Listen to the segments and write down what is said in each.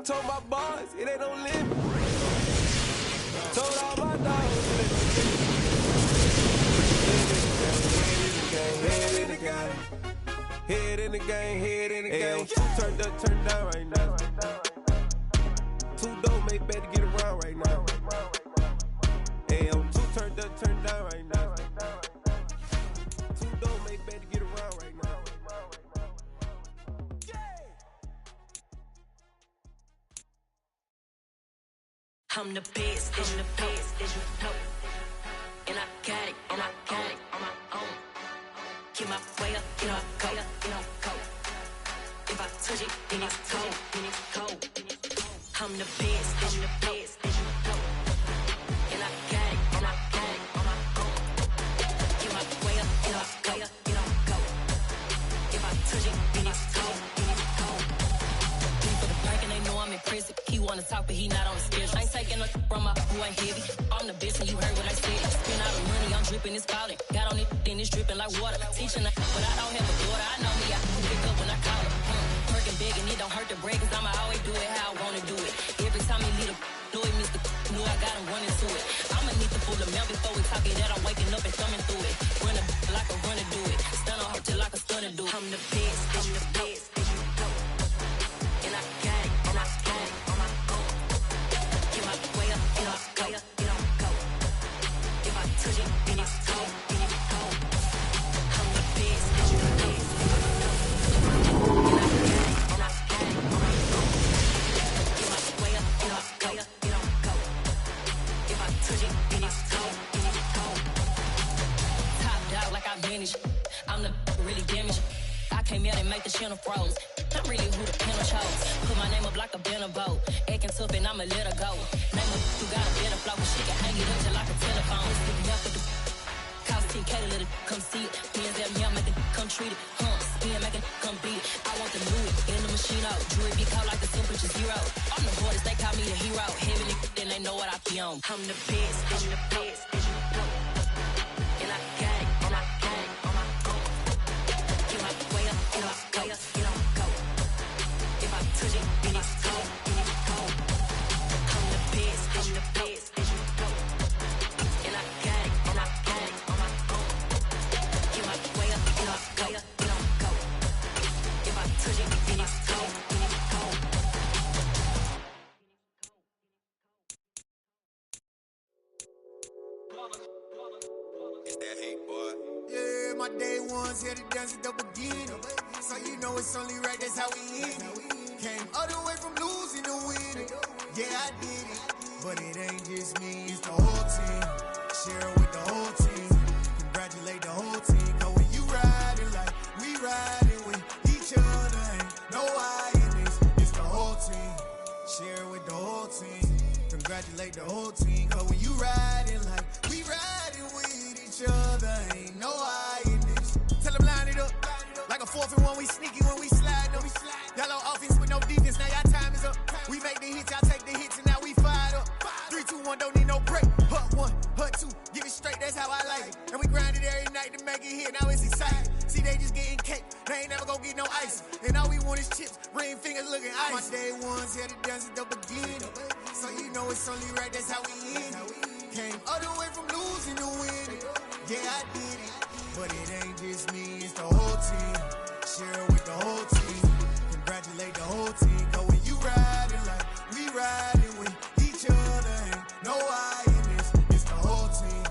told my boys, it ain't no limit. Told all my dogs, head in the game. Head in the game, head in the game. Two turned up, turned down right now. Two dope make better get around right now. Hey, I'm two turned up, turned down right now. Two dope make better get around right now. I'm the best, as you know. And I got it, on my own. Get my way up, get my go. If I touch it, then it's cold. I'm the best, as you know. And I got it, on my own. Get my way up, get my go. If I touch it, then it's cold. For the park and they know I'm impressive. He wanna talk, but he not on the schedule. I ain't taking no from my who ain't heavy. I'm the best and you heard what I said. Spend all the money, I'm dripping, it's falling. Got on it, then it's dripping like water. Teaching her, but I don't have a daughter. I know me, I can pick up when I call her. Working big and it don't hurt the break, cause I'ma always do it how I wanna do it. Every time he lead a know it, Mr. Knew I got him running to it. I'ma need the full amount before we talk it that I'm waking up and thumbing through it. Run a like a runner do it. Stun on her till like a stunner do it. I'm the best, and I got it, on my own. Get my way up, get my go. If I touch it, then it's cold. I'm the best, and I got it, on my own. Get my way up, get my go. If I touch it, then it's cold. Top dog like I vanished. I'm the really damaged. I came out and make the channel froze. I'm really who the panel chose. Put my name up like a banner boat. Acting tough and I'ma let her go. Name her who got a better flow. She can hang it up till like a telephone. Stick me up with the cost 10K to let it come see it. Hands at me, I'm making come treat it. Spin, making come beat it. I want the new it in the machine out. Jewelry be caught like the temperature zero. I'm the hardest, they call me the hero. Heavy nigga, then they know what I be on. I'm the best, as you know. And I got it, on my own. Get my way up, get my go. If I touch it, then it's cold. I'm the best, as you know. And I got it, on my own. Get my way up, get my go. If I touch it, then it's cold. It's that hate, boy. Yeah, my day ones here to dance at the beginning. So you know it's only right, that's how we end it. Came all the way from losing to winning. Yeah, I did it. But it ain't just me, it's the whole team. Share it with the whole team. Congratulate the whole team. Cause when you riding like we riding with each other, ain't no I in this. It's the whole team. Share it with the whole team. Congratulate the whole team. Cause when you riding like we riding with each other, ain't no I in this. Tell them line it up. Like a 4th and 1, we sneaky when we slide them. Y'all on offense with no defense, now y'all time is up. We make the hits, y'all take the hits, and now we fired up. 3, 2, 1, don't need no break. Hut 1, hut 2, give it straight, that's how I like it. And we grind it every night to make it hit, now it's exciting. See, they just getting cake, they ain't never gonna get no ice. And all we want is chips, ring fingers looking ice. My day ones here to dance at the beginning. So you know it's only right, that's how we end it. Came all the way from losing to winning. Yeah, I did it. But it ain't just me, it's the whole team. Share it with the whole team. Congratulate the whole team. Cause when you riding like we riding with each other, ain't no I in this. It's the whole team.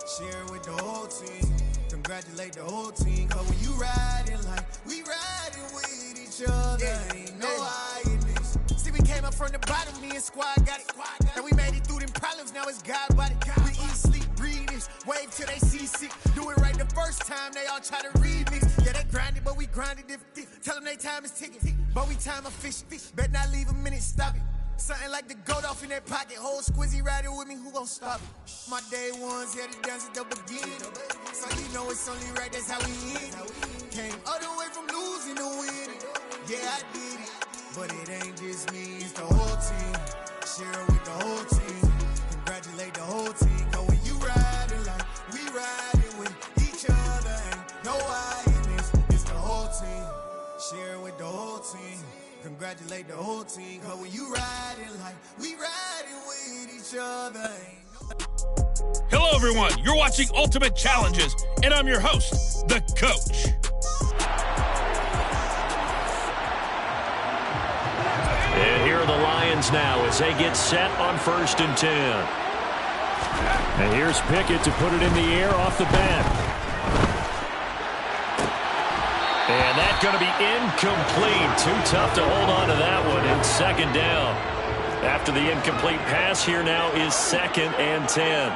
Share it with the whole team. Congratulate the whole team. Cause when you riding like we riding with each other, ain't no I in this. See, we came up from the bottom, me and squad got it. And we made it through them problems, now it's God body. We eat, sleep, breathe this, wave till they see sick. Do it right the first time, they all try to remix. Yeah, they grinded, but we grinded different. Tell them they time is ticking, but we time a fish. Bet not leave a minute, stop it. Something like the goat off in that pocket. Whole squizzy riding with me, who gon' stop it? My day ones here to dance at the beginning. So you know it's only right, that's how we end it. Came all the way from losing to winning. Yeah, I did it. But it ain't just me, it's the whole team. Share it with the whole team. Congratulate the whole team. Cause when you riding like we riding with each other, ain't no I in this. It's the whole team. Share it with the whole team. Congratulate congratulate the whole team. Cause when you riding like we riding with each other. Hello, everyone. You're watching Ultimate Challenges, and I'm your host, the Coach. And here are the Lions now as they get set on 1st and 10. And here's Pickett to put it in the air off the bat. And that's going to be incomplete. Too tough to hold on to that one in 2nd down. After the incomplete pass, here now is 2nd and 10.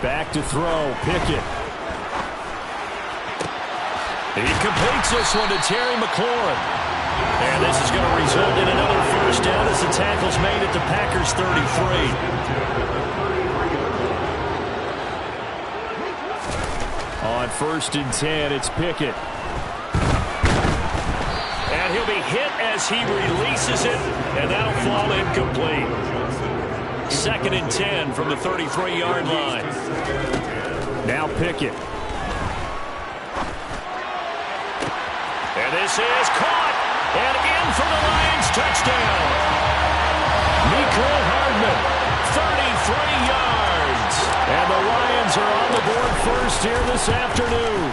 Back to throw, Pickett. He completes this one to Terry McLaurin. And this is going to result in another 1st down as the tackle's made at the Packers' 33. On 1st and 10, it's Pickett. And he'll be hit as he releases it, and that'll fall incomplete. 2nd and 10 from the 33-yard line. Now Pickett. And this is caught. And in for the Lions touchdown. Mecole Hardman, 33 yards. And the Lions are on the board first here this afternoon.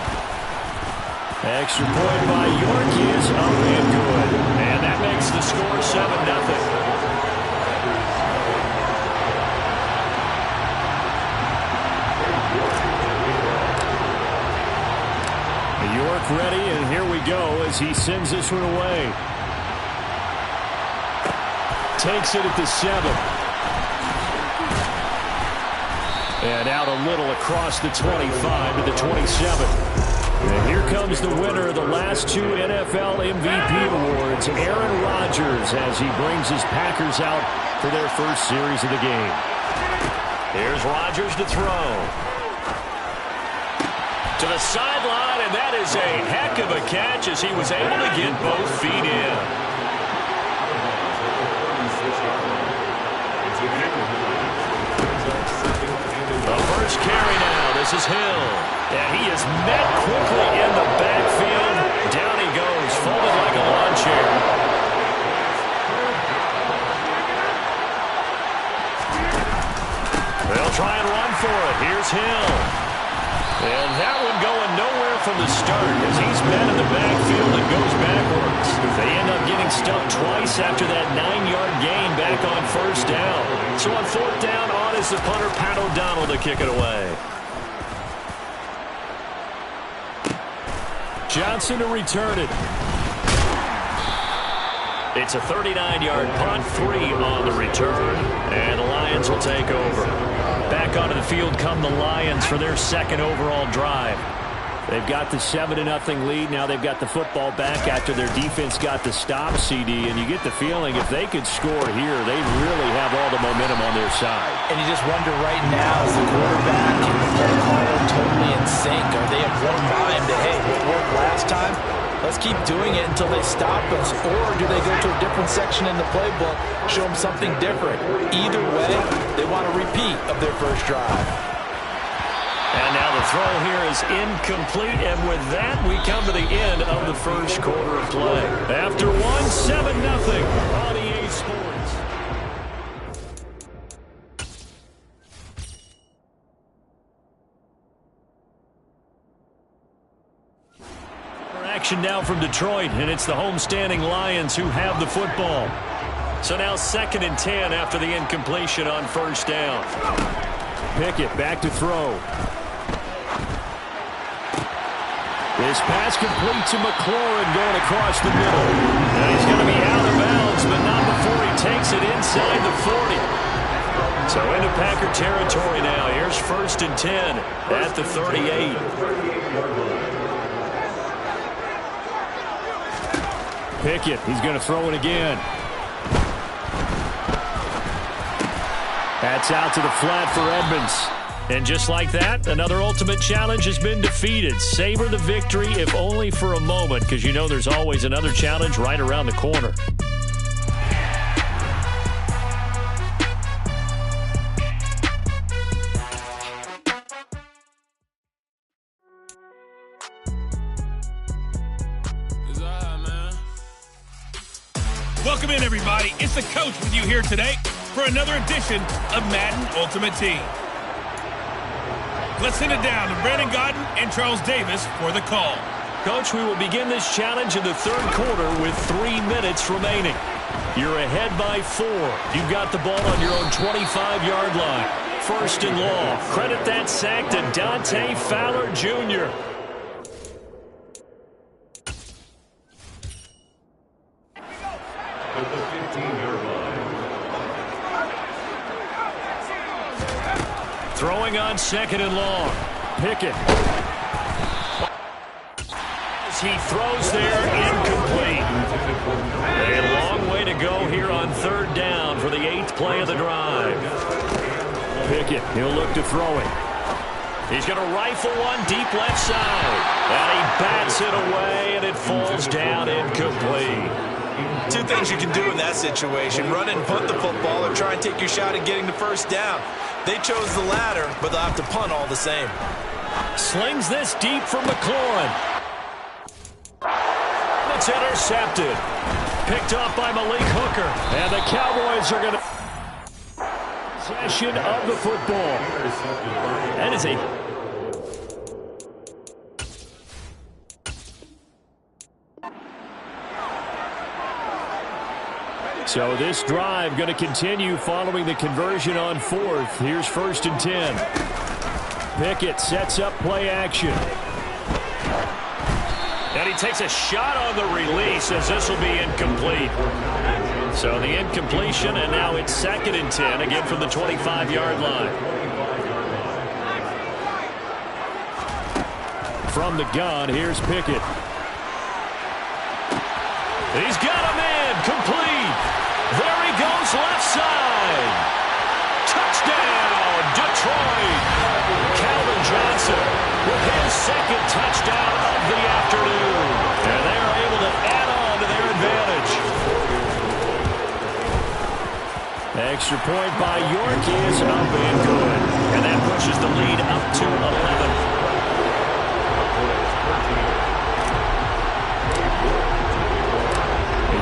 Extra point by York is up and good. And that makes the score 7-0. York ready, and here we go as he sends this one away. Takes it at the 7. And out a little across the 25 to the 27. And here comes the winner of the last 2 NFL MVP awards, Aaron Rodgers, as he brings his Packers out for their first series of the game. Here's Rodgers to throw. To the sideline, and that is a heck of a catch as he was able to get both feet in. The first carry now. This is Hill. And he is met quickly in the backfield. Down he goes, folded like a lawn chair. They'll try and run for it. Here's Hill. And that one going nowhere from the start as he's met in the backfield and goes backwards. They end up getting stuffed twice after that 9-yard gain back on 1st down. So on 4th down, on is the punter, Pat O'Donnell, to kick it away. Johnson to return it. It's a 39-yard punt, 3 on the return, and the Lions will take over. Back onto the field come the Lions for their 2nd overall drive. They've got the 7-0 lead. Now they've got the football back after their defense got the stop, CD. And you get the feeling if they could score here, they really have all the momentum on their side. And you just wonder right now, is the quarterback and the play caller totally in sync? Are they of one mind that, hey, what worked last time? Let's keep doing it until they stop us. Or do they go to a different section in the playbook, show them something different? Either way, they want a repeat of their first drive. And now the throw here is incomplete, and with that, we come to the end of the first quarter of play. After 7-0 on EA Sports. Action now from Detroit, and it's the homestanding Lions who have the football. So now 2nd and 10 after the incompletion on 1st down. Pickett back to throw. This pass complete to McLaurin going across the middle. And he's going to be out of bounds, but not before he takes it inside the 40. So into Packer territory now. Here's 1st and 10 at the 38. Pickett, he's going to throw it again. That's out to the flat for Edmonds. And just like that, another ultimate challenge has been defeated. Savor the victory, if only for a moment, because you know there's always another challenge right around the corner. everybody? It's the coach with you here today for another edition of Madden Ultimate Team. Let's send it down to Brandon Godden and Charles Davis for the call. Coach, we will begin this challenge in the third quarter with 3 minutes remaining. You're ahead by 4. You've got the ball on your own 25-yard line. First and long. Credit that sack to Dante Fowler Jr. At the 15-yard line. Throwing on second and long. Pickett. As he throws there, incomplete. A long way to go here on third down for the 8th play of the drive. Pickett, he'll look to throw it. He's going to rifle one deep left side. And he bats it away, and it falls down incomplete. Two things you can do in that situation: run and punt the football, or try and take your shot at getting the first down. They chose the latter, but they'll have to punt all the same. Slings this deep from McLaurin. It's intercepted. Picked off by Malik Hooker. And the Cowboys are going to... possession of the football. That is a... So this drive going to continue following the conversion on 4th. Here's 1st and 10. Pickett sets up play action. And he takes a shot on the release as this will be incomplete. So the incompletion, and now it's 2nd and 10, again from the 25-yard line. From the gun, here's Pickett. He's got a man, complete. There he goes, left side. Touchdown, Detroit. Calvin Johnson with his 2nd touchdown of the afternoon. And they're able to add on to their advantage. Extra point by York is up and good. And that pushes the lead up to 11.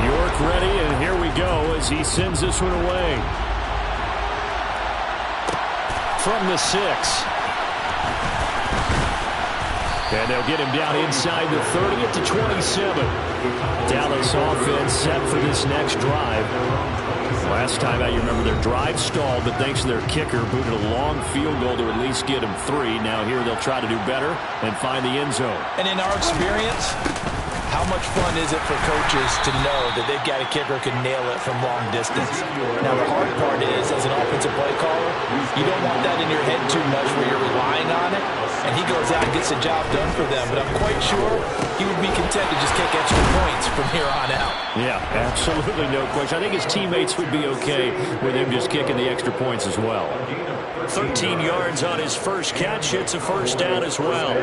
York ready, and here we go as he sends this one away. From the 6. And they'll get him down inside the 30 at the 27. Dallas offense set for this next drive. Last time out, you remember their drive stalled, but thanks to their kicker, booted a long field goal to at least get him 3. Now here they'll try to do better and find the end zone. And in our experience, how much fun is it for coaches to know that they've got a kicker who can nail it from long distance? Now, the hard part is, as an offensive play caller, you don't want that in your head too much where you're relying on it, and he goes out and gets the job done for them. But I'm quite sure he would be content to just kick extra points from here on out. Yeah, absolutely no question. I think his teammates would be okay with him just kicking the extra points as well. 13 yards on his first catch. It's a first down as well.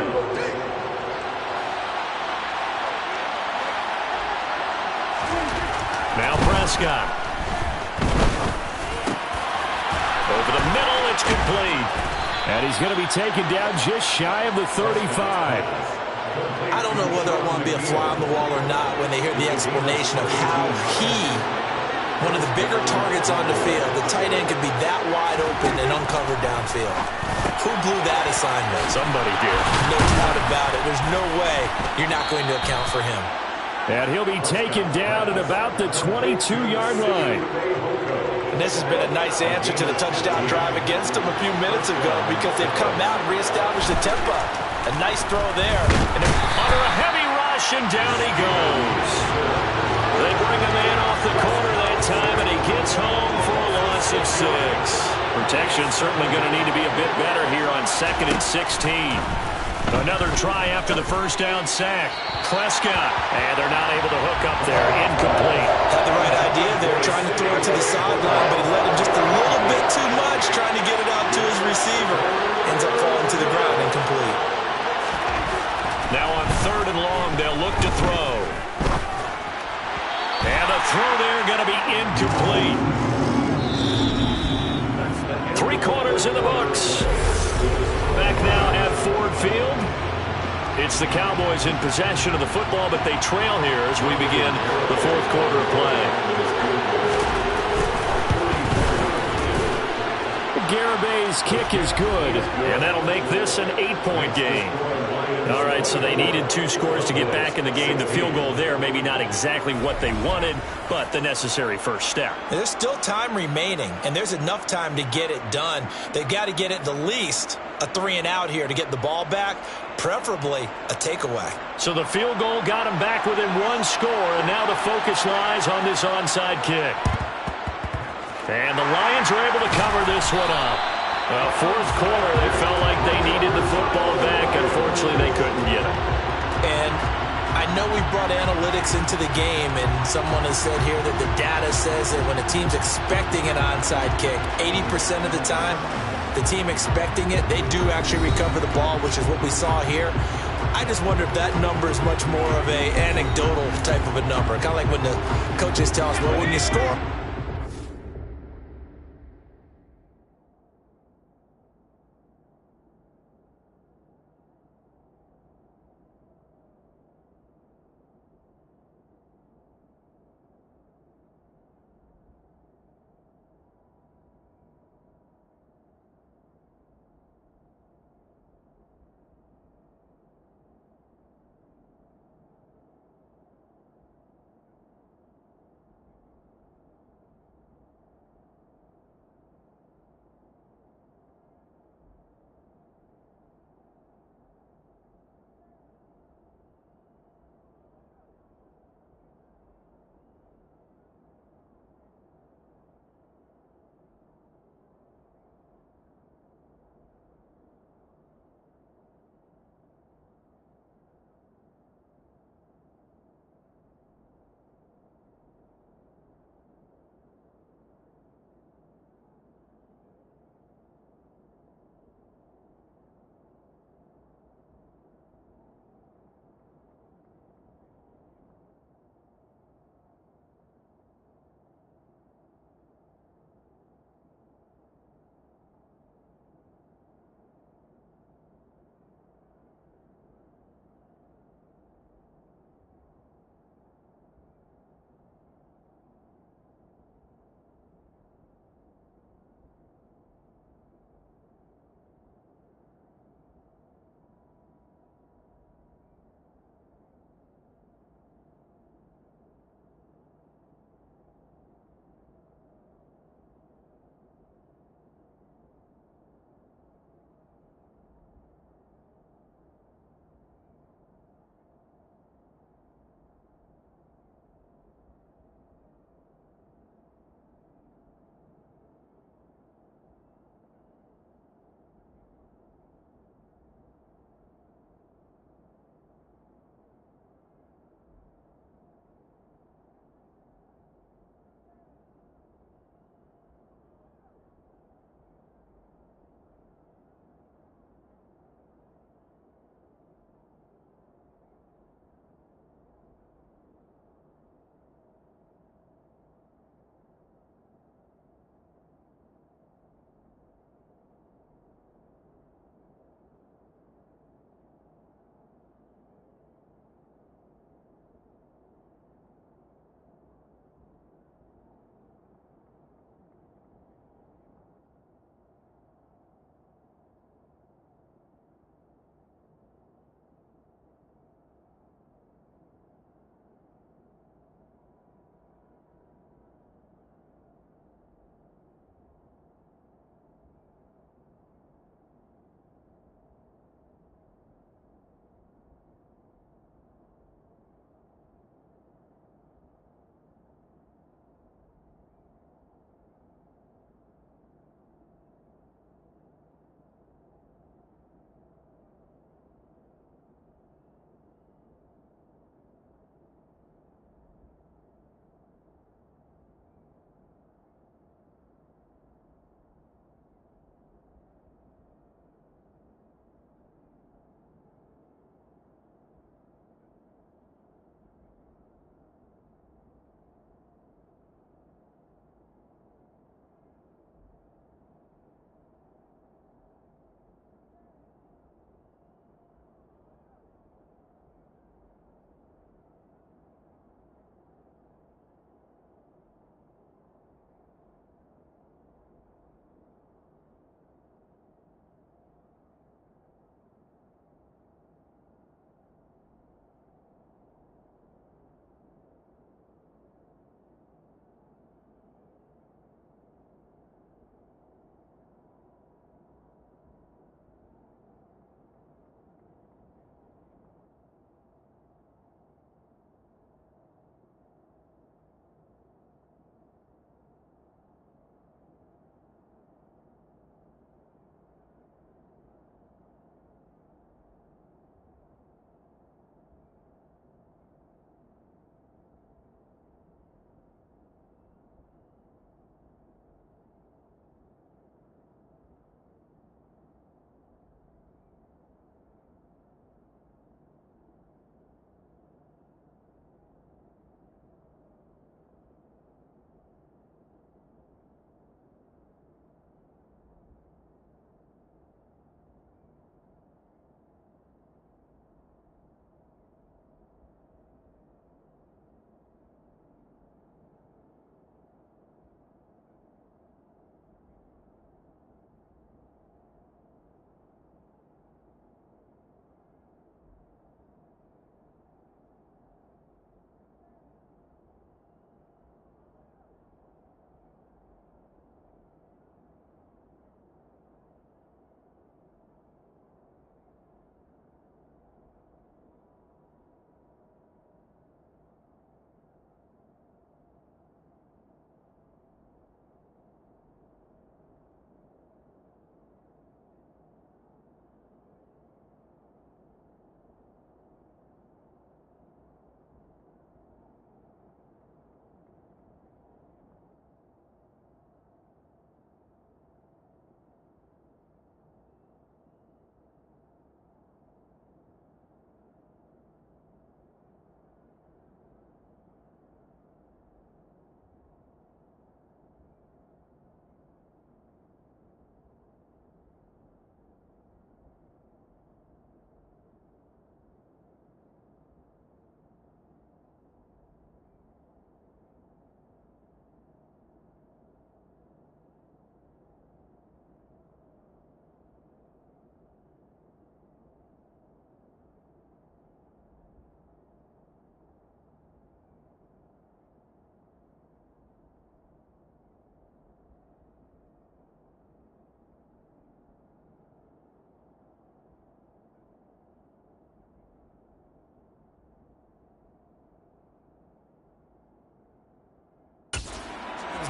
Now Prescott. Over the middle, it's complete. And he's going to be taken down just shy of the 35. I don't know whether I want to be a fly on the wall or not when they hear the explanation of how one of the bigger targets on the field, the tight end could be that wide open and uncovered downfield. Who blew that assignment? Somebody did. No doubt about it. There's no way you're not going to account for him. And he'll be taken down at about the 22-yard line. And this has been a nice answer to the touchdown drive against them a few minutes ago because they've come out and reestablished the tempo. A nice throw there. And under a heavy rush, and down he goes. They bring him in off the corner that time, and he gets home for a loss of 6. Protection certainly going to need to be a bit better here on 2nd and 16. Another try after the first down sack. Prescott, and they're not able to hook up there. Incomplete. Had the right idea there, trying to throw it to the sideline, but he let him just a little bit too much, trying to get it out to his receiver. Ends up falling to the ground, incomplete. Now on 3rd and long, they'll look to throw. And the throw there going to be incomplete. 3 quarters in the books. Back now at Ford Field. It's the Cowboys in possession of the football, but they trail here as we begin the 4th quarter of play. This kick is good, and that'll make this an 8-point game. All right, so they needed 2 scores to get back in the game. The field goal there, maybe not exactly what they wanted, but the necessary first step. There's still time remaining, and there's enough time to get it done. They've got to get at the least a 3-and-out here to get the ball back, preferably a takeaway. So the field goal got them back within 1 score, and now the focus lies on this onside kick. And the Lions are able to cover this one up. Well, fourth quarter, they felt like they needed the football back. Unfortunately, they couldn't get it. And I know we brought analytics into the game, and someone has said here that the data says that when a team's expecting an onside kick, 80% of the time, the team expecting it, they do actually recover the ball, which is what we saw here. I just wonder if that number is much more of a anecdotal type of a number. Kind of like when the coaches tell us, well, when you score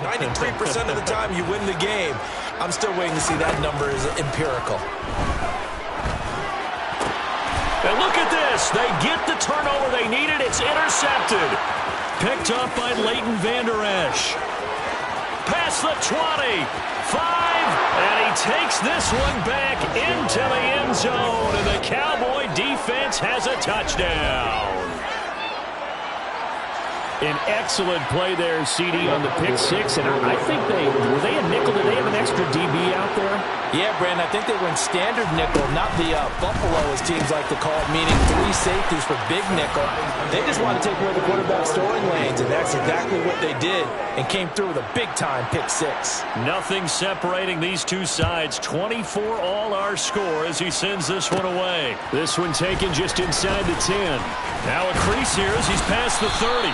93% of the time you win the game. I'm still waiting to see that number is empirical. And look at this. They get the turnover they needed. It's intercepted. Picked up by Leighton Vander Esch. Past the 20. 5. And he takes this one back into the end zone. And the Cowboy defense has a touchdown. An excellent play there, CD, on the pick six. And I think were they a nickel? Did they have an extra DB out there? Yeah, Brandon, I think they went standard nickel, not the Buffalo, as teams like to call it, meaning 3 safeties for big nickel. They just want to take away the quarterback's throwing lanes, and that's exactly what they did, and came through with a big-time pick six. Nothing separating these two sides. 24 all our score as he sends this one away. This one taken just inside the 10. Now a crease here as he's past the 30.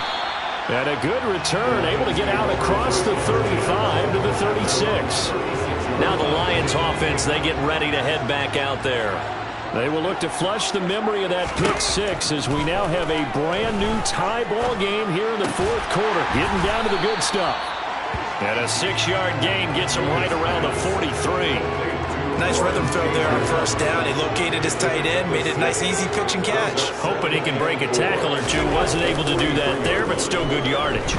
And a good return, able to get out across the 35 to the 36. Now the Lions offense, they get ready to head back out there. They will look to flush the memory of that pick six as we now have a brand new tie ball game here in the fourth quarter. Getting down to the good stuff. And a 6-yard gain gets him right around the 43. Nice rhythm throw there on first down. He located his tight end, made it a nice, easy pitch and catch. Hoping he can break a tackle or two. Wasn't able to do that there, but still good yardage.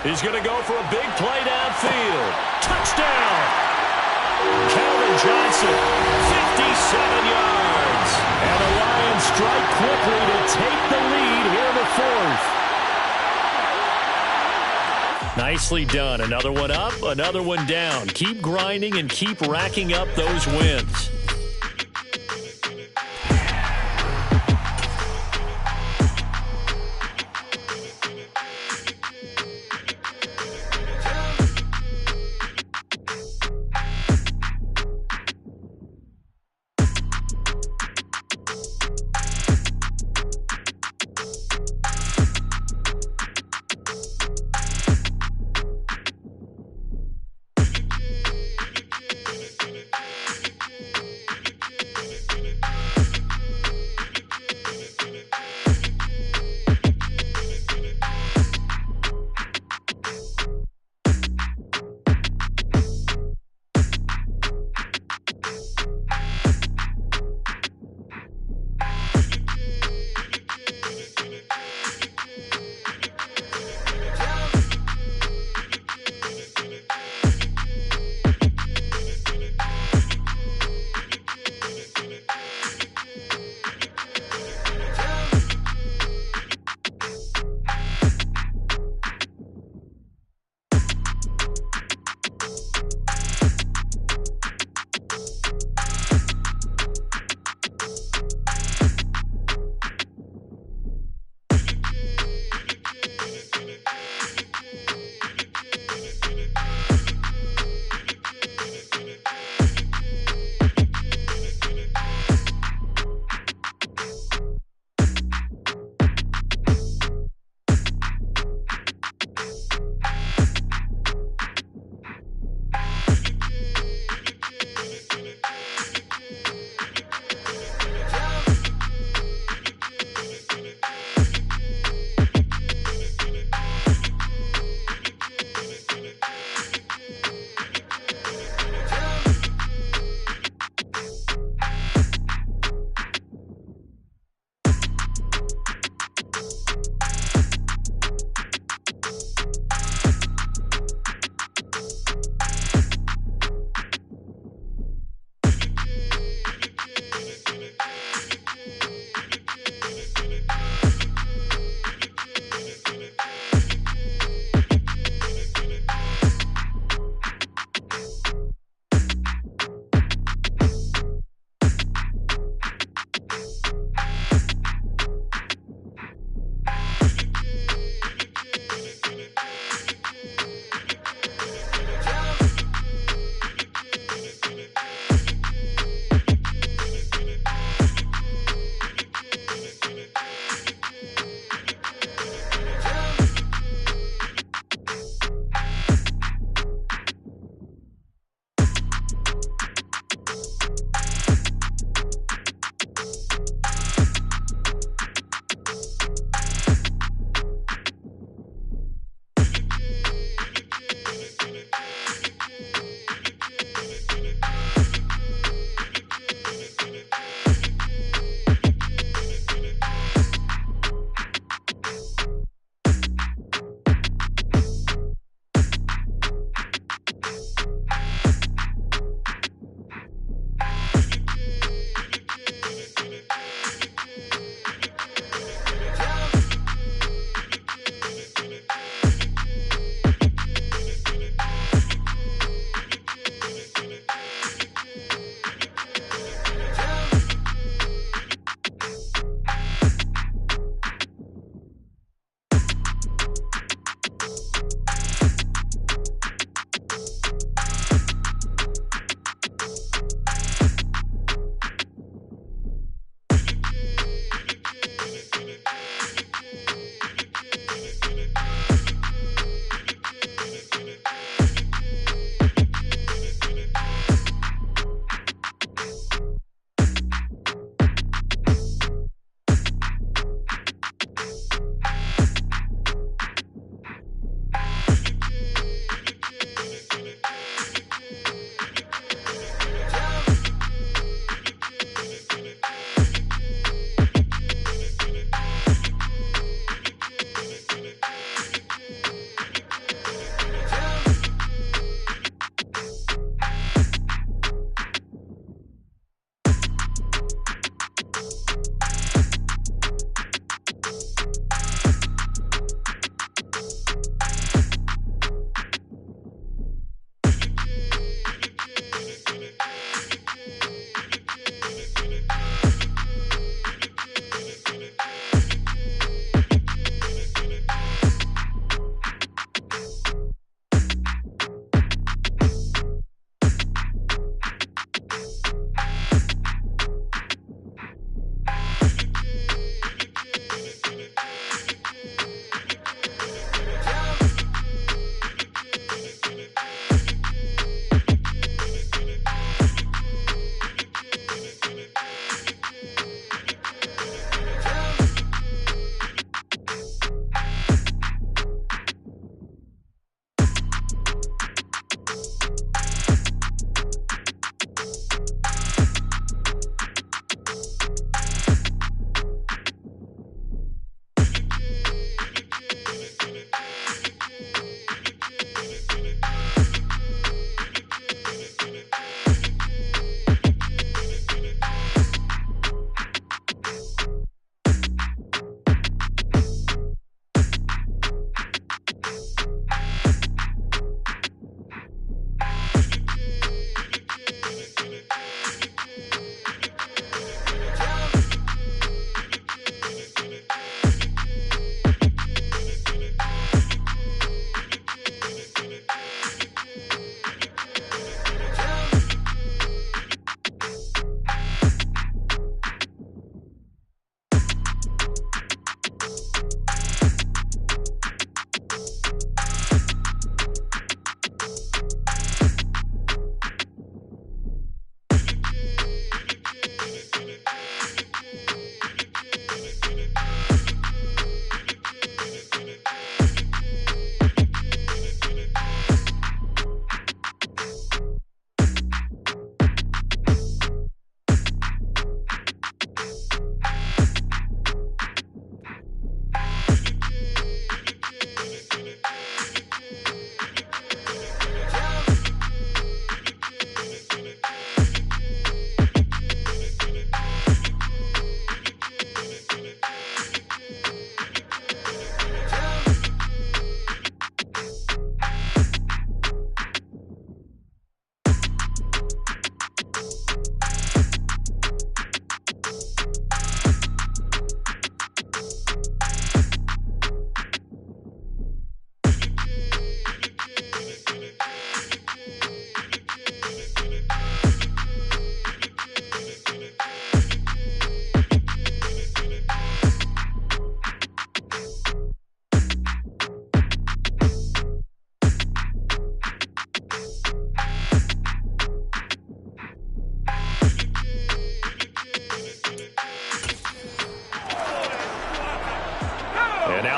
He's going to go for a big play downfield. Touchdown! Calvin Johnson, 57 yards. And the Lions strike quickly to take the lead here in the fourth. Nicely done. Another one up, another one down. Keep grinding and keep racking up those wins.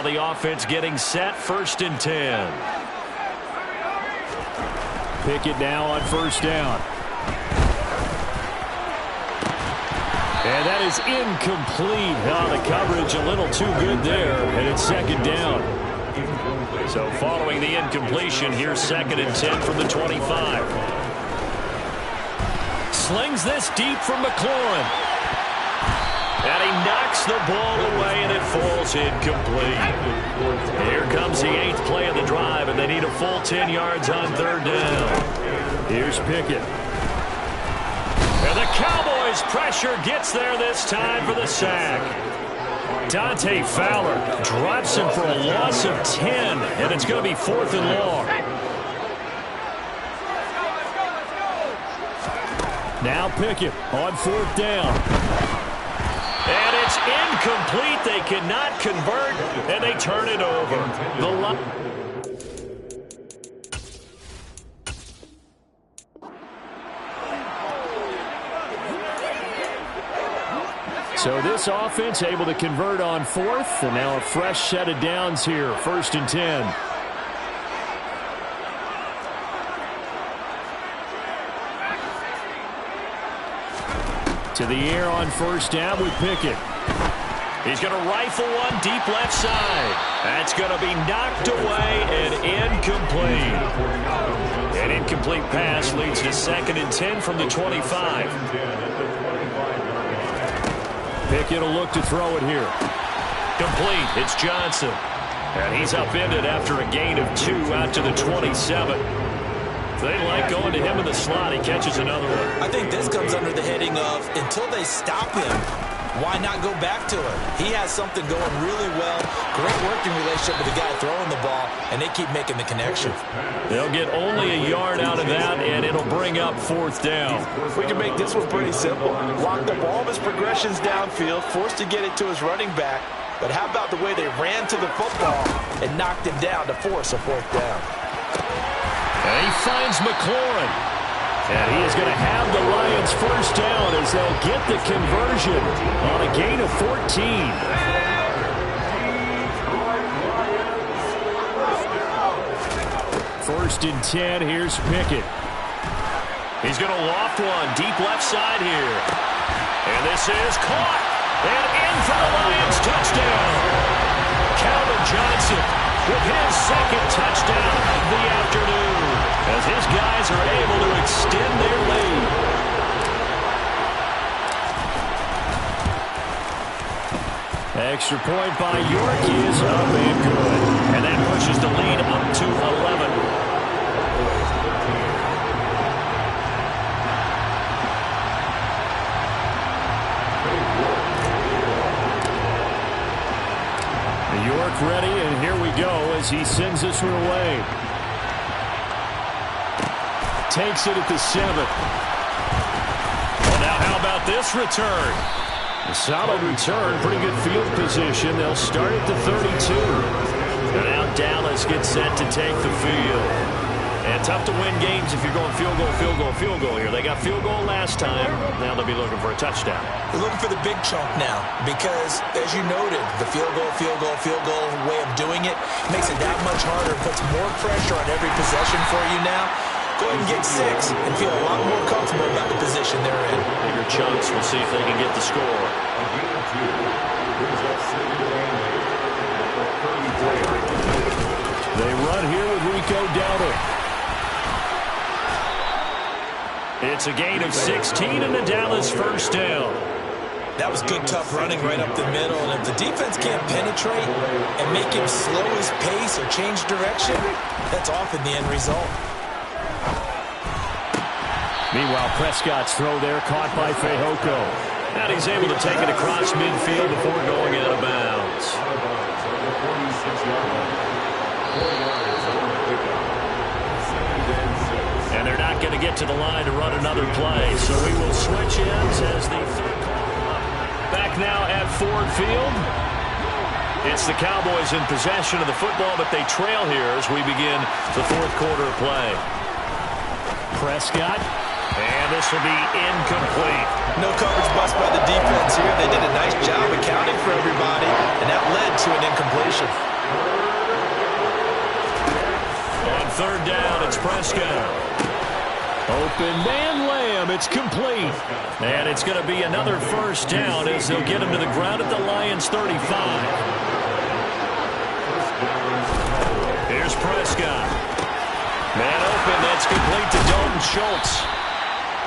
the offense getting set, 1st and 10. Pickett now on 1st down. And that is incomplete. The coverage a little too good there, and it's 2nd down. So following the incompletion, here's 2nd and 10 from the 25. Slings this deep from McLaurin. And he knocks the ball away, and it falls incomplete. Here comes the 8th play of the drive, and they need a full 10 yards on 3rd down. Here's Pickett. And the Cowboys' pressure gets there this time for the sack. Dante Fowler drops him for a loss of 10, and it's going to be 4th and long. Now Pickett on 4th down. And it's incomplete. They cannot convert, and they turn it over. So this offense able to convert on 4th, and now a fresh set of downs here, 1st and 10. To the air on 1st down with Pickett. He's going to rifle one deep left side. That's going to be knocked away and incomplete. An incomplete pass leads to 2nd and 10 from the 25. Pickett will look to throw it here. Complete. It's Johnson. And he's upended after a gain of 2 out to the 27. They like going to him in the slot. He catches another one. I think this comes under the heading of until they stop him, why not go back to him? He has something going really well. Great working relationship with the guy throwing the ball, and they keep making the connection. They'll get only a yard out of that, and it'll bring up 4th down. We can make this one pretty simple. Lock up all of his progressions downfield, forced to get it to his running back. But how about the way they ran to the football and knocked him down to force a 4th down? And he finds McLaurin. And he is going to have the Lions 1st down as they'll get the conversion on a gain of 14. 1st and 10, here's Pickett. He's going to loft one deep left side here. And this is caught. And in for the Lions touchdown. Calvin Johnson with his 2nd touchdown of the afternoon, as his guys are able to extend their lead. Extra point by York is up and good. And that pushes the lead up to 11. York ready, and here we go as he sends this one away. Takes it at the 7th. Well, now how about this return? A solid return, pretty good field position. They'll start at the 32. And now Dallas gets set to take the field. And tough to win games if you're going field goal, field goal, field goal here. They got field goal last time. Now they'll be looking for a touchdown. They're looking for the big chunk now because, as you noted, the field goal way of doing it makes it that much harder, puts more pressure on every possession for you now. Go ahead and get 6 and feel a lot more comfortable about the position they're in. Bigger chunks. We'll see if they can get the score. They run here with Rico Dowdle. It's a gain of 16 and the Dallas 1st down. That was good, tough running right up the middle. And if the defense can't penetrate and make him slow his pace or change direction, that's often the end result. Meanwhile, Prescott's throw there caught by Fehoko. And he's able to take it across midfield before going out of bounds. And they're not going to get to the line to run another play. So we will switch ends as the third call. Back now at Ford Field. It's the Cowboys in possession of the football, but they trail here as we begin the 4th quarter of play. Prescott And this will be incomplete. No coverage bust by the defense here. They did a nice job accounting for everybody, and that led to an incompletion. On third down, it's Prescott. Open man Lamb, it's complete. And it's going to be another first down as they'll get him to the ground at the Lions' 35. Here's Prescott. Man open, that's complete to Dalton Schultz.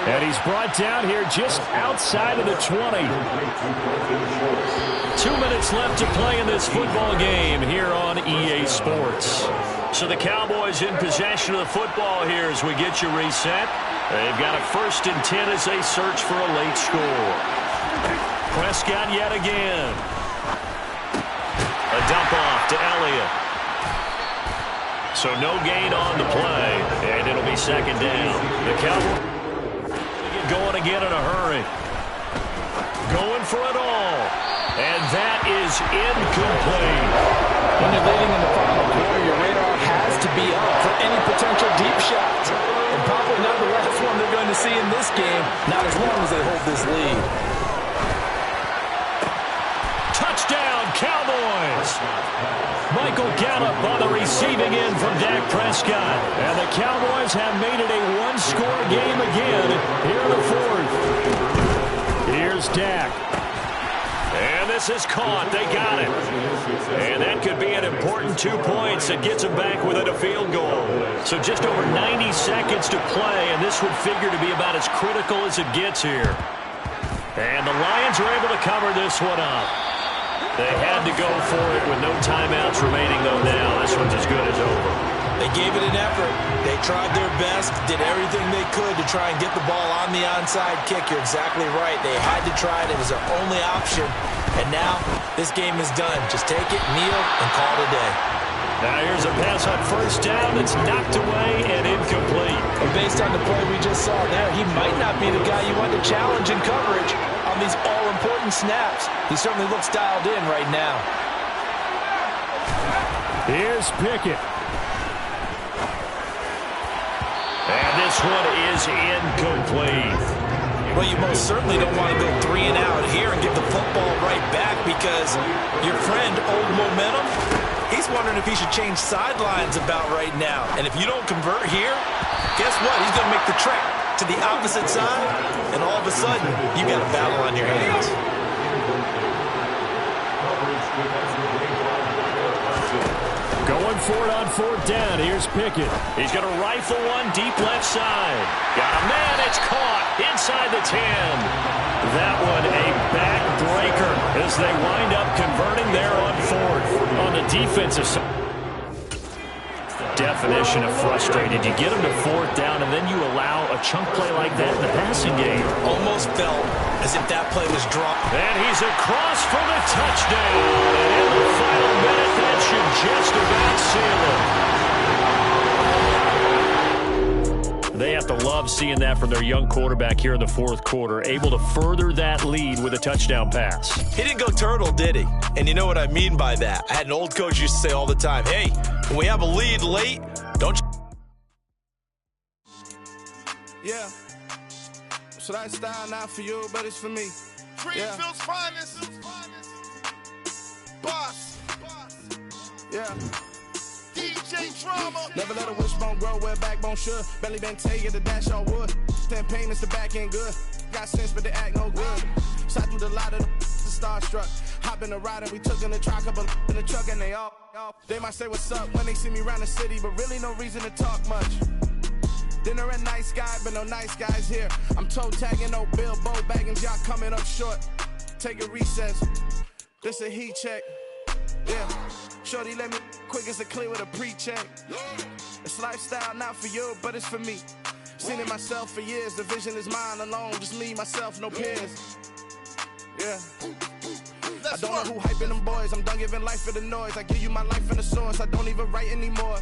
And he's brought down here just outside of the 20. 2 minutes left to play in this football game here on EA Sports. So the Cowboys in possession of the football here as we get you reset. They've got a 1st and 10 as they search for a late score. Prescott yet again. A dump off to Elliott. So no gain on the play, and it'll be 2nd down. The Cowboys get going again in a hurry. Going for it all. And that is incomplete. When you're leading in the final quarter, your radar has to be up for any potential deep shots. And probably not the last one they're going to see in this game, not as long as they hold this lead. Touchdown, Cowboys! Michael Gallup on the receiving end from Dak Prescott. And the Cowboys have made it a one-score game again here in the 4th. Here's Dak. And this is caught. They got it. And that could be an important 2 points that gets them back within a field goal. So just over 90 seconds to play, and this would figure to be about as critical as it gets here. And the Lions are able to cover this one up. They had to go for it with no timeouts remaining, though, now. This one's as good as over. They gave it an effort. They tried their best, did everything they could to try and get the ball on the onside kick. You're exactly right. They had to try it. It was their only option. And now this game is done. Just take it, kneel, and call it a day. Now here's a pass on 1st down that's knocked away and incomplete. And based on the play we just saw there, he might not be the guy you want to challenge in coverage on these all-important snaps. He certainly looks dialed in right now. Here's Pickett. And this one is incomplete. Well, you most certainly don't want to go 3 and out here and give the football right back because your friend, Old Momentum, he's wondering if he should change sidelines about right now. And if you don't convert here, guess what? He's going to make the trek to the opposite side, and all of a sudden, you got a battle on your hands. Going for it on 4th down. Here's Pickett. He's going to rifle one deep left side. Got a man. It's caught inside the 10. That one a backbreaker as they wind up converting there on 4th. On the defensive side. Definition of frustrated. You get them to 4th down, and then you allow a chunk play like that in the passing game. Almost felt as if that play was dropped. And he's across for the touchdown. And in the final minute, that should just about seal it. They have to love seeing that from their young quarterback here in the 4th quarter, able to further that lead with a touchdown pass. He didn't go turtle, did he? And you know what I mean by that. I had an old coach used to say all the time, hey, when we have a lead late, don't you... Yeah. So that style not for you, but it's for me. Greenfield's finest. Boss. Yeah. DJ Drama. Never let a wishbone grow where backbone should. Belly been taking the dash on wood. Campaign is the back end good. Got sense, but they act no good. Shot through the lot of the starstruck. Hop in the ride and we took in the truck, couple in the truck and they all. They might say what's up when they see me around the city, but really no reason to talk much. Dinner a nice guy, but no nice guys here. I'm toe tagging, no Bilbo Baggins, y'all coming up short. Take a recess. This a heat check. Yeah. Shorty let me quick as a clear with a pre-check. It's lifestyle not for you, but it's for me. Seen it myself for years. The vision is mine alone. Just me, myself, no peers. Yeah. I don't know who hyping them boys. I'm done giving life for the noise. I give you my life in the source. I don't even write anymore.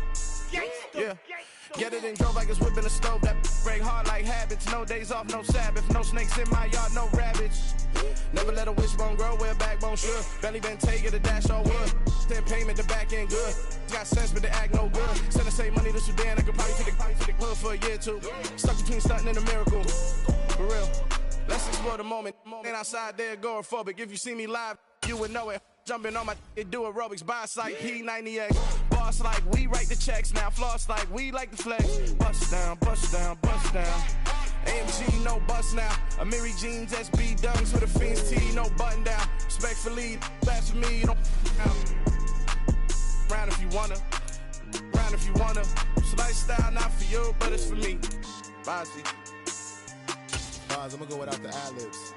Yeah. Get it and drove like it's whipping a stove. That break hard like habits. No days off, no Sabbath. No snakes in my yard, no rabbits. Never let a wishbone grow where backbone should. Belly been taking the dash on wood. Then payment the back end good. Got sense but the act no good. Send the same money to Sudan. I could probably take the hood for a year or two. Stuck between stunting and a miracle. For real. Let's explore the moment. Ain't outside there agoraphobic. If you see me live, you would know it. Jumping on my do aerobics, boss like P90X. Boss like we write the checks now. Floss like we like the flex. Bust down, bust down, bust down. AMG, no bust now. Amiri jeans, SB dunks with a Fiends T, no button down. Respectfully, that's for me. Don't round if you wanna. Round if you wanna. It's a lifestyle, not for you, but it's for me. Bossy. I'm gonna go without the ad-libs.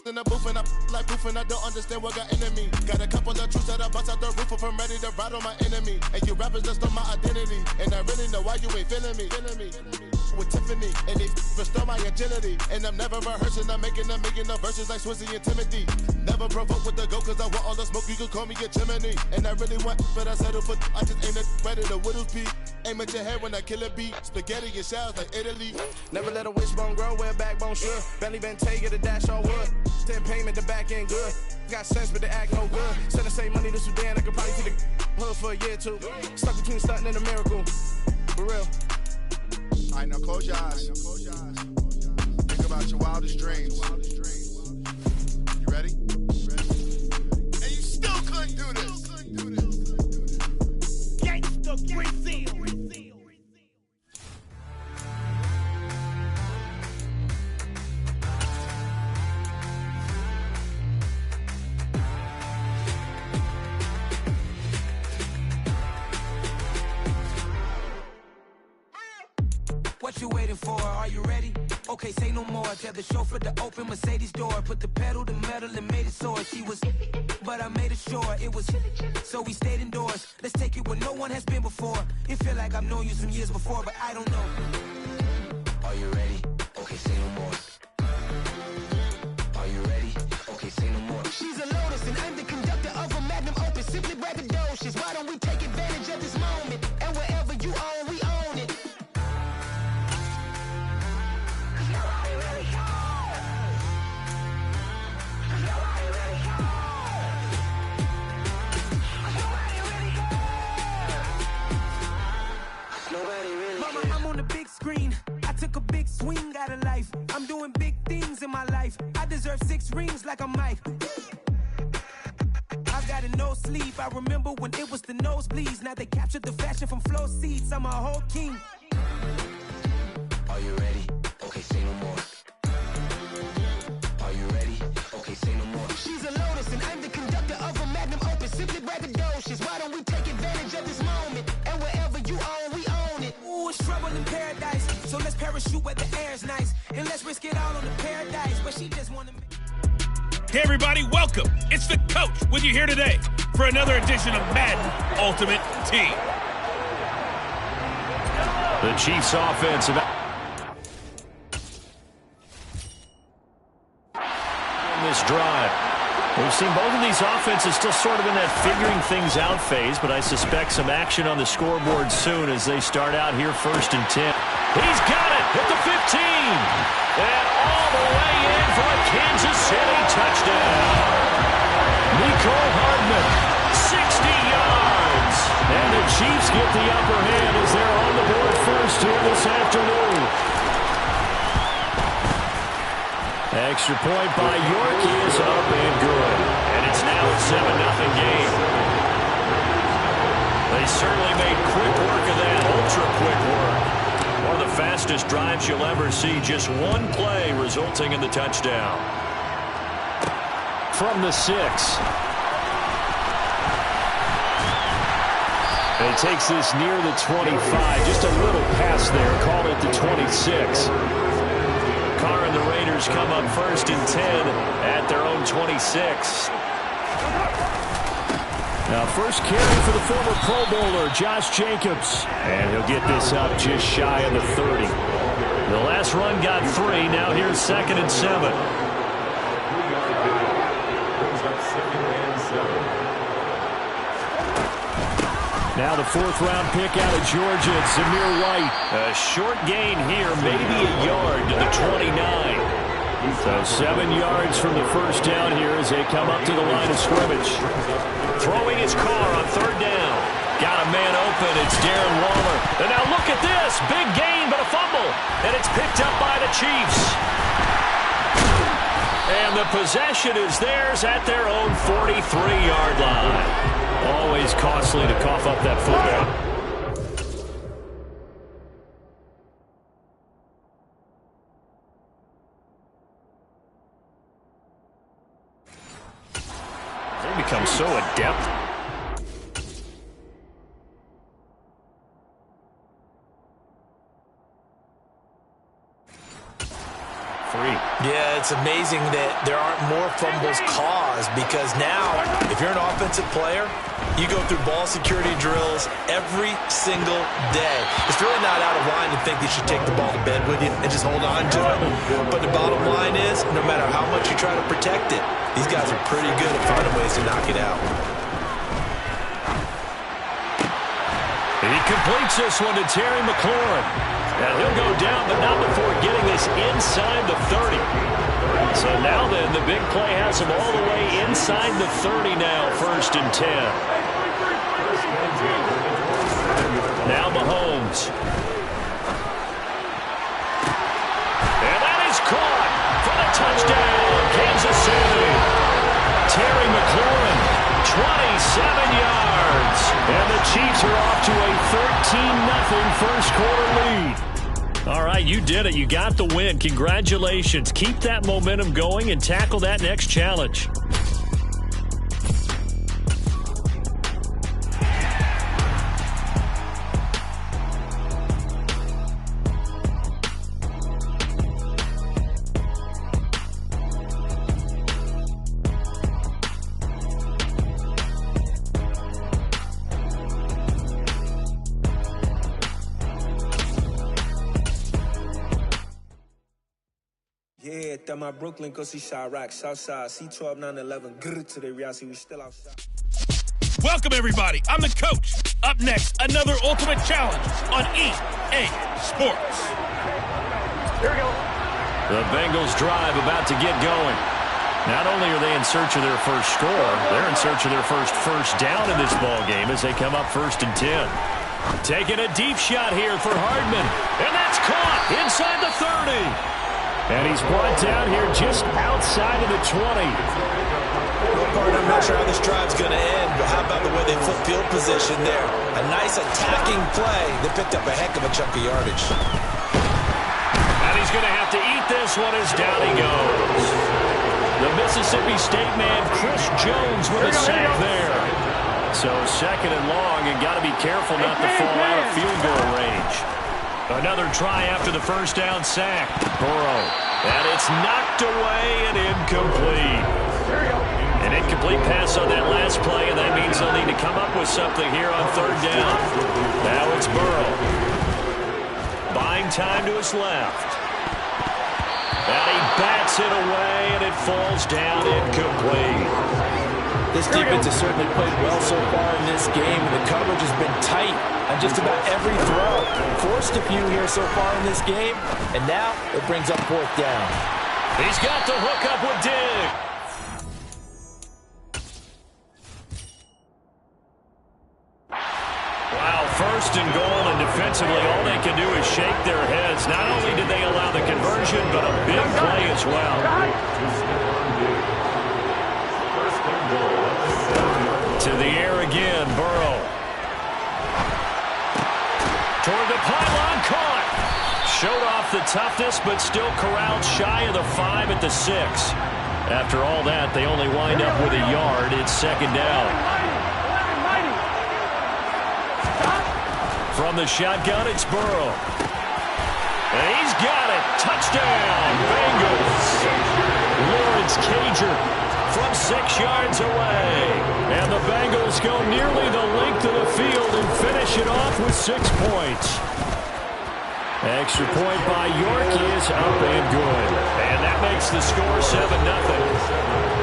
In the booth and I like proof and I don't understand what got into me. Got a couple of truths that I bust out the roof if I'm ready to ride on my enemy. And you rappers just on my identity. And I really know why you ain't feeling me. With Tiffany and they restore my agility. And I'm never rehearsing, I'm making a million of verses like Swizzy and Timothy. Never provoke with the go cause I want all the smoke, you can call me a chimney. And I really want, but I settle for I just ain't ready to whittles be. Aim at your head when I kill a beat. Spaghetti and shells like Italy. Never let a wishbone grow where a backbone should. Bentley Bentay get a dash on wood. 10 payment, the back end good. Got sense, but the act no good. Send the same money to Sudan, I could probably see the hood for a year or two. Stuck between stunting and a miracle. For real. All right, now close your eyes. Think about your wildest dreams. You ready? And you still couldn't do this. Gangsta Brazil. What you waiting for? Are you ready? Okay, say no more. Tell the chauffeur to open Mercedes door. Put the pedal to metal and made it soar. She was, but I made it sure it was. So we stayed indoors. Let's take it where no one has been before. It feel like I've known you some years before, but I don't know. Are you ready? Okay, say no more. Are you ready? Okay, say no more. She's a Lotus and I'm the conductor of a Magnum Opus. Simply braggadocious. Why don't we take advantage of this moment? And wherever you own, we own it. Mama, I'm on the big screen. I took a big swing out of life. I'm doing big things in my life. I deserve 6 rings like I'm Mike. I've got a no sleep. I remember when it was the nosebleeds. Now they captured the fashion from flow seats. I'm a whole king. Are you ready? Okay, say no more. Are you ready? Okay, say no more. She's a Lotus and I'm the conductor of a Magnum Opus. Simply braggadocious. Why don't we take advantage of this moment? And wherever you own, we own it. Ooh, it's trouble in paradise. So let's parachute where the air's nice. And let's risk it all on the paradise. But she just wanna make... Hey, everybody, welcome. It's the Coach with you here today for another edition of Madden Ultimate Team. The Chiefs offense in this drive. We've seen both of these offenses still sort of in that figuring things out phase, but I suspect some action on the scoreboard soon as they start out here 1st and 10. He's got it at the 15. And all the way in for a Kansas City touchdown. Nicole Hardman, 60 yards. And the Chiefs get the upper hand as they're on the board first here this afternoon. Extra point by York is up and good. And it's now a 7-0 game. They certainly made quick work of that, ultra-quick work. One of the fastest drives you'll ever see. Just one play resulting in the touchdown. From the 6. And he takes this near the 25. Just a little pass there. Call it the 26. Carr and the Raiders come up 1st and 10 at their own 26. Now, first carry for the former Pro Bowler, Josh Jacobs. And he'll get this up just shy of the 30. The last run got 3. Now here's 2nd and 7. Now the 4th-round pick out of Georgia, Zamir White. A short gain here, maybe a yard to the 29. So 7 yards from the first down here as they come up to the line of scrimmage. Throwing his car on 3rd down. Got a man open. It's Darren Waller. And now look at this. Big gain, but a fumble. And it's picked up by the Chiefs. And the possession is theirs at their own 43-yard line. Always costly to cough up that football. They become so adept. Yeah, it's amazing that there aren't more fumbles caused because now, if you're an offensive player, you go through ball security drills every single day. It's really not out of line to think you should take the ball to bed with you and just hold on to it. But the bottom line is, no matter how much you try to protect it, these guys are pretty good at finding ways to knock it out. He completes this one to Terry McLaurin. And he'll go down, but not before getting this inside the 30. So now then, the big play has him all the way inside the 30 now, 1st and 10. Now Mahomes. And that is caught for the touchdown, Kansas City. Terry McLaurin, 27 yards. And the Chiefs are off to a 13-0 first quarter lead. All right, you did it. You got the win. Congratulations. Keep that momentum going and tackle that next challenge. That my Brooklyn, go see Chirac, Southside, C12, 911, grrr to the reality, we still outside. Welcome, everybody. I'm the coach. Up next, another Ultimate Challenge on EA Sports. Here we go. The Bengals drive about to get going. Not only are they in search of their first score, they're in search of their first down in this ball game as they come up 1st and 10. Taking a deep shot here for Hardman. And that's caught inside the 30. And he's brought down here just outside of the 20. Well, partner, I'm not sure how this drive's going to end, but how about the way they flip field position there? A nice attacking play. They picked up a heck of a chunk of yardage. And he's going to have to eat this one as down he goes. The Mississippi State man, Chris Jones, with a sack there. So 2nd and long, and got to be careful not to fall out of field goal range. Another try after the first down sack. Burrow. And it's knocked away and incomplete. An incomplete pass on that last play, and that means they'll need to come up with something here on 3rd down. Now it's Burrow. Buying time to his left. And he bats it away, and it falls down incomplete. This defense has certainly played well so far in this game, and the coverage has been tight on just about every throw. Forced a few here so far in this game, and now it brings up 4th down. He's got the hook up with Diggs. Wow, 1st and goal, and defensively all they can do is shake their heads. Not only did they allow the conversion, but a big play as well. To the air again, Burrow. Toward the pylon, caught. Showed off the toughness, but still corralled shy of the 5 at the 6. After all that, they only wind up with a yard. It's 2nd down. From the shotgun, it's Burrow. And he's got it. Touchdown, Bengals. Lawrence Cager from 6 yards away. And the Bengals go nearly the length of the field and finish it off with 6 points. Extra point by York is up and good. And that makes the score 7-0.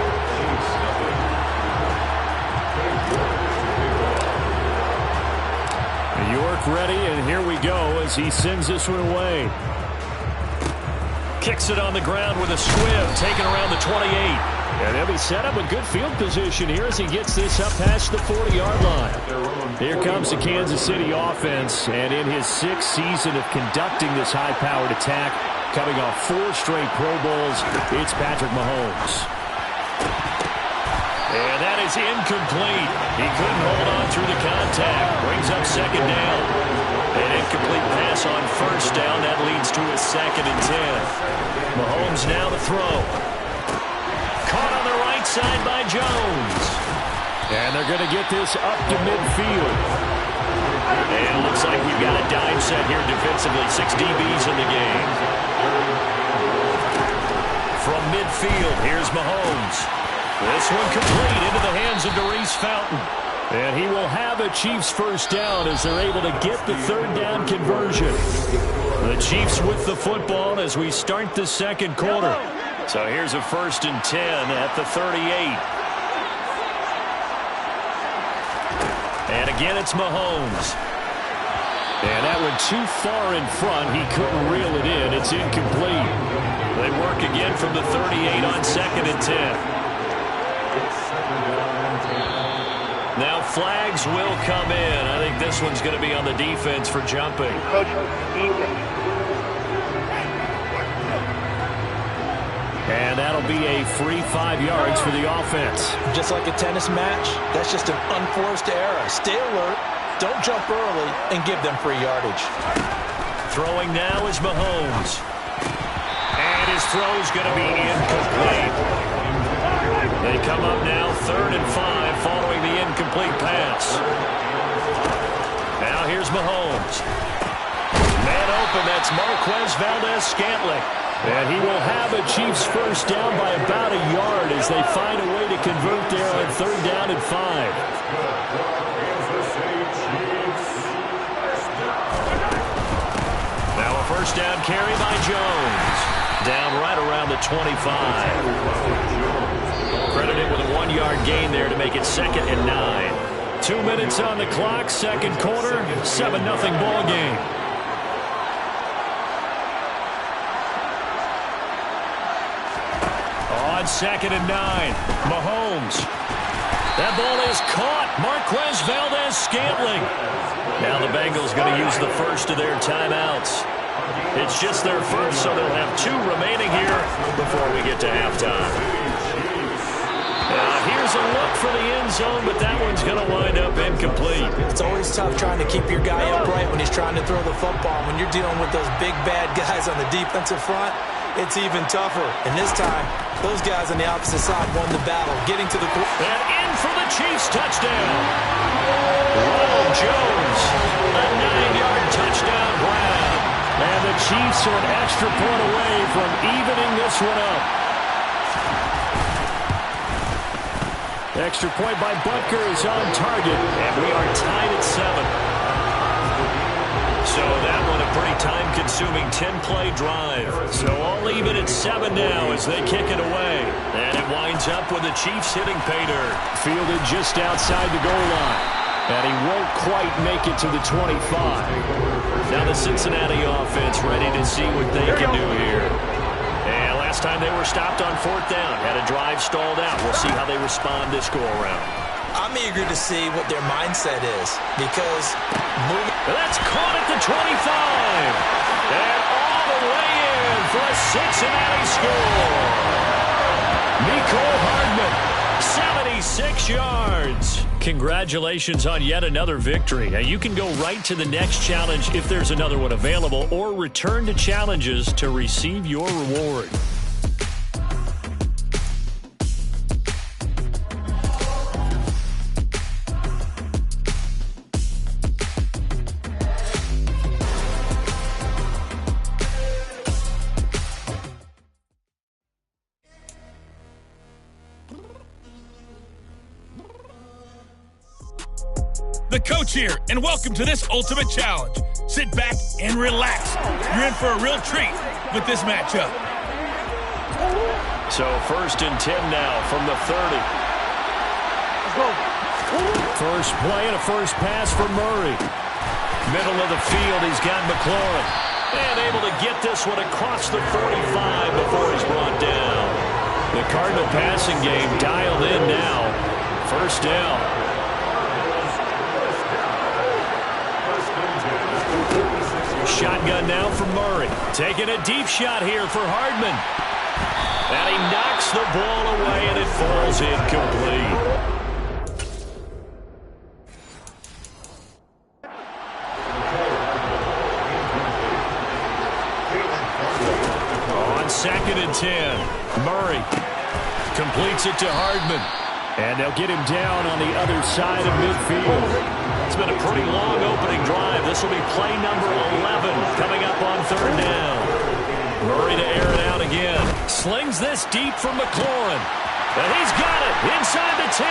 York ready, and here we go as he sends this one away. Kicks it on the ground with a squib, taken around the 28. And they'll be set up with good field position here as he gets this up past the 40-yard line. Here comes the Kansas City offense, and in his 6th season of conducting this high-powered attack, coming off 4 straight Pro Bowls, it's Patrick Mahomes. And that is incomplete. He couldn't hold on through the contact. Brings up 2nd down. An incomplete pass on 1st down. That leads to a 2nd and 10. Mahomes now to throw. Caught on the right side by Jones. And they're going to get this up to midfield. And it looks like we've got a dime set here defensively. 6 DBs in the game. From midfield, here's Mahomes. This one complete into the hands of Maurice Fountain. And he will have a Chiefs 1st down as they're able to get the 3rd down conversion. The Chiefs with the football as we start the 2nd quarter. So here's a 1st and 10 at the 38. And again, it's Mahomes. And that one too far in front. He couldn't reel it in. It's incomplete. They work again from the 38 on 2nd and 10. Now flags will come in. I think this one's going to be on the defense for jumping. And that'll be a free 5 yards for the offense. Just like a tennis match, that's just an unforced error. Stay alert, don't jump early, and give them free yardage. Throwing now is Mahomes. And his throw's going to be incomplete. They come up now 3rd and 5 following the incomplete pass. Now here's Mahomes. Man open, that's Marquez Valdez-Scantling. And he will have a Chiefs 1st down by about a yard as they find a way to convert there on 3rd down and 5. Now a 1st down carry by Jones. Down right around the 25. Credited with a 1-yard gain there to make it 2nd and 9. 2 minutes on the clock, 2nd quarter, 7-0 ball game. On 2nd and 9, Mahomes. That ball is caught. Marquez Valdez-Scantling. Now the Bengals going to use the first of their timeouts. It's just their first, so they'll have 2 remaining here before we get to halftime. Here's a look for the end zone, but that one's going to wind up incomplete. It's always tough trying to keep your guy upright when he's trying to throw the football. When you're dealing with those big, bad guys on the defensive front, it's even tougher. And this time, those guys on the opposite side won the battle, getting to the... And in for the Chiefs touchdown. Ronald Jones, a 9-yard touchdown grab. And the Chiefs are an extra point away from evening this one up. Extra point by Butker is on target, and we are tied at 7. So that one a pretty time-consuming 10-play drive. So all even at 7 now as they kick it away. And it winds up with the Chiefs hitting pay dirt. Fielded just outside the goal line. And he won't quite make it to the 25. Now the Cincinnati offense ready to see what they can do here. And last time they were stopped on 4th down. Had a drive stalled out. We'll see how they respond this go-around. I'm eager to see what their mindset is because that's caught at the 25. And all the way in for a Cincinnati score. Nicole Hardman, 76 yards. Congratulations on yet another victory. Now you can go right to the next challenge if there's another one available, or return to challenges to receive your reward. The coach here, and welcome to this Ultimate Challenge. Sit back and relax. You're in for a real treat with this matchup. So 1st and 10 now from the 30. First play and a first pass for Murray. Middle of the field, he's got McLaurin. And able to get this one across the 45 before he's brought down. The Cardinal passing game dialed in now. First down. Shotgun now for Murray. Taking a deep shot here for Hardman. And he knocks the ball away, and it falls incomplete. On 2nd and 10, Murray completes it to Hardman. And they'll get him down on the other side of midfield. It's been a pretty long opening drive. This will be play number 11 coming up on 3rd down. Murray to air it out again. Slings this deep from McLaurin. And he's got it inside the 10.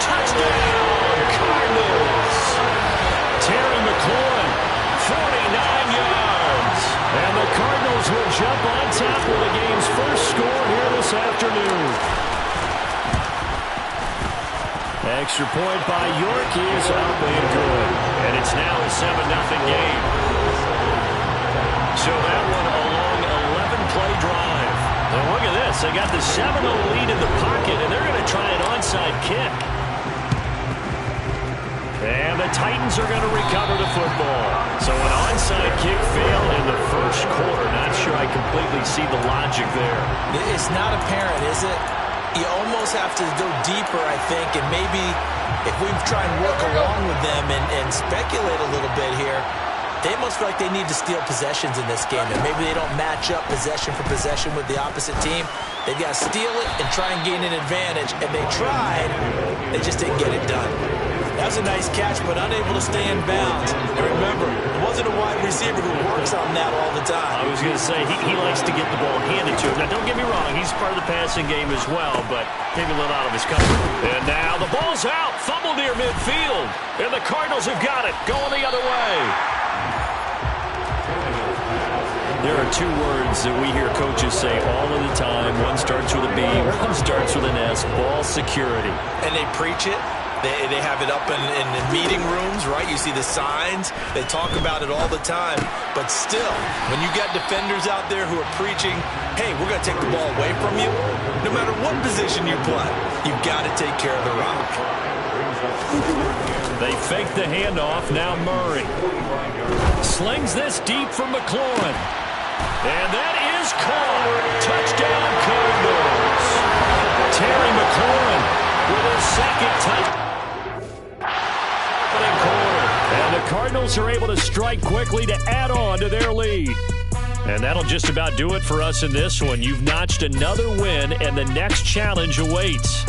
Touchdown, Cardinals. Terry McLaurin, 49 yards. And the Cardinals will jump on top with the game's first score here this afternoon. Extra point by York is up and good. And it's now a 7-0 game. So that one a long 11-play drive. And look at this. They got the 7-0 lead in the pocket, and they're going to try an onside kick. And the Titans are going to recover the football. So an onside kick failed in the first quarter. Not sure I completely see the logic there. It's not apparent, is it? You almost have to go deeper, I think, and maybe if we try and work along with them and speculate a little bit here, they must feel like they need to steal possessions in this game, and maybe they don't match up possession for possession with the opposite team. They've got to steal it and try and gain an advantage, and they tried. They just didn't get it done. That was a nice catch, but unable to stay in bounds. And remember, it wasn't a wide receiver who works on that all the time. I was going to say, he likes to get the ball handed to him. Now, don't get me wrong, he's part of the passing game as well, but maybe a little out of his comfort. And now the ball's out, fumble near midfield. And the Cardinals have got it, going the other way. There are two words that we hear coaches say all of the time. One starts with a B, one starts with an S, ball security. And they preach it. They have it up in the meeting rooms, right? You see the signs. They talk about it all the time. But still, when you got defenders out there who are preaching, hey, we're going to take the ball away from you, no matter what position you play, you've got to take care of the rock. They fake the handoff. Now Murray slings this deep from McLaurin. And that is caught. Touchdown, Cardinals. Terry McLaurin with his second touchdown. And the Cardinals are able to strike quickly to add on to their lead. And that'll just about do it for us in this one. You've notched another win, and the next challenge awaits.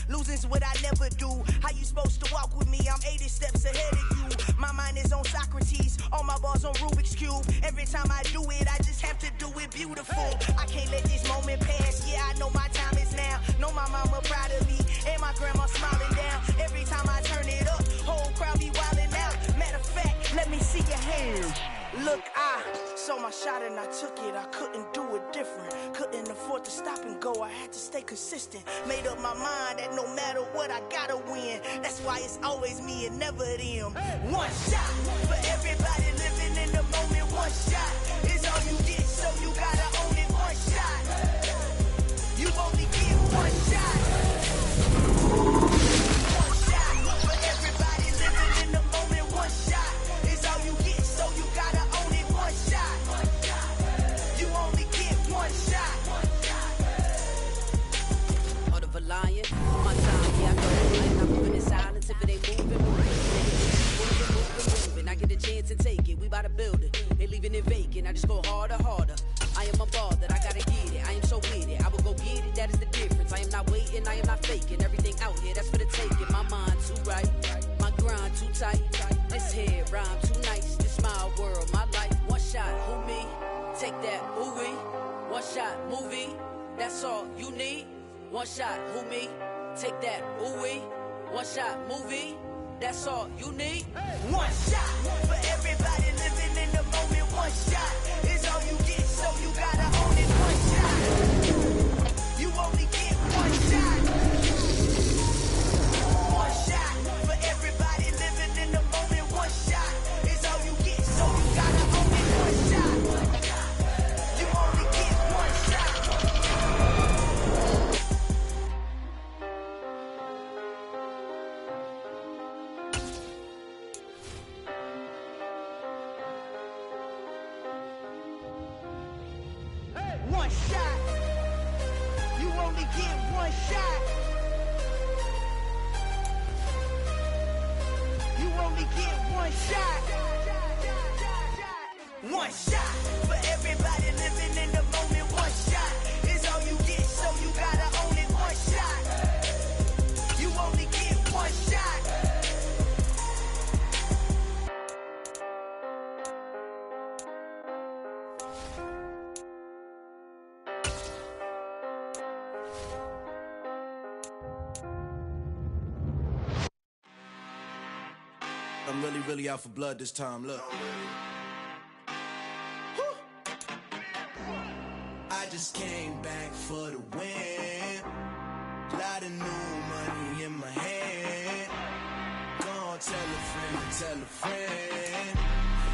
Losing's what I never do. How you supposed to walk with me? I'm 80 steps ahead of you. My mind is on Socrates, all my balls on Rubik's Cube. Every time I do it, I just have to do it beautiful. I can't let this moment pass. Yeah, I know my time is now. Know my mama proud of me, and my grandma smiling down. Every time I turn it up, whole crowd be wilding out. Matter of fact, let me see your hands. Look, I saw my shot and I took it. I couldn't do it different. Couldn't afford to stop and go. I had to stay consistent. Made up my mind that no matter what, I gotta win. That's why it's always me and never them. One shot for everybody living in the moment. One shot is all you get, so you gotta own it. One shot. You only get one shot. One shot for everybody living in the moment. One shot is buying. My time, yeah, I know I'm not moving in silence. If it ain't moving. I get a chance to take it, we bout to build it. Ain't leaving it vacant, I just go harder. I am a ball that I gotta get it. I am so with it, I will go get it, that is the difference. I am not waiting, I am not faking. Everything out here, that's for the taking. My mind too right, my grind too tight. This head rhyme too nice, this my world, my life. One shot, who me? Take that, ooh-wee. One shot, movie, that's all you need. One shot, who me? Take that, ooh-wee. One shot, movie, that's all you need. One shot for everybody living in the moment. One shot is all you get, so you gotta own it. One shot, you only get one shot. One shot for everybody living in the moment. One shot is all you get, so you gotta own it. One shot, you only get one shot. One shot. You only get one shot. You only get one shot. One shot for everybody living in the moment. One shot is all you get, so you gotta own it. One shot. You only get one shot. I'm really out for blood this time, look. I just came back for the win. Lot of new money in my hand. Gonna tell a friend.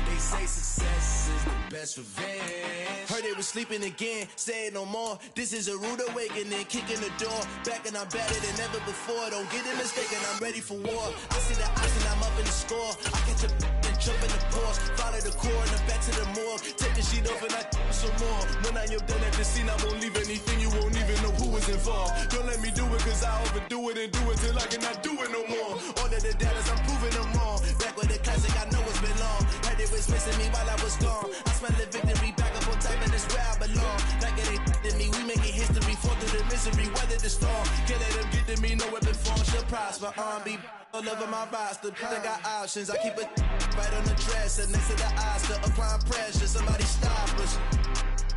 They say success is the best revenge. Heard they was sleeping again, say it no more. This is a rude awakening, kicking the door. Back and I'm better than ever before. Don't get it mistaken, I'm ready for war. I see the odds and I'm up in the score. I catch a and jump in the Porsche. Follow the core and then back to the morgue. Take the sheet off and I some more. When I am done at the scene, I won't leave anything. You won't even know who was involved. Don't let me do it, cause I overdo it and do it till I cannot do it no more. All of the doubters, I'm proving them wrong. Back with the classic, I know it's been long. Heard it was missing me while I was gone. I smell the victory, back up on time, and it's where I belong. Like it ain't to me, we making history. Fall through the misery, weather the storm. Can't let them get to me, no weapon form shall prosper. R&B all over my roster, I got options. I keep it right on the dresser, next to the Oscar. Applying pressure, somebody stop us.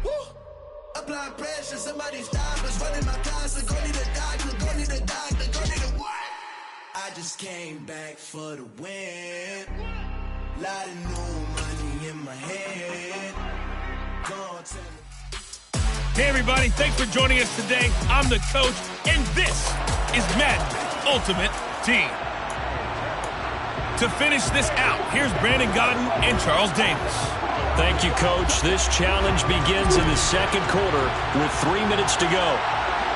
Woo! Applying pressure, somebody stop us. Running my closet, go need a doctor, go need a doctor, go need a what? I just came back for the win. Lot of new money in my head. Gonna tell me. Hey, everybody. Thanks for joining us today. I'm the coach, and this is Madden Ultimate Team. To finish this out, here's Brandon Godden and Charles Davis. Thank you, Coach. This challenge begins in the second quarter with 3 minutes to go.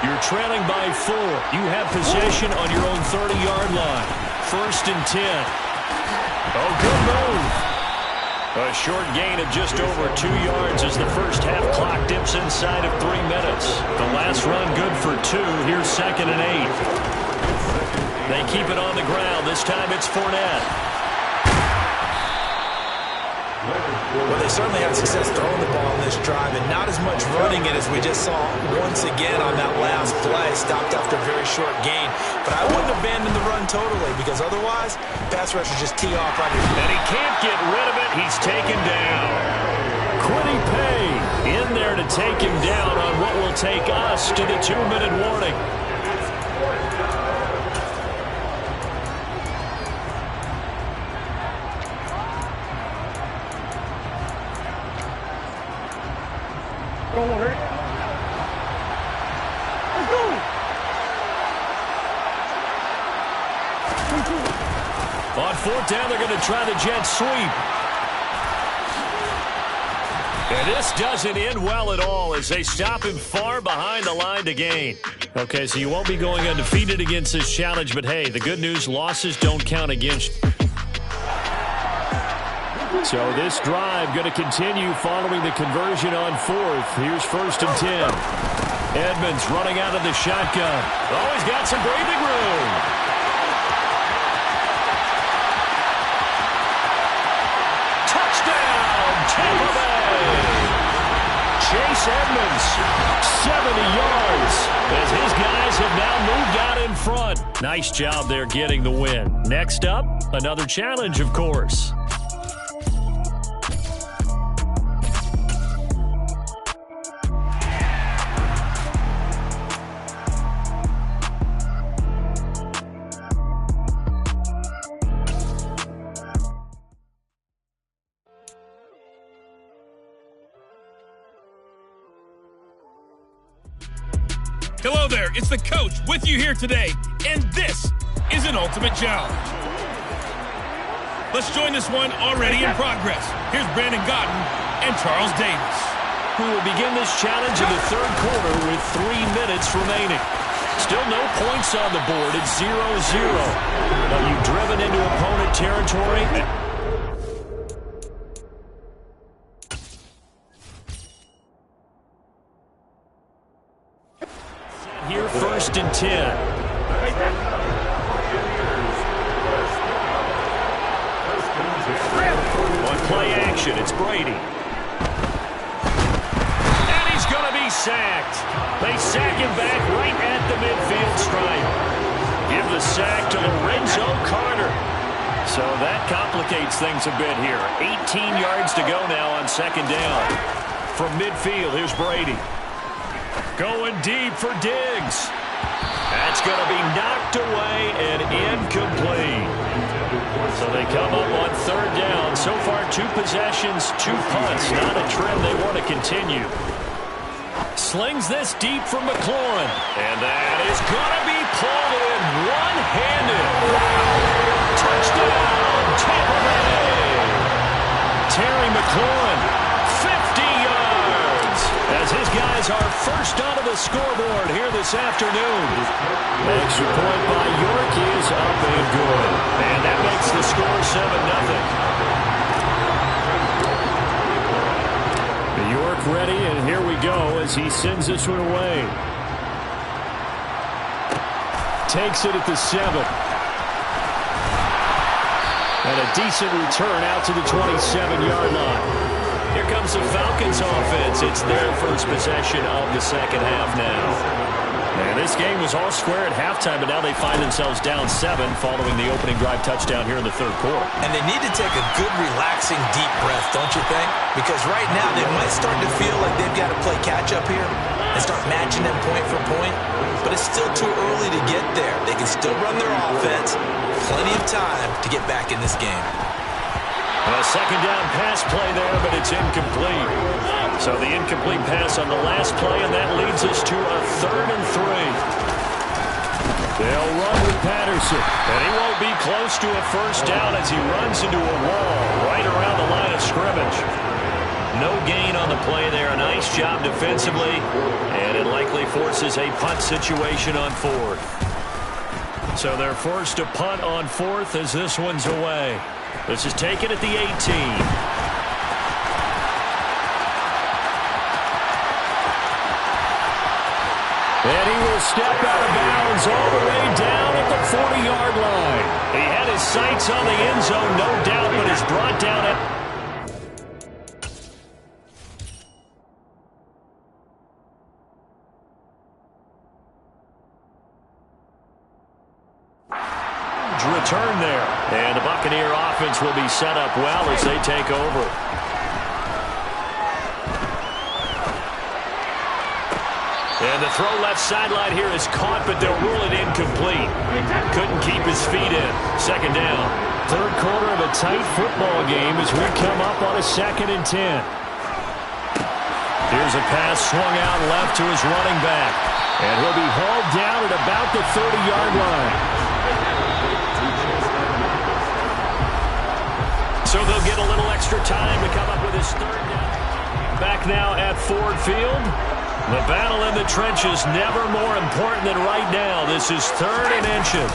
You're trailing by 4. You have possession on your own 30-yard line. 1st and 10. Oh, good move. A short gain of just over 2 yards as the first half clock dips inside of 3 minutes. The last run good for 2. Here's 2nd and 8. They keep it on the ground. This time it's Fournette. Well, they certainly had success throwing the ball on this drive and not as much running it as we just saw once again on that last play. Stopped after a very short gain. But I wouldn't abandon the run totally because otherwise, pass rushers just tee off on your... And he can't get rid of it. He's taken down. Quiddy Pay in there to take him down on what will take us to the 2-minute warning. Don't worry. Let's go! On 4th down, they're going to try the jet sweep. And this doesn't end well at all as they stop him far behind the line to gain. Okay, so you won't be going undefeated against this challenge, but hey, the good news, losses don't count against you. So this drive going to continue following the conversion on 4th. Here's 1st and 10. Edmonds running out of the shotgun. Oh, he's got some breathing room. Touchdown, Tampa Bay. Chase Edmonds, 70 yards, as his guys have now moved out in front. Nice job there getting the win. Next up, another challenge, of course. Hello there, it's the coach with you here today, and this is an ultimate challenge. Let's join this one already in progress. Here's Brandon Godden and Charles Davis. Who will begin this challenge in the third quarter with 3 minutes remaining. Still no points on the board. It's 0-0. But you've driven into opponent territory. Here, 1st and 10. On play action, it's Brady. And he's going to be sacked. They sack him back right at the midfield stripe. Give the sack to Lorenzo Carter. So that complicates things a bit here. 18 yards to go now on 2nd down. From midfield, here's Brady. Going deep for Diggs. That's going to be knocked away and incomplete. So they come up on 3rd down. So far, 2 possessions, 2 punts. Not a trend they want to continue. Slings this deep from McLaurin. And that is going to be pulled in one-handed. Touchdown, Tampa Bay. Terry McLaurin, 50 yards. As his guys are first onto the scoreboard here this afternoon. Extra point by York is up and good. And that makes the score 7-0. York ready, and here we go as he sends this one away. Takes it at the 7. And a decent return out to the 27-yard line. Here comes the Falcons offense. It's their first possession of the second half now. And this game was all square at halftime, but now they find themselves down 7 following the opening drive touchdown here in the 3rd quarter. And they need to take a good, relaxing, deep breath, don't you think? Because right now they might start to feel like they've got to play catch-up here and start matching them point for point. But it's still too early to get there. They can still run their offense. Plenty of time to get back in this game. A 2nd down pass play there, but it's incomplete. So the incomplete pass on the last play, and that leads us to a 3rd and 3. They'll run with Patterson, and he won't be close to a first down as he runs into a wall right around the line of scrimmage. No gain on the play there. A nice job defensively, and it likely forces a punt situation on 4th. So they're forced to punt on 4th as this one's away. This is taken at the 18. And he will step out of bounds all the way down at the 40-yard line. He had his sights on the end zone, no doubt, but is brought down at... return there. And the Buccaneer offense will be set up well as they take over. And the throw left sideline here is caught, but they'll rule it incomplete. Couldn't keep his feet in. 2nd down. 3rd quarter of a tight football game as we come up on a 2nd and 10. Here's a pass swung out left to his running back. And he'll be hauled down at about the 30-yard line. So they'll get a little extra time to come up with his 3rd down. Back now at Ford Field. The battle in the trenches never more important than right now. This is 3rd and inches.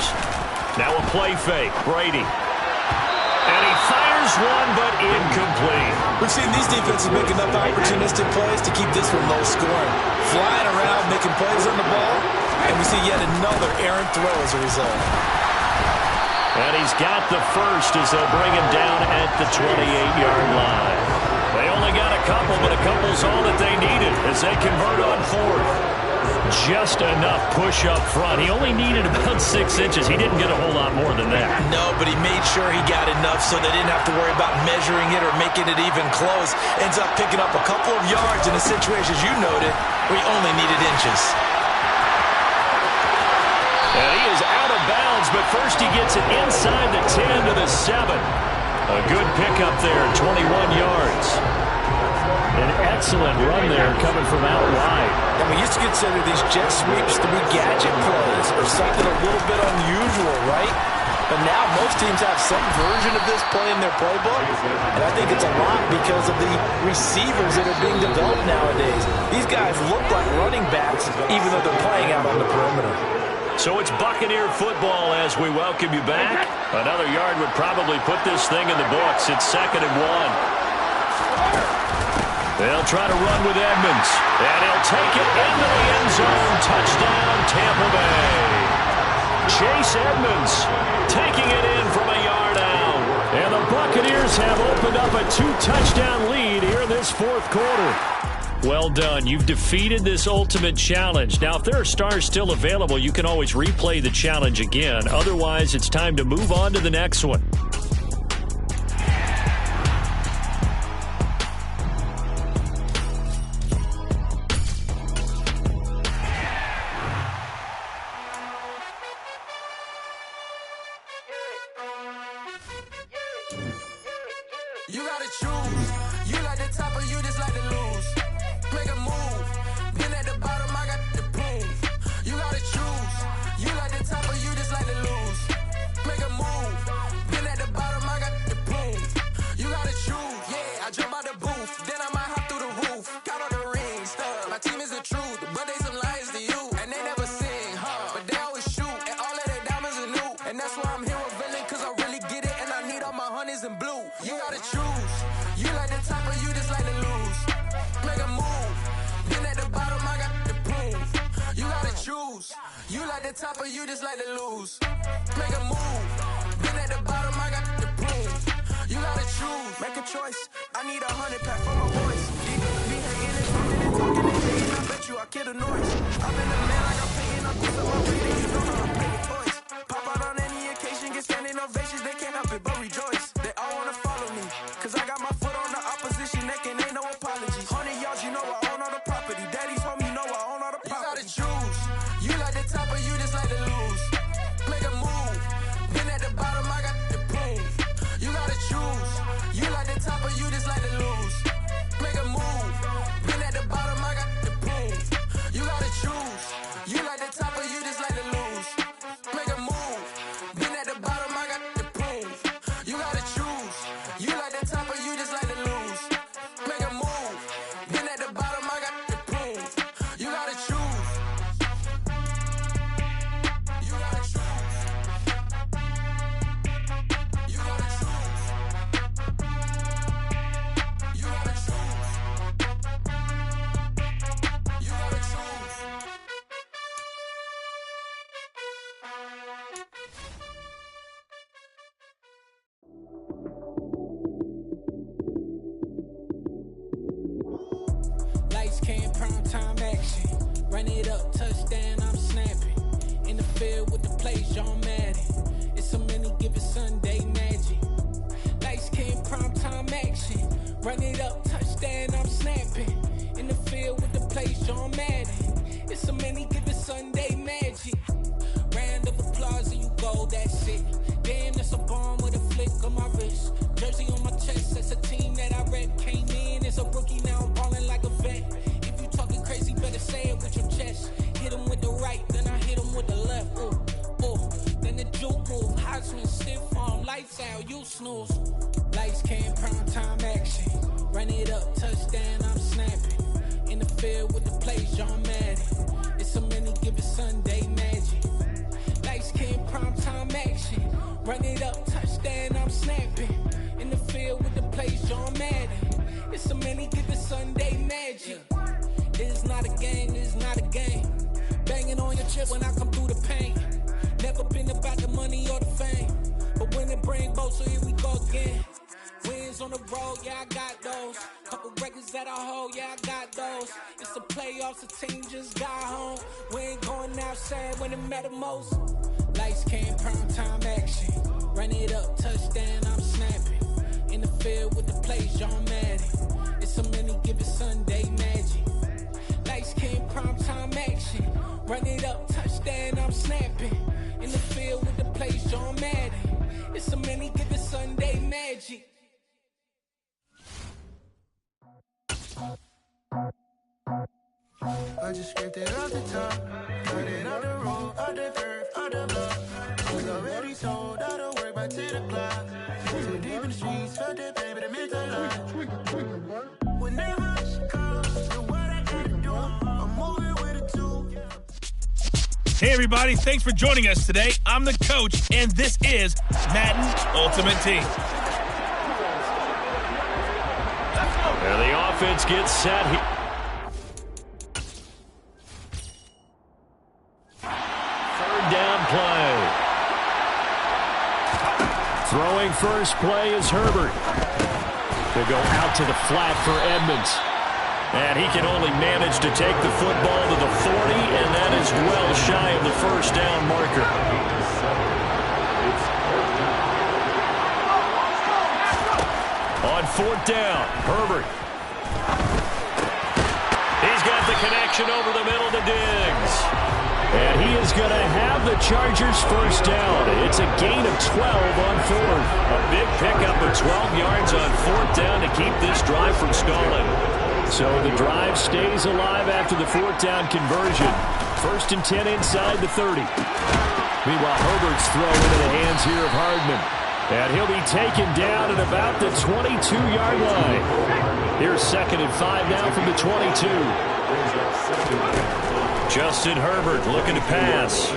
Now a play fake. Brady. And he fires Fires one, but incomplete. We've seen these defenses make enough opportunistic plays to keep this one low scoring. Flying around, making plays on the ball, and we see yet another errant throw as a result. And he's got the first as they'll bring him down at the 28-yard line. They only got a couple, but a couple's all that they needed as they convert on fourth. Just enough push up front. He only needed about 6 inches. He didn't get a whole lot more than that. No, but he made sure he got enough so they didn't have to worry about measuring it or making it even close. Ends up picking up a couple of yards in a situation, as you noted, where he only needed inches. And he is out of bounds, but first he gets it inside the 10 to the 7. A good pickup there, 21 yards. An excellent run there coming from out wide. And we used to consider these jet sweeps to be gadget plays or something a little bit unusual, right? But now most teams have some version of this play in their playbook. And I think it's a lot because of the receivers that are being developed nowadays. These guys look like running backs even though they're playing out on the perimeter. So it's Buccaneer football as we welcome you back. Another yard would probably put this thing in the books. It's 2nd and 1. They'll try to run with Edmonds. And he'll take it into the end zone. Touchdown, Tampa Bay. Chase Edmonds taking it in from a yard out. And the Buccaneers have opened up a 2-touchdown lead here in this 4th quarter. Well done. You've defeated this ultimate challenge. Now, if there are stars still available, you can always replay the challenge again. Otherwise, it's time to move on to the next one. You gotta choose. You like the top or you just like to lose. Make a move. Been at the bottom, I got the boom. You gotta choose. You like the top or you just like to lose. Make a move. Been at the bottom, I got the boom. You gotta choose. Yeah, I jump out the booth. Then I might hop through the roof. Count all the rings. My team is the truth, but they some liars to you. And they never sing, but they always shoot. And all of their diamonds are new. And that's why I'm here revealing, cause I really get it. And I need all my honeys in blue. You gotta choose. You like the top or you just like to lose. Make a move. Been at the bottom, I got the boom. You gotta choose. You like the top or you just like to lose. Make a move. Been at the bottom, I got the boom. You gotta choose. Make a choice. I need 100 pack for my boys. Be hating and talking and talking and hating. I bet you I kill the noise. I've been a man like I'm paying up this up my way. You don't know how to play with toys. Pop out on any occasion, get standing ovations. They can't help it but rejoice. They all wanna follow me, cause I got my foot on the opposition neck and ain't no apologies. 100 yards, you know I own all the property. Daddy's home, you know I own all the property. You gotta choose. You like the top or you just like to lose. Make a move. Been at the bottom, I got the boom. You gotta choose. You like the top or you just like to lose. Make a move. Been at the bottom, I got the boom. You gotta choose. You like the top or you just like to lose. Make a move. Been at the bottom, I got the boom. You gotta choose. You like the top or you just like to lose. Make a move. Been at the bottom, I got the boom. You gotta choose. You gotta choose. You gotta choose. You gotta choose. You gotta choose. Lights came, prime time action. Run it up, touchdown, I'm snapping. In the field with the plays, John Madden. It's a many given Sunday magic. Lights came, prime time action. Run it up, touchdown, I'm snapping. In the field with the plays, John Madden. It's a many given Sunday magic. Round of applause and you go, that's it. Damn, that's a bomb with a flick on my wrist. Jersey on my chest, that's a team that I rep. Came in as a rookie, now I'm ballin' like a vet. If you talking crazy, better say it with your chest. Hit him with the right, then I hit him with the left. Ooh, ooh. Then the juke move, high swing, stiff arm, lights out, you snooze. Lights came, prime time action. Run it up, touchdown, I'm snapping. In the field with the plays, John Madden. It's a many given Sunday magic. Lights came, prime time action. Run it up, touchdown, I'm snapping. In the field place, John Madden. It's a many given Sunday magic. It's not a game, it's not a game. Banging on your chest when I come through the pain. Never been about the money or the fame. But when it bring both, so here we go again. Wins on the road, yeah, I got those. Couple records that I hold, yeah, I got those. It's the playoffs, the team just got home. We ain't going outside when it matter most. Lights came, prime time action. Run it up, touchdown, I'm snapping. In the field with the plays, John Madden. It's so many given Sunday magic. Lights came, prime time action. Run it up, touchdown, I'm snapping. In the field with the plays, John Madden. It's so many given Sunday magic. I just scraped it off the top, cut it out the road, out the curve, out the block. Was already sold, out of work by 10 o'clock. Too deep in the streets, felt that pain, but it meant a lot. Whenever she calls, do what I gotta do. I'm moving with a two. Hey, everybody. Thanks for joining us today. I'm the coach, and this is Madden Ultimate Team. And the offense gets set here. Third down play. Throwing first play is Herbert. They go out to the flat for Edmonds. And he can only manage to take the football to the 40, and that is well shy of the first down marker. On fourth down, Herbert. He's got the connection over the middle to Diggs. And he is going to have the Chargers first down. It's a gain of 12 on fourth. A big pickup of 12 yards on fourth down to keep this drive from stalling. So the drive stays alive after the fourth down conversion. First and 10 inside the 30. Meanwhile, Herbert's throw into the hands here of Hardman. And he'll be taken down at about the 22-yard line. Here's second and 5 now from the 22. Justin Herbert looking to pass.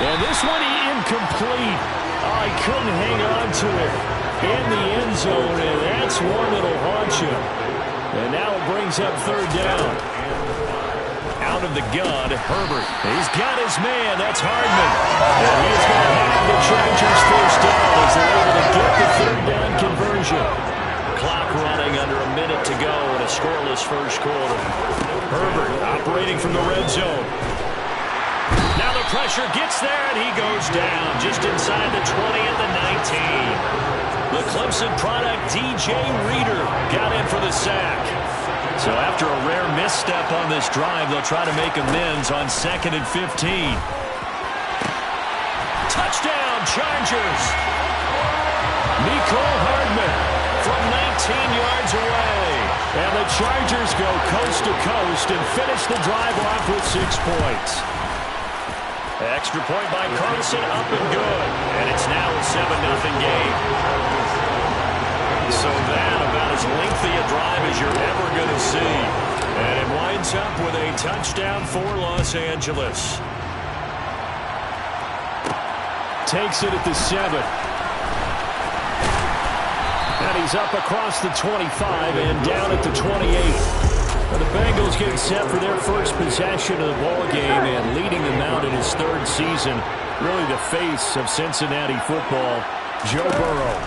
And this one incomplete. Oh, he couldn't hang on to it in the end zone, and that's one that'll haunt you. And now it brings up third down. Out of the gun, Herbert. He's got his man. That's Hardman. And he's going to have the Chargers first down as they're able to get the third down conversion. Clock running under a minute to go in a scoreless first quarter. Herbert operating from the red zone. Now the pressure gets there, and he goes down just inside the 20 at the 19. The Clemson product, DJ Reader, got in for the sack. So after a rare misstep on this drive, they'll try to make amends on second and 15. Touchdown, Chargers! Nicole Hardman from 19 yards away. And the Chargers go coast to coast and finish the drive off with 6 points. Extra point by Carlson, up and good. And it's now a 7-0 game. So that about as lengthy a drive as you're ever going to see. And it winds up with a touchdown for Los Angeles. Takes it at the 7. And he's up across the 25 and down at the 28. Now the Bengals getting set for their first possession of the ballgame and leading them out in his third season. Really the face of Cincinnati football, Joe Burrow.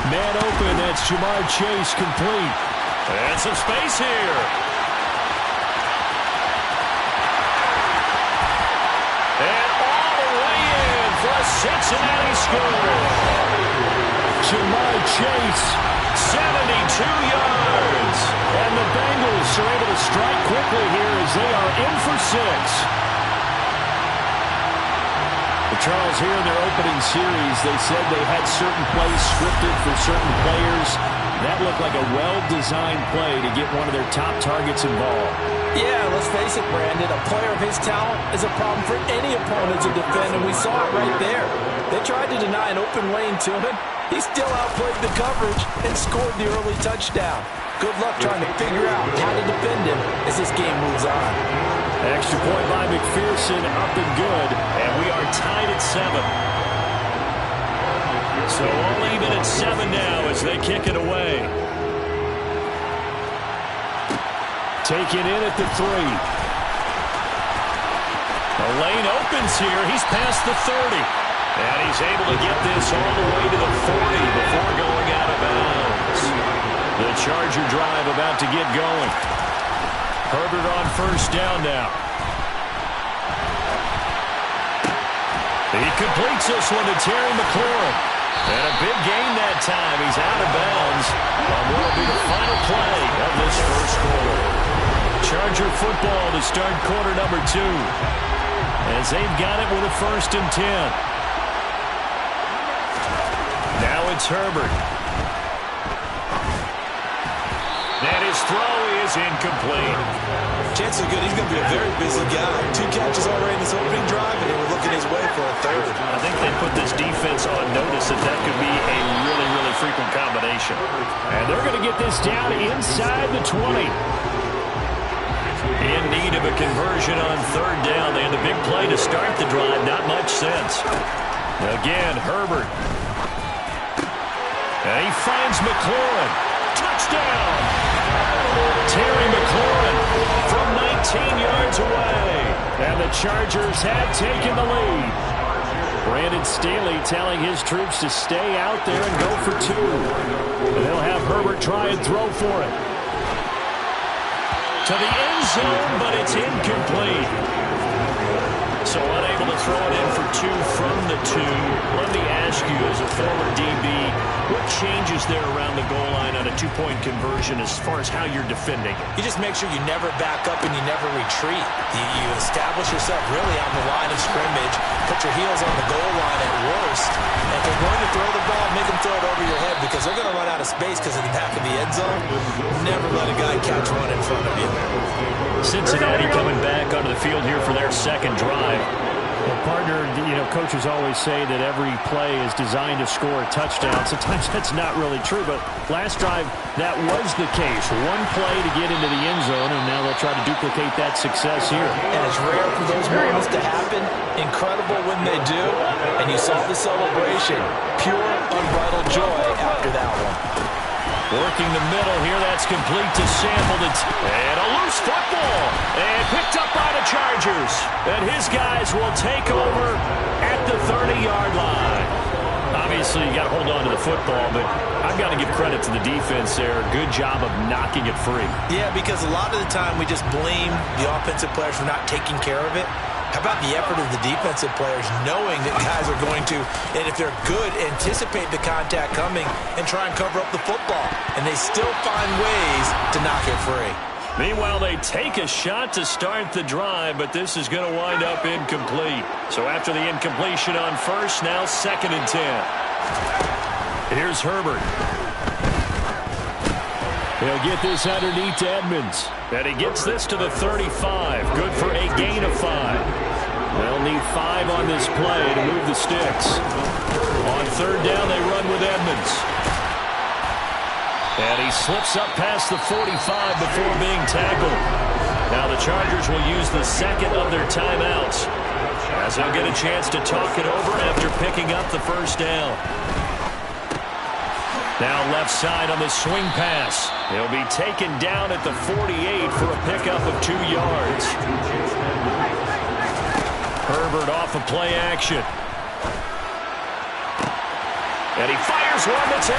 Man open, that's Jamar Chase complete. And some space here. And all the way in for a Cincinnati score. Jamar Chase, 72 yards. And the Bengals are able to strike quickly here as they are in for 6. Charles, here in their opening series, they said they had certain plays scripted for certain players. That looked like a well-designed play to get one of their top targets involved. Yeah, let's face it, Brandon. A player of his talent is a problem for any opponent to defend, and we saw it right there. They tried to deny an open lane to him. He still outplayed the coverage and scored the early touchdown. Good luck trying to figure out how to defend him as this game moves on. Extra point by McPherson, up and good, and we are tied at 7. So all even at 7 now as they kick it away. Taken in at the 3. The lane opens here. He's past the 30. And he's able to get this all the way to the 40 before going out of bounds. The Charger drive about to get going. Herbert on first down now. He completes this one to Terry McLaurin. And a big gain that time. He's out of bounds on what will be the final play of this first quarter. Charger football to start quarter number 2. As they've got it with a 1st and 10. Now it's Herbert. And his throw is incomplete. Chances are good. He's going to be a very busy guy. 2 catches already in this opening drive, and they were looking his way for a 3rd. I think they put this defense on notice that could be a really, really frequent combination. And they're going to get this down inside the 20. In need of a conversion on 3rd down. They had the big play to start the drive. Not much sense. Again, Herbert. And he finds McLaurin. Touchdown! Terry McLaurin from 19 yards away. And the Chargers have taken the lead. Brandon Staley telling his troops to stay out there and go for 2. And they'll have Herbert try and throw for it. To the end zone, but it's incomplete. So unable to throw it in for 2 from the 2. Let me ask you, as a former DB, what changes there around the goal line on a 2-point conversion as far as how you're defending? You just make sure you never back up and you never retreat. You establish yourself really on the line of scrimmage, put your heels on the goal line at worst, and if they're going to throw the ball, make them throw it over your head because they're going to run out of space because of the back of the end zone. Never let a guy catch one in front of you. Cincinnati coming back onto the field here for their 2nd drive. Well, partner, coaches always say that every play is designed to score a touchdown. Sometimes that's not really true, but last drive, that was the case. 1 play to get into the end zone, and now they'll try to duplicate that success here. And it's rare for those moments to happen. Incredible when they do. And you saw the celebration. Pure, unbridled joy after that one. Working the middle here, that's complete to Sample. And a loose football. And picked up by the Chargers. And his guys will take over at the 30-yard line. Obviously, you got to hold on to the football, but I've got to give credit to the defense there. Good job of knocking it free. Yeah, because a lot of the time we just blame the offensive players for not taking care of it. How about the effort of the defensive players knowing that guys are going to, and if they're good, anticipate the contact coming and try and cover up the football. And they still find ways to knock it free. Meanwhile, they take a shot to start the drive, but this is going to wind up incomplete. So after the incompletion on 1st, now 2nd and 10. Here's Herbert. He'll get this underneath to Edmonds. And he gets this to the 35. Good for a gain of 5. They'll need 5 on this play to move the sticks. On 3rd down, they run with Edmonds. And he slips up past the 45 before being tackled. Now the Chargers will use the 2nd of their timeouts, as they'll get a chance to talk it over after picking up the 1st down. Now left side on the swing pass. He'll be taken down at the 48 for a pickup of 2 yards. Herbert off of play action. And he fires one that's in.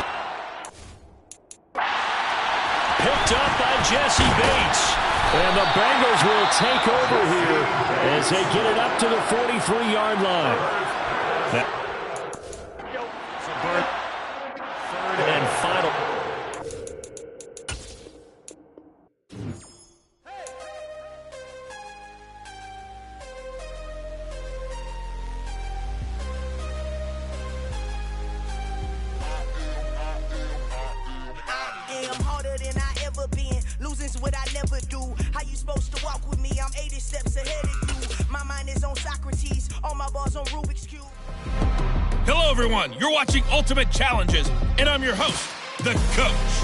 Picked up by Jesse Bates. And the Bengals will take over here as they get it up to the 43-yard line. Third and final. Losing's what I never do. How you supposed to walk with me? I'm 80 steps ahead of you. My mind is on Socrates. All my balls on Rubik's Cube. Hello, everyone. You're watching Ultimate Challenges, and I'm your host, The Coach.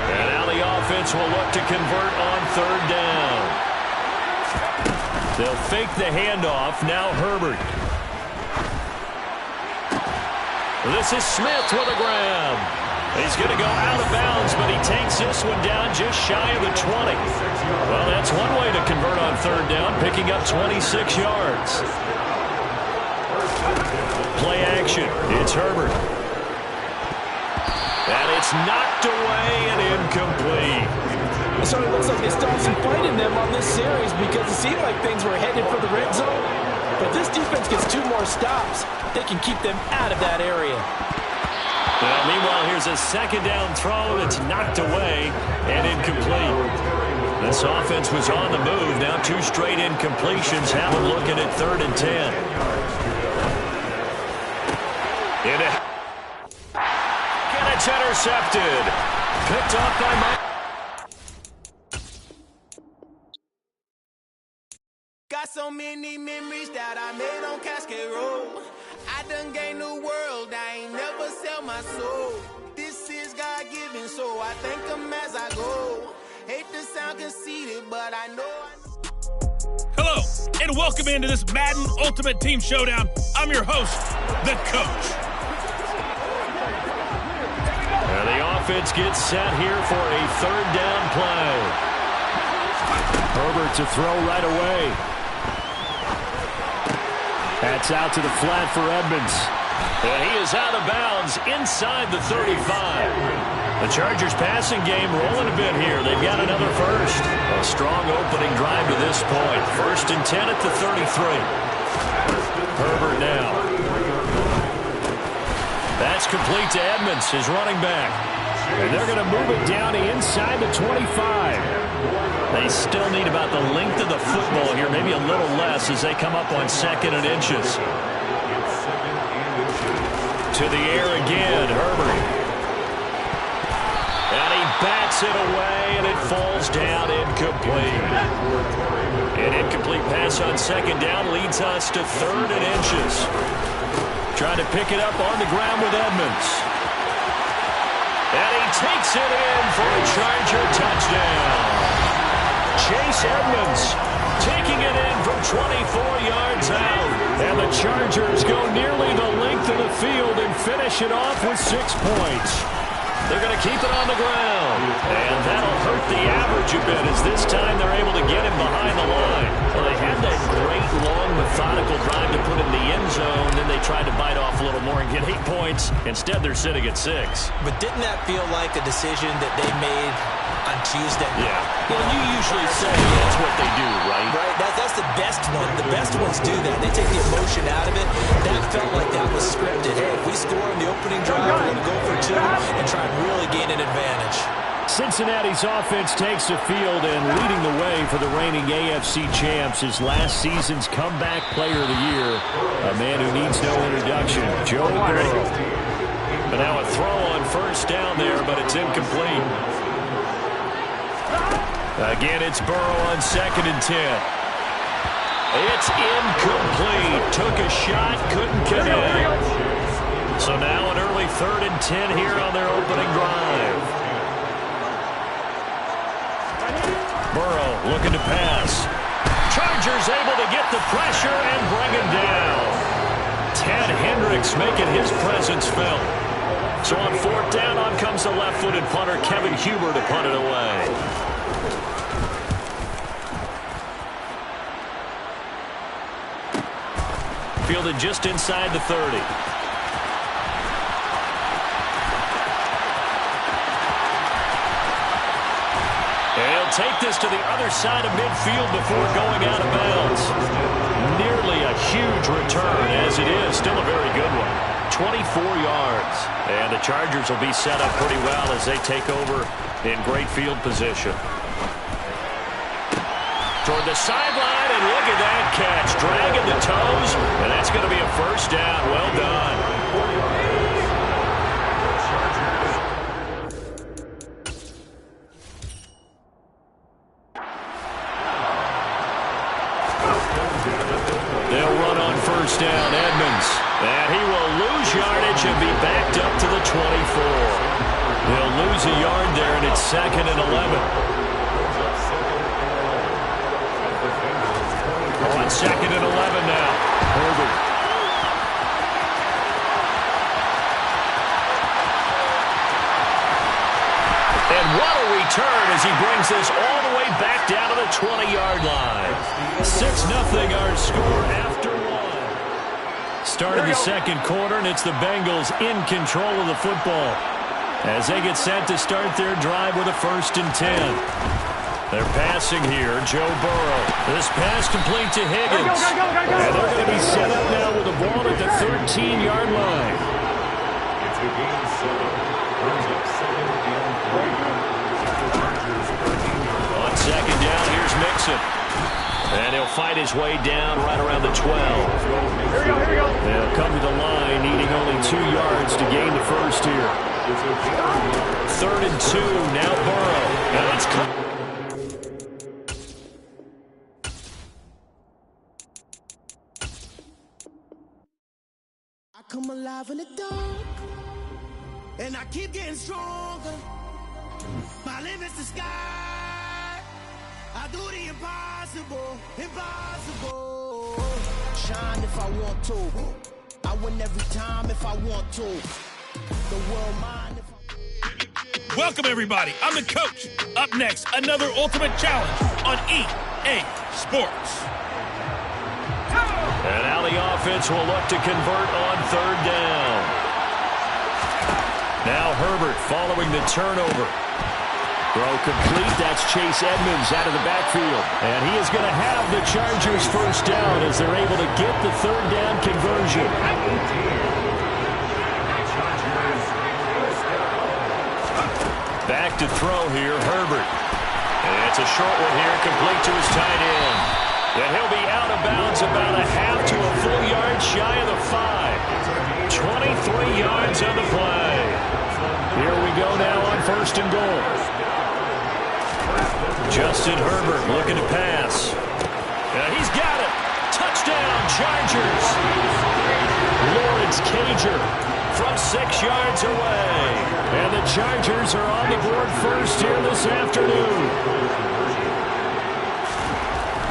And now the offense will look to convert on 3rd down. They'll fake the handoff. Now Herbert. This is Smith with a grab. He's going to go out of bounds, but he takes this one down just shy of the 20. Well, that's one way to convert on third down, picking up 26 yards. Play action. It's Herbert. And it's knocked away and incomplete. So it looks like they still have some fight in them on this series because it seemed like things were headed for the red zone. But this defense gets 2 more stops. They can keep them out of that area. Well, meanwhile, here's a second down throw that's knocked away and incomplete. This offense was on the move. Now 2 straight incompletions have them looking at 3rd and 10. And it's intercepted. Picked off by Mike. Got so many memories that I made on Cascade Road. I done gained the world, I ain't never sell my soul. This is God-given, so I thank him as I go. Hate to sound conceited, but I know Hello, and welcome into this Madden Ultimate Team Showdown. I'm your host, the Coach. And the offense gets set here for a 3rd down play. Herbert to throw right away. That's out to the flat for Edmonds. And he is out of bounds inside the 35. The Chargers passing game rolling a bit here. They've got another first. A strong opening drive to this point. 1st and 10 at the 33. Herbert now. That's complete to Edmonds, his running back. And they're going to move it down to inside the 25. They still need about the length of the football here, maybe a little less as they come up on 2nd and inches. To the air again, Herbert. And he bats it away, and it falls down incomplete. An incomplete pass on 2nd down leads us to 3rd and inches. Trying to pick it up on the ground with Edmonds. And he takes it in for a Charger touchdown. Chase Edmonds taking it in from 24 yards out. And the Chargers go nearly the length of the field and finish it off with 6 points. They're going to keep it on the ground. And that'll hurt the average a bit as this time they're able to get him behind the line. Well, they had that great, long, methodical drive to put in the end zone. Then they tried to bite off a little more and get 8 points. Instead, they're sitting at 6. But didn't that feel like a decision that they made on Tuesday? Yeah. Well, you usually say that's what they do, right? Right. That's the best one. The best ones do that. They take the emotion out of it. That felt like that was scripted. Hey, if we score in the opening drive, we're going to go for 2 and try and really gain an advantage. Cincinnati's offense takes the field and leading the way for the reigning AFC champs is last season's comeback player of the year, a man who needs no introduction, Joe Burrow. But now a throw on 1st down there, but it's incomplete. Again, it's Burrow on 2nd and 10. It's incomplete. Took a shot, couldn't connect. So now an early 3rd and 10 here on their opening drive. Burrow looking to pass. Chargers able to get the pressure and bring him down. Ted Hendricks making his presence felt. So on 4th down, on comes the left-footed punter Kevin Huber to punt it away. Fielded just inside the 30. And he'll take this to the other side of midfield before going out of bounds. Nearly a huge return as it is. Still a very good one. 24 yards. And the Chargers will be set up pretty well as they take over in great field position. Toward the sideline, and look at that catch. Dragging the toes, and that's going to be a 1st down. Well done. They'll run on 1st down, Edmonds. And he will lose yardage and be backed up to the 24. They'll lose a yard there, and it's 2nd and 11. On 2nd and 11 now. Herbert. And what a return as he brings this all the way back down to the 20-yard line. 6-0 our score after one. Start of the second quarter, and it's the Bengals in control of the football as they get set to start their drive with a 1st and 10. They're passing here. Joe Burrow. This pass complete to Higgins. And they're going to be set up now with the ball at the 13-yard line. It's a game 7. Brings up 2nd and 3. On 2nd down, here's Mixon. And he'll fight his way down right around the 12. They'll come to the line, needing only 2 yards to gain the first here. 3rd and 2, now Burrow. And it's I come alive in the dark, and I keep getting stronger. My limit's the sky. I do the impossible, impossible. Shine if I want to. I win every time if I want to. The world mine if I... Welcome, everybody. I'm the coach. Up next, another Ultimate Challenge on EA Sports. And now the offense will look to convert on 3rd down. Now Herbert following the turnover. Throw complete. That's Chase Edmonds out of the backfield. And he is going to have the Chargers 1st down as they're able to get the 3rd down conversion. Back to throw here, Herbert. And it's a short one here, complete to his tight end. And he'll be out of bounds about a half to a full yard shy of the 5. 23 yards on the play. Here we go now on 1st and goal. Justin Herbert looking to pass. And he's got it. Touchdown, Chargers. Lawrence Cager from 6 yards away. And the Chargers are on the board first here this afternoon.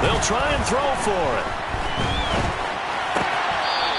They'll try and throw for it.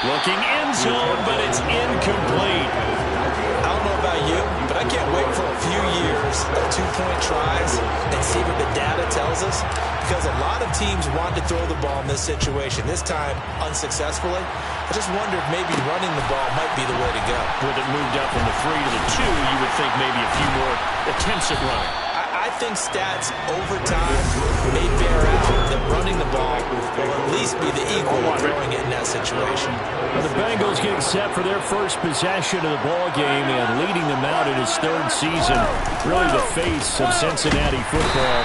Looking end zone, but it's incomplete. I don't know about you, but I can't wait for a few years of 2-point tries and see what the data tells us. Because a lot of teams want to throw the ball in this situation, this time unsuccessfully. I just wonder if maybe running the ball might be the way to go. With it moved up from the 3 to the 2, you would think maybe a few more attempts at running. I think stats over time may bear out that running the ball will at least be the equal of throwing it in that situation. Well, the Bengals getting set for their first possession of the ball game and leading them out in his 3rd season. Really the face of Cincinnati football,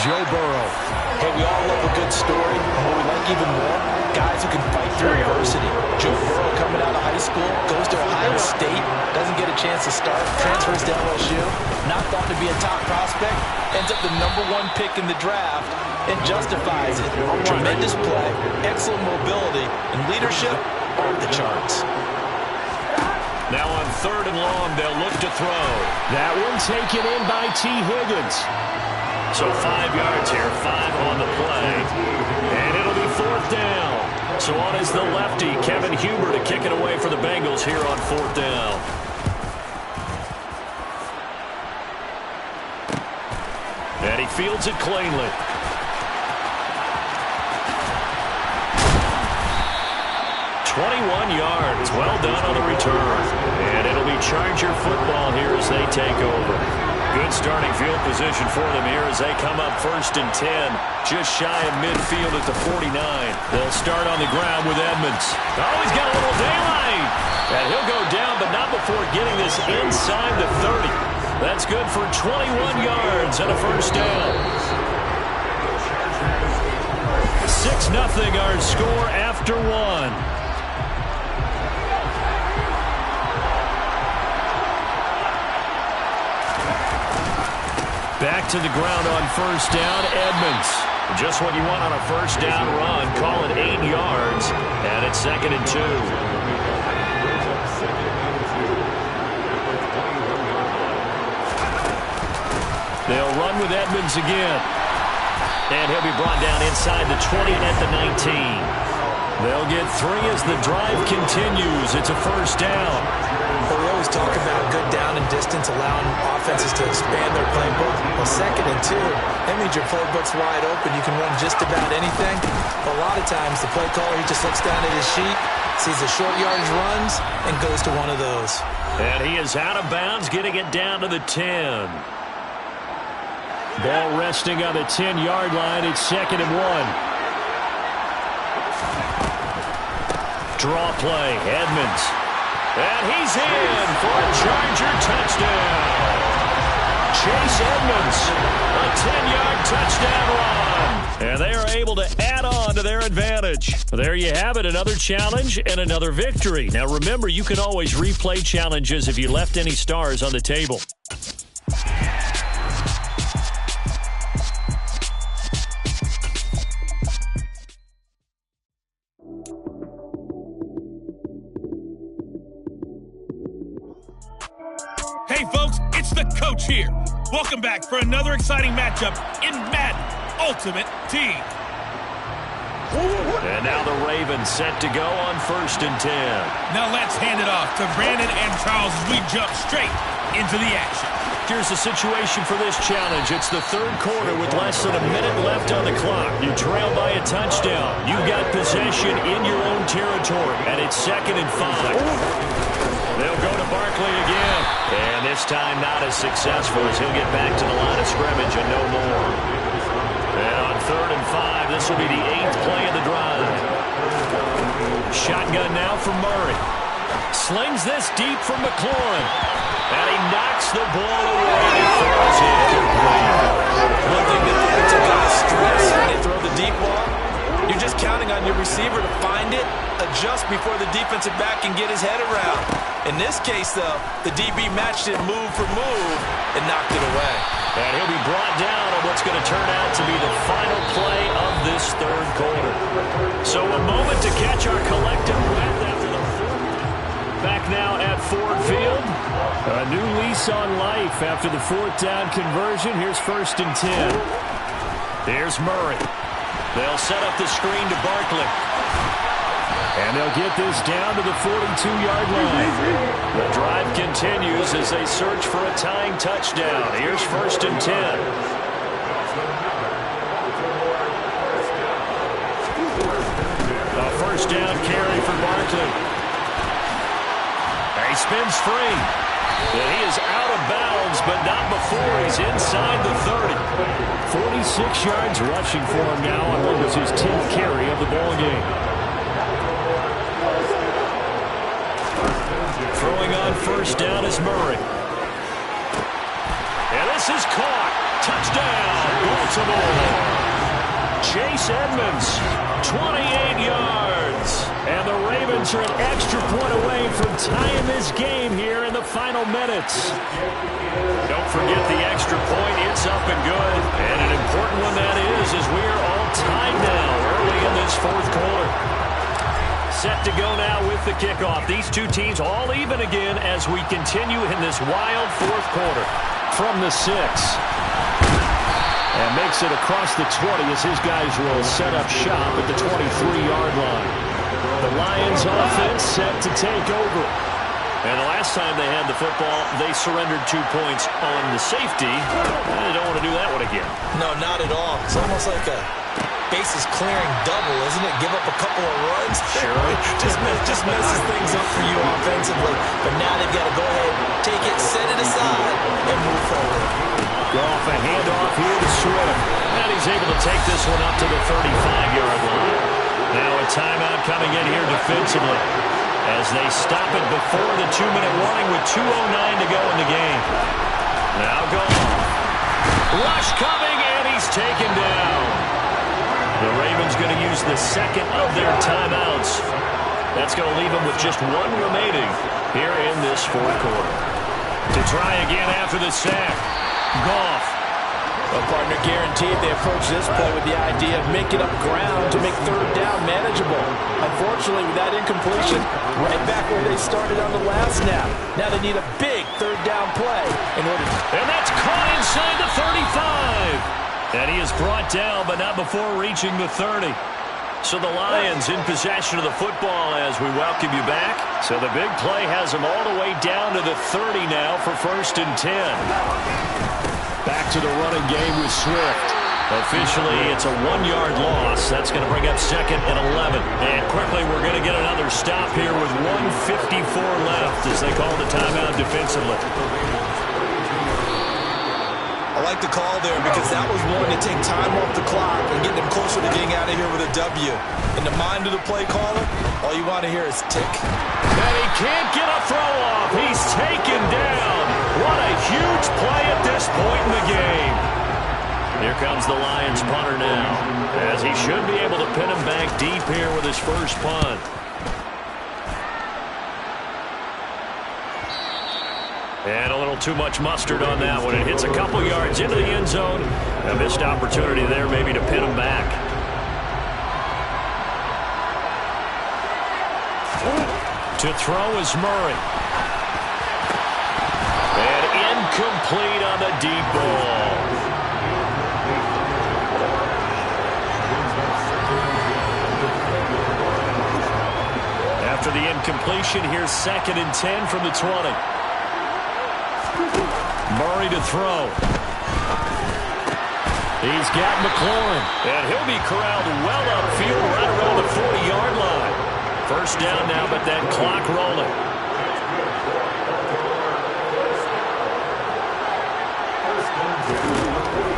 Joe Burrow. Hey, we all love a good story. And what we like even more, guys who can fight through adversity. Joe Burrow coming out of high school, goes to Ohio State, doesn't get a chance to start, transfers to LSU, not thought to be a top prospect, ends up the #1 pick in the draft, and justifies it. Tremendous play, excellent mobility, and leadership off the charts. Now on 3rd and long, they'll look to throw. That one taken in by T. Higgins. So 5 yards here, 5 on the play. And it'll be 4th down. So on is the lefty, Kevin Huber, to kick it away for the Bengals here on 4th down. And he fields it cleanly. Yards. Well done on the return. And it'll be Charger football here as they take over. Good starting field position for them here as they come up 1st and 10. Just shy of midfield at the 49. They'll start on the ground with Edmonds. Oh, he's got a little daylight. And he'll go down, but not before getting this inside the 30. That's good for 21 yards and a 1st down. 6-0 our score after 1. Back to the ground on 1st down, Edmonds. Just what you want on a 1st down run. Call it 8 yards, and it's 2nd and 2. They'll run with Edmonds again. And he'll be brought down inside the 20 at the 19. They'll get 3 as the drive continues. It's a first down. Well, we always talk about good down and distance, allowing offenses to expand their playbook. Well, 2nd and 2, that means your playbook's wide open. You can run just about anything. But a lot of times, the play caller, he just looks down at his sheet, sees the short yardage runs, and goes to one of those. And he is out of bounds, getting it down to the 10. Ball resting on the 10-yard line. It's 2nd and 1. Draw play, Edmonds. And he's in for a Charger touchdown. Chase Edmonds, a 10-yard touchdown run. And they are able to add on to their advantage. There you have it, another challenge and another victory. Now remember, you can always replay challenges if you left any stars on the table. Hey folks, it's the coach here. Welcome back for another exciting matchup in Madden Ultimate Team. And now the Ravens set to go on 1st and 10. Now let's hand it off to Brandon and Charles as we jump straight into the action. Here's the situation for this challenge. It's the 3rd quarter with less than a minute left on the clock. You trail by a touchdown. You've got possession in your own territory, and it's 2nd and 5. They'll go to Barkley again. And this time not as successful as he'll get back to the line of scrimmage and no more. And on 3rd and 5, this will be the 8th play of the drive. Shotgun now from Murray. Slings this deep from McLaurin. And he knocks the ball away and throws it complete. One thing that puts a guy stress when they throw the deep ball, you're just counting on your receiver to find it, adjust before the defensive back can get his head around. In this case, though, the DB matched it move for move and knocked it away. And he'll be brought down on what's going to turn out to be the final play of this 3rd quarter. So a moment to catch our collective breath after the 4th. Back now at Ford Field. A new lease on life after the 4th down conversion. Here's 1st and 10. Here's Murray. They'll set up the screen to Barkley. And they'll get this down to the 42-yard line. The drive continues as they search for a tying touchdown. Here's 1st and 10. A 1st down carry for Barkley. He spins free. And he is out of bounds, but not before he's inside the 30. 46 yards rushing for him now on what was his 10th carry of the ball game. Throwing on 1st down is Murray. And this is caught. Touchdown, Baltimore. Chase Edmonds, 28 yards. And the Ravens are an extra point away from tying this game here in the final minutes. Don't forget the extra point. It's up and good. And an important one that is, as we are all tied now early in this 4th quarter. Set to go now with the kickoff. These two teams all even again as we continue in this wild 4th quarter. From the 6. And makes it across the 20 as his guys will set up shop at the 23-yard line. The Lions offense set to take over. And the last time they had the football, they surrendered 2 points on the safety. They don't want to do that one again. No, not at all. It's almost like a bases clearing double, isn't it? Give up a couple of runs. Sure. just messes things up for you offensively. But now they've got to go ahead, take it, set it aside, and move forward. Goff a handoff here to Swift. And he's able to take this one up to the 35-yard line. Now a timeout coming in here defensively as they stop it before the 2-minute warning with 2:09 to go in the game. Now Goff. Rush coming, and he's taken down. The Ravens going to use the 2nd of their timeouts. That's going to leave them with just 1 remaining here in this 4th quarter. To try again after the sack. Goff. A partner guaranteed they approach this play with the idea of making up ground to make 3rd down manageable. Unfortunately, with that incompletion, right back where they started on the last snap. Now they need a big 3rd down play in order to... And that's caught inside the 35. And he is brought down, but not before reaching the 30. So the Lions in possession of the football as we welcome you back. So the big play has them all the way down to the 30 now for 1st and 10. Back to the running game with Swift. Officially, it's a 1-yard loss. That's going to bring up 2nd and 11. And quickly, we're going to get another stop here with 1:54 left as they call the timeout defensively. I like the call there because that was one to take time off the clock and get them closer to getting out of here with a W. In the mind of the play caller, all you want to hear is tick. And he can't get a throw off. He's taken down. What a huge play at this point in the game. Here comes the Lions punter now, as he should be able to pin him back deep here with his first punt. And a little too much mustard on that one. It hits a couple yards into the end zone. A missed opportunity there maybe to pin him back. To throw is Murray. And incomplete on the deep ball. After the incompletion, here's 2nd and 10 from the 20. Murray to throw. He's got McLaurin. And he'll be corralled well upfield right around the 40-yard line. First down now, but that clock rolling.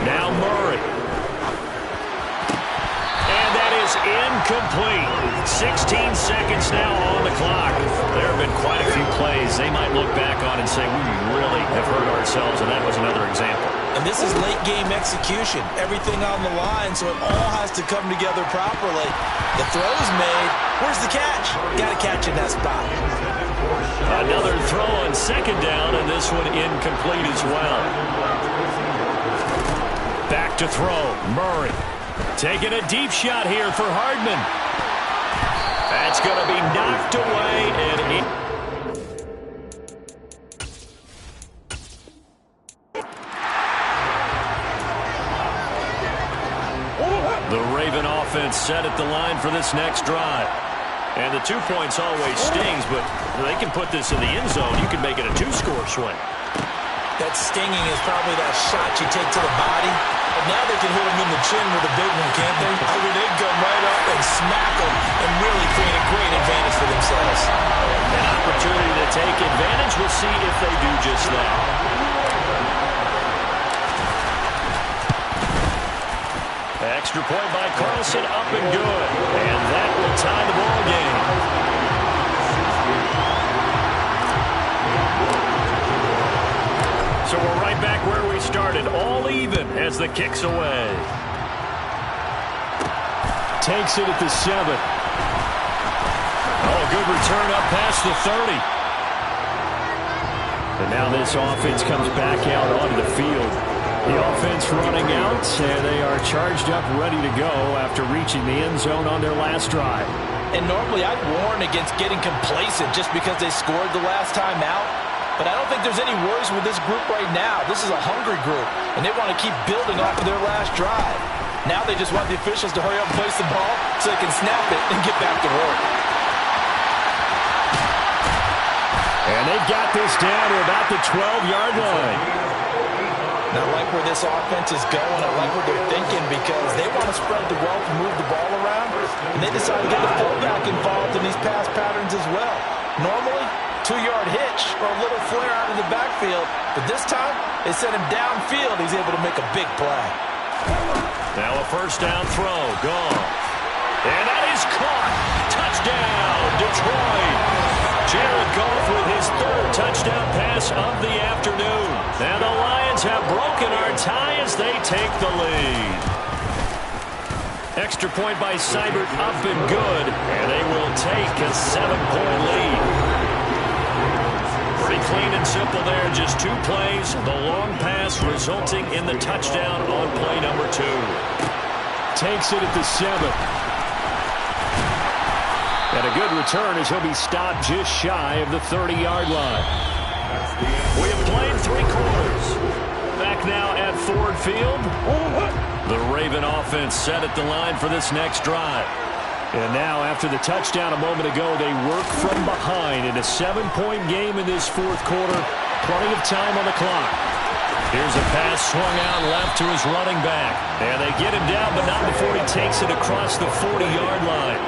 Now Murray. And that is incomplete. 16 seconds now on the clock. There have been quite a few plays they might look back on and say, we really have hurt ourselves, and that was another example. And this is late-game execution. Everything on the line, so it all has to come together properly. The throw's made. Where's the catch? Got to catch in that spot. Another throw on 2nd down, and this one incomplete as well. Back to throw. Murray. Taking a deep shot here for Hardman. That's going to be knocked away. And the Raven offense set at the line for this next drive. And the 2 points always stings, but they can put this in the end zone. You can make it a 2-score swing. That stinging is probably that shot you take to the body. But now they can hit him in the chin with a big one, can't they? I mean, they come right up and smack him and really create a great advantage for themselves. An opportunity to take advantage. We'll see if they do just that. Extra point by Carlson, up and good. And that will tie the ball game. So we're right back where we started, all even as the kick's away. Takes it at the 7. Oh, good return up past the 30. And now this offense comes back out onto the field. The offense running out, and they are charged up, ready to go after reaching the end zone on their last drive. And normally I'd warn against getting complacent just because they scored the last time out. But I don't think there's any worries with this group right now. This is a hungry group, and they want to keep building off of their last drive. Now they just want the officials to hurry up and place the ball so they can snap it and get back to work. And they've got this down to about the 12-yard line. Now, I like where this offense is going. I like what they're thinking because they want to spread the wealth and move the ball around. And they decide to get the fullback involved in these pass patterns as well. Normally, 2-yard hitch or a little flare out of the backfield. But this time, they sent him downfield. He's able to make a big play. Now a first down throw. Gone. And that is caught. Touchdown, Detroit. Jared Goff with his 3rd touchdown pass of the afternoon. And the Lions have broken our tie as they take the lead. Extra point by Seibert, up and good. And they will take a 7-point lead. Pretty clean and simple there. Just 2 plays. The long pass resulting in the touchdown on play number 2. Takes it at the 7. And a good return as he'll be stopped just shy of the 30-yard line. We have played 3 quarters. Back now at Ford Field. The Raven offense set at the line for this next drive. And now, after the touchdown a moment ago, they work from behind in a 7-point game in this fourth quarter. Plenty of time on the clock. Here's a pass swung out left to his running back. And they get him down, but not before he takes it across the 40-yard line.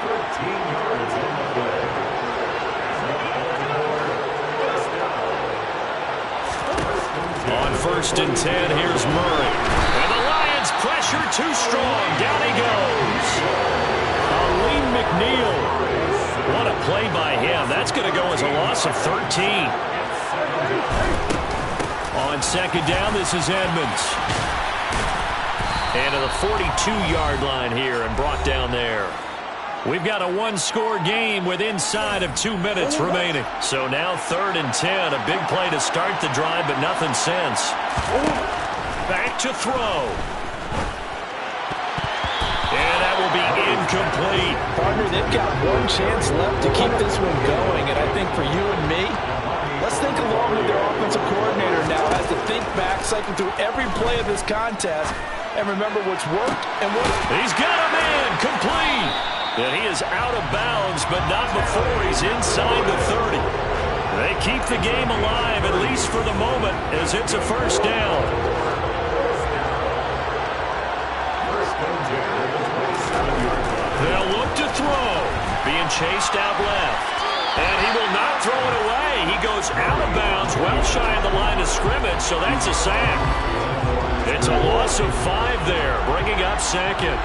13 yards on the play. On 1st and 10, here's Murray. And the Lions pressure too strong. Down he goes. Aleem McNeil. What a play by him. That's going to go as a loss of 13. On 2nd down, this is Edmonds. And to the 42-yard line here and brought down there. We've got a 1-score game with inside of 2 minutes remaining. So now 3rd and 10. A big play to start the drive, but nothing since. Back to throw. And that will be incomplete. Partner, they've got one chance left to keep this one going. And I think for you and me, let's think along with their offensive coordinator now has to think back, cycle through every play of this contest, and remember what's worked and what... He's got a man complete. And he is out of bounds, but not before he's inside the 30. They keep the game alive, at least for the moment, as it's a 1st down. They'll look to throw. Being chased out left. And he will not throw it away. He goes out of bounds, well shy of the line of scrimmage, so that's a sack. It's a loss of 5 there, bringing up 2nd.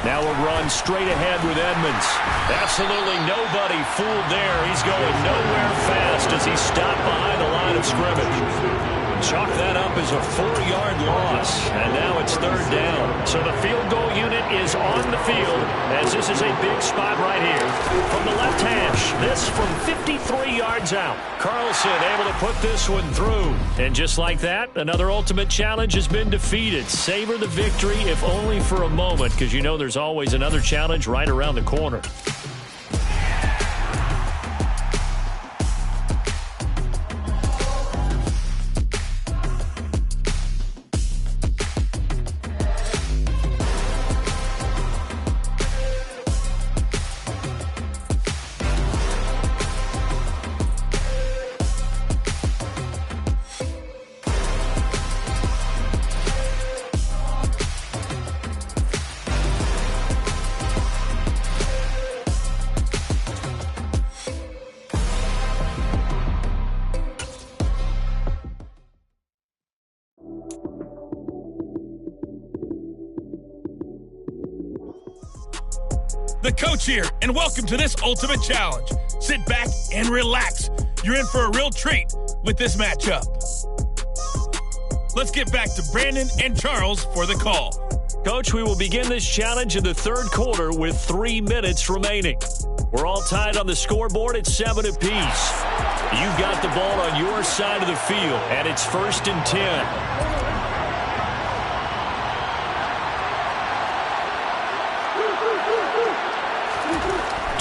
Now a run straight ahead with Edmonds. Absolutely nobody fooled there. He's going nowhere fast as he stopped behind the line of scrimmage. Chalk that up as a 4-yard loss, and now it's 3rd down. So the field goal unit is on the field, as this is a big spot right here. From the left hash, this from 53 yards out. Carlson able to put this one through. And just like that, another ultimate challenge has been defeated. Savor the victory, if only for a moment, because you know there's always another challenge right around the corner. The coach here, and welcome to this ultimate challenge. Sit back and relax. You're in for a real treat with this matchup. Let's get back to Brandon and Charles for the call. Coach, we will begin this challenge in the 3rd quarter with 3 minutes remaining. We're all tied on the scoreboard at 7 apiece. You've got the ball on your side of the field, and it's 1st and 10.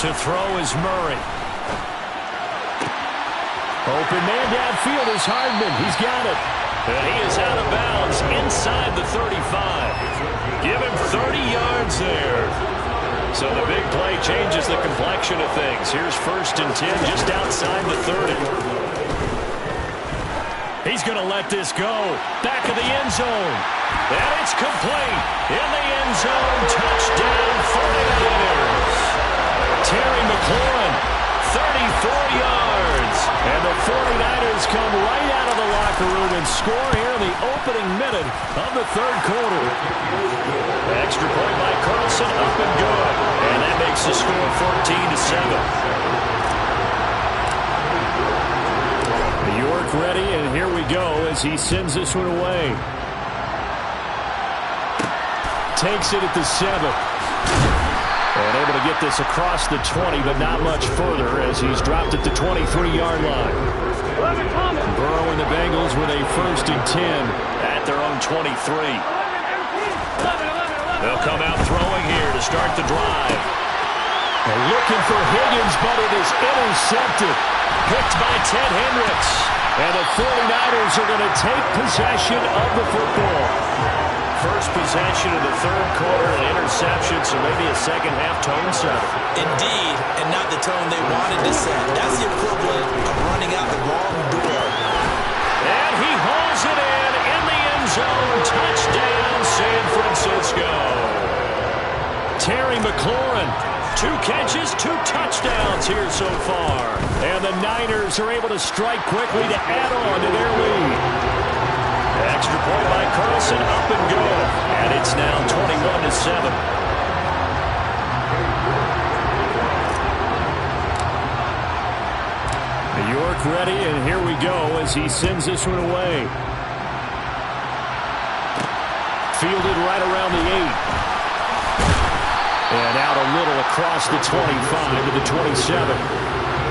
To throw is Murray. Open man downfield is Hardman. He's got it. And he is out of bounds inside the 35. Give him 30 yards there. So the big play changes the complexion of things. Here's 1st and 10 just outside the 30. He's going to let this go. Back of the end zone. And it's complete. In the end zone. Touchdown 49ers. Terry McLaurin, 34 yards. And the 49ers come right out of the locker room and score here in the opening minute of the 3rd quarter. Extra point by Carlson, up and good. And that makes the score 14-7. York ready, and here we go as he sends this one away. Takes it at the 7. And able to get this across the 20, but not much further as he's dropped at the 23-yard line. Burrow and the Bengals with a 1st and 10 at their own 23. They'll come out throwing here to start the drive. Looking for Higgins, but it is intercepted. Picked by Ted Hendricks. And the 49ers are going to take possession of the football. First possession of the third quarter, an interception, so maybe a second-half tone setter. Indeed, and not the tone they wanted to set. That's the equivalent of running out the wrong door. And he hauls it in the end zone. Touchdown, San Francisco. Terry McLaurin, 2 catches, 2 touchdowns here so far. And the Niners are able to strike quickly to add on to their lead. Extra point by Carlson, up and good. And it's now 21-7. York ready, and here we go as he sends this one away. Fielded right around the 8. And out a little across the 25 to the 27.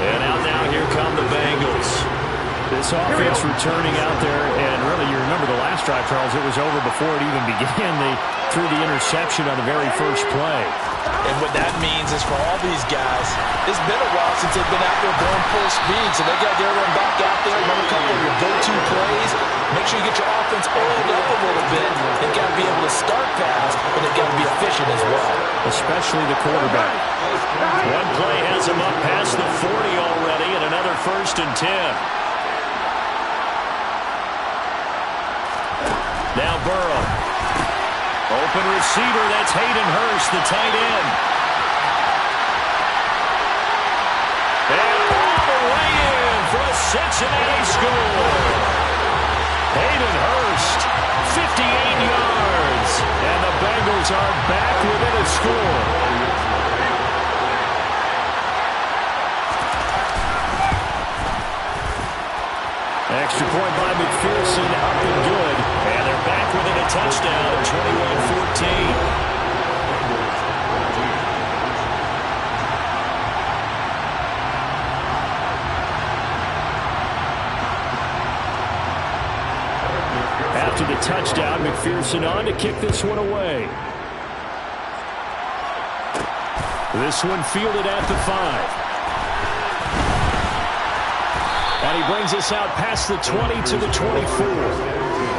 And out now, here come the Bengals. This offense returning out there, and really, you remember the last drive, Charles, it was over before it even began. They threw the interception on the very first play. And what that means is for all these guys, it's been a while since they've been out there going full speed, so they got to get everyone back out there, run a couple of your go-to plays, make sure you get your offense oiled up a little bit. They've got to be able to start fast, but they've got to be efficient as well. Especially the quarterback. One play has him up past the 40 already, and another 1st and 10. Now Burrow. Open receiver, that's Hayden Hurst, the tight end. And all the way in for a Cincinnati score. Hayden Hurst, 58 yards. And the Bengals are back within a score. Extra point by McPherson, up and good. And they're back within a touchdown at 21-14. After the touchdown, McPherson on to kick this one away. This one fielded at the 5. And he brings us out past the 20 to the 24.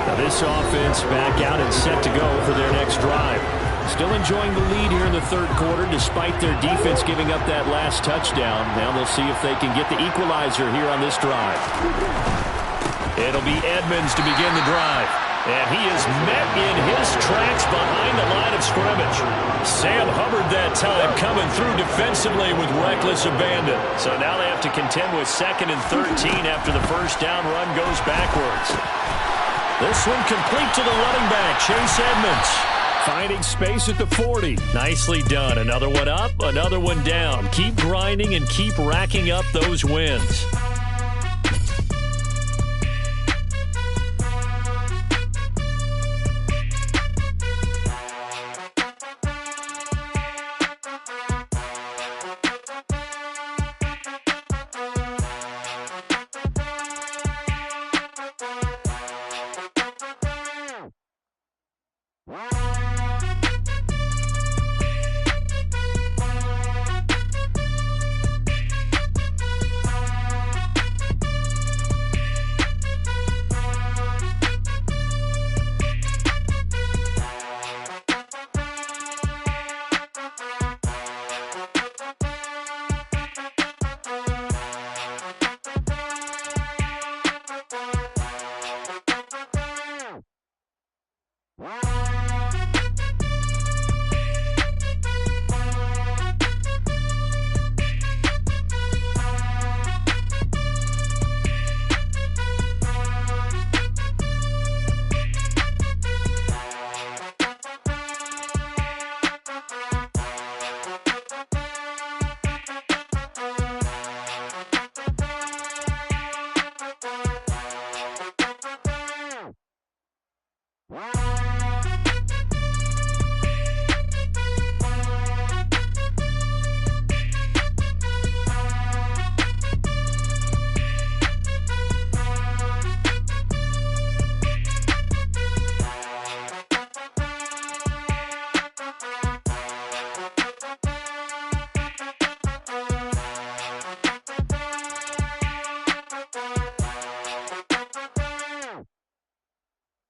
Now this offense back out and set to go for their next drive. Still enjoying the lead here in the third quarter despite their defense giving up that last touchdown. Now they'll see if they can get the equalizer here on this drive. It'll be Edmonds to begin the drive. And he is met in his tracks behind the line of scrimmage. Sam Hubbard that time coming through defensively with reckless abandon. So now they have to contend with 2nd and 13 after the first down run goes backwards. This one complete to the running back, Chase Edmonds. Finding space at the 40. Nicely done. Another one up, another one down. Keep grinding and keep racking up those wins.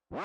I'm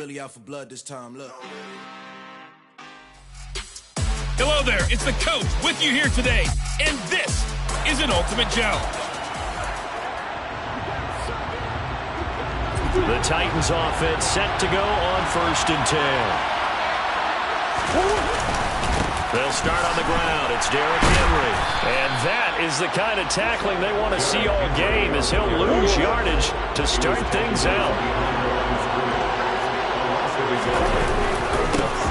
really out for blood this time, look. Hello there, it's the coach with you here today, and this is an Ultimate Challenge. The Titans offense set to go on 1st and 10. They'll start on the ground. It's Derrick Henry. And that is the kind of tackling they want to see all game, as he'll lose yardage to start things out.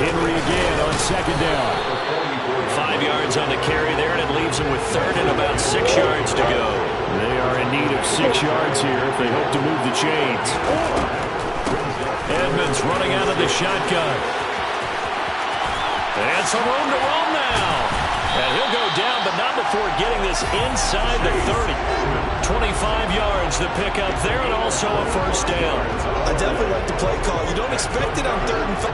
Henry again on 2nd down. 5 yards on the carry there, and it leaves him with 3rd and about 6 yards to go. They are in need of 6 yards here if they hope to move the chains. Edmonds running out of the shotgun. And some room to roam now. And he'll go down, but not before getting this inside the 30. 25 yards to pick up there, and also a 1st down. I definitely like the play call. You don't expect it on 3rd and 5.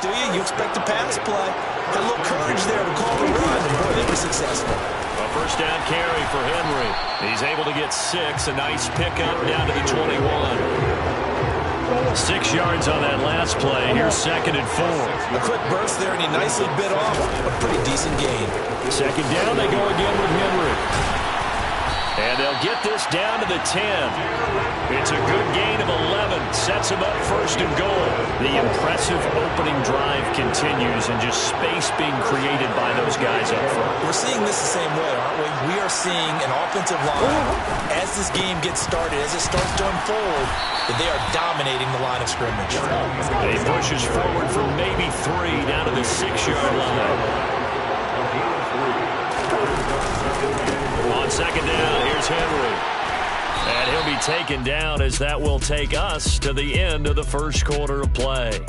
Do you? You expect a pass play. Got a little courage there to call the run. Boy, they were successful. A 1st down carry for Henry. He's able to get 6. A nice pickup down to the 21. 6 yards on that last play. Here's 2nd and 4. A quick burst there, and he nicely bit off a pretty decent gain. 2nd down, they go again with Henry. And they'll get this down to the 10. It's a good gain of 11. Sets him up 1st and goal. The impressive opening drive continues, and just space being created by those guys up front. We're seeing this the same way, aren't we? We are seeing an offensive line, as this game gets started, as it starts to unfold, that they are dominating the line of scrimmage. He pushes forward for maybe 3 down to the 6-yard line. On 2nd down, here's Henry. And he'll be taken down, as that will take us to the end of the 1st quarter of play.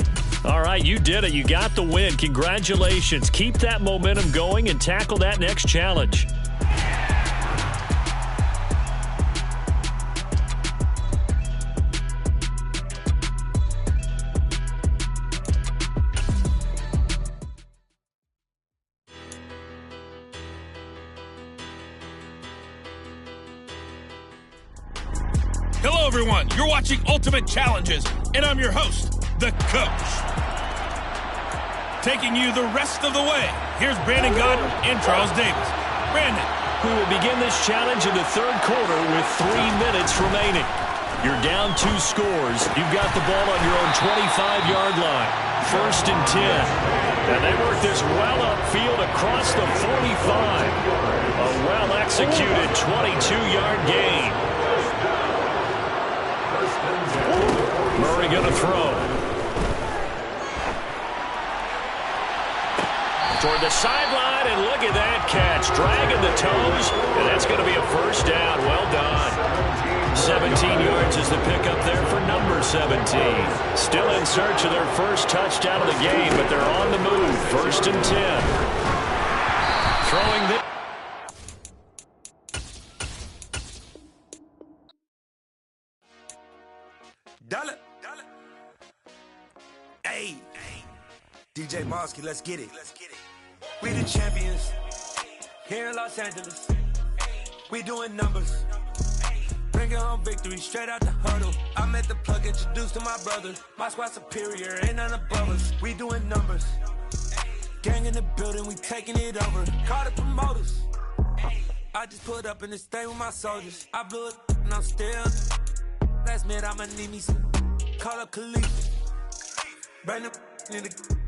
All right, you did it. You got the win. Congratulations. Keep that momentum going and tackle that next challenge. Hello, everyone. You're watching Ultimate Challenges, and I'm your host, the Coach. Taking you the rest of the way, here's Brandon Godden and Charles Davis. Brandon. We will begin this challenge in the 3rd quarter with 3 minutes remaining. You're down 2 scores. You've got the ball on your own 25-yard line. 1st and 10. And they work this well upfield across the 45. A well-executed 22-yard gain. Murray going to throw. Toward the sideline, and look at that catch. Dragging the toes, and that's going to be a 1st down. Well done. 17 yards is the pickup there for number 17. Still in search of their 1st touchdown of the game, but they're on the move. 1st and 10. Throwing this. Dollar. Hey. DJ Mosky, let's get it. We the champions here in Los Angeles. We doing numbers. Bringing home victory straight out the huddle. I met the plug, introduced to my brother. My squad superior, ain't none above us. We doing numbers. Gang in the building, we taking it over. Call the promoters. I just put up in this thing with my soldiers. I blew it and I'm still. Last minute, I'ma need me some. Call up Khalid. Bring the in the.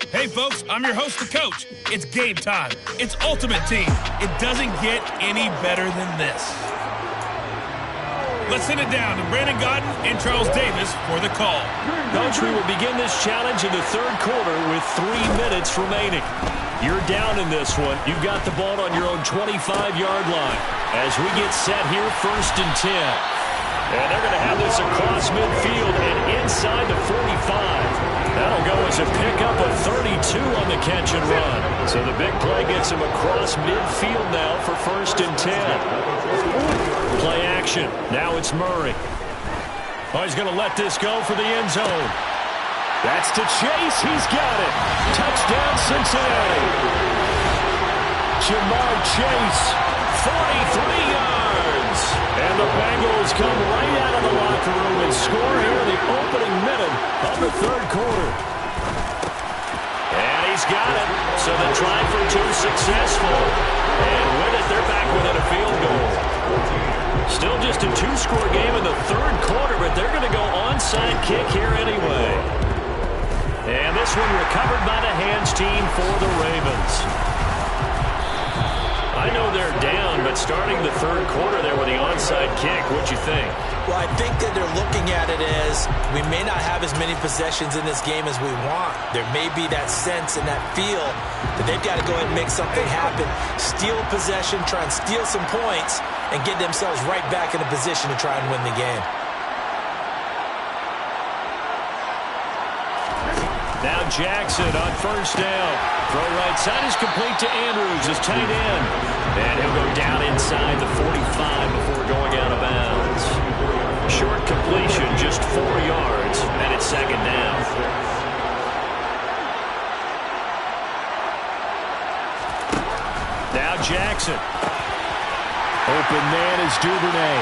Hey, folks, I'm your host, the coach. It's game time. It's Ultimate Team. It doesn't get any better than this. Let's send it down to Brandon Gaudin and Charles Davis for the call. Coach, we will begin this challenge in the third quarter with 3 minutes remaining. You're down in this one. You've got the ball on your own 25-yard line. As we get set here, 1st and 10. And they're going to have this across midfield and inside the 45. That'll go as a pickup of 32 on the catch and run. So the big play gets him across midfield now for 1st and 10. Play action. Now it's Murray. Oh, he's going to let this go for the end zone. That's to Chase. He's got it. Touchdown, Cincinnati. Jamar Chase, 43 yards. And the Bengals come right out of the locker room and score here in the opening minute of the third quarter. And he's got it. So the try for 2 successful. And with it, they're back within a field goal. Still just a 2-score game in the third quarter, but they're going to go onside kick here anyway. And this one recovered by the hands team for the Ravens. I know they're down, but starting the third quarter there with the onside kick, what'd you think? Well, I think that they're looking at it as we may not have as many possessions in this game as we want. There may be that sense and that feel that they've got to go ahead and make something happen, steal possession, try and steal some points, and get themselves right back in a position to try and win the game. Now Jackson on 1st down. Throw right side is complete to Andrews, his tight end. And he'll go down inside the 45 before going out of bounds. Short completion, just 4 yards, and it's 2nd down. Now Jackson. Open man is Duvernay.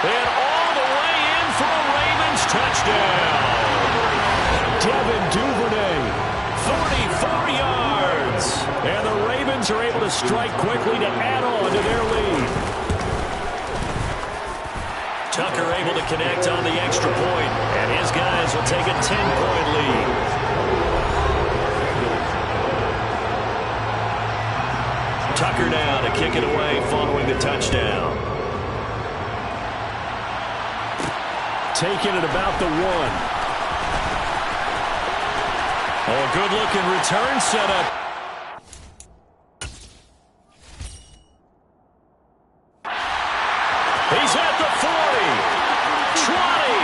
And all the way in for a Ravens touchdown. Devin Duvernay, 44 yards. And the Ravens are able to strike quickly to add on to their lead. Tucker able to connect on the extra point, and his guys will take a 10-point lead. Tucker now to kick it away following the touchdown. Taking it about the 1. Oh, good-looking return setup. He's at the 40, 20,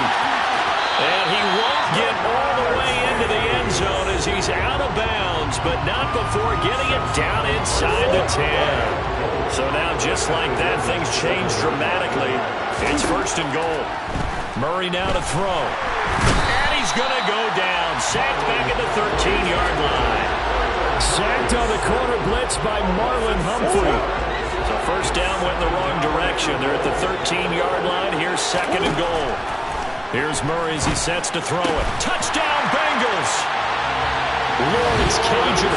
and he won't get all the way into the end zone as he's out of bounds, but not before getting it down inside the 10. So now, just like that, things change dramatically. It's 1st and goal. Murray now to throw. He's going to go down. Sacked back at the 13-yard line. Sacked on the corner blitz by Marlon Humphrey. So 1st down went in the wrong direction. They're at the 13-yard line. Here's 2nd and goal. Here's Murray as he sets to throw it. Touchdown, Bengals! Lawrence Cager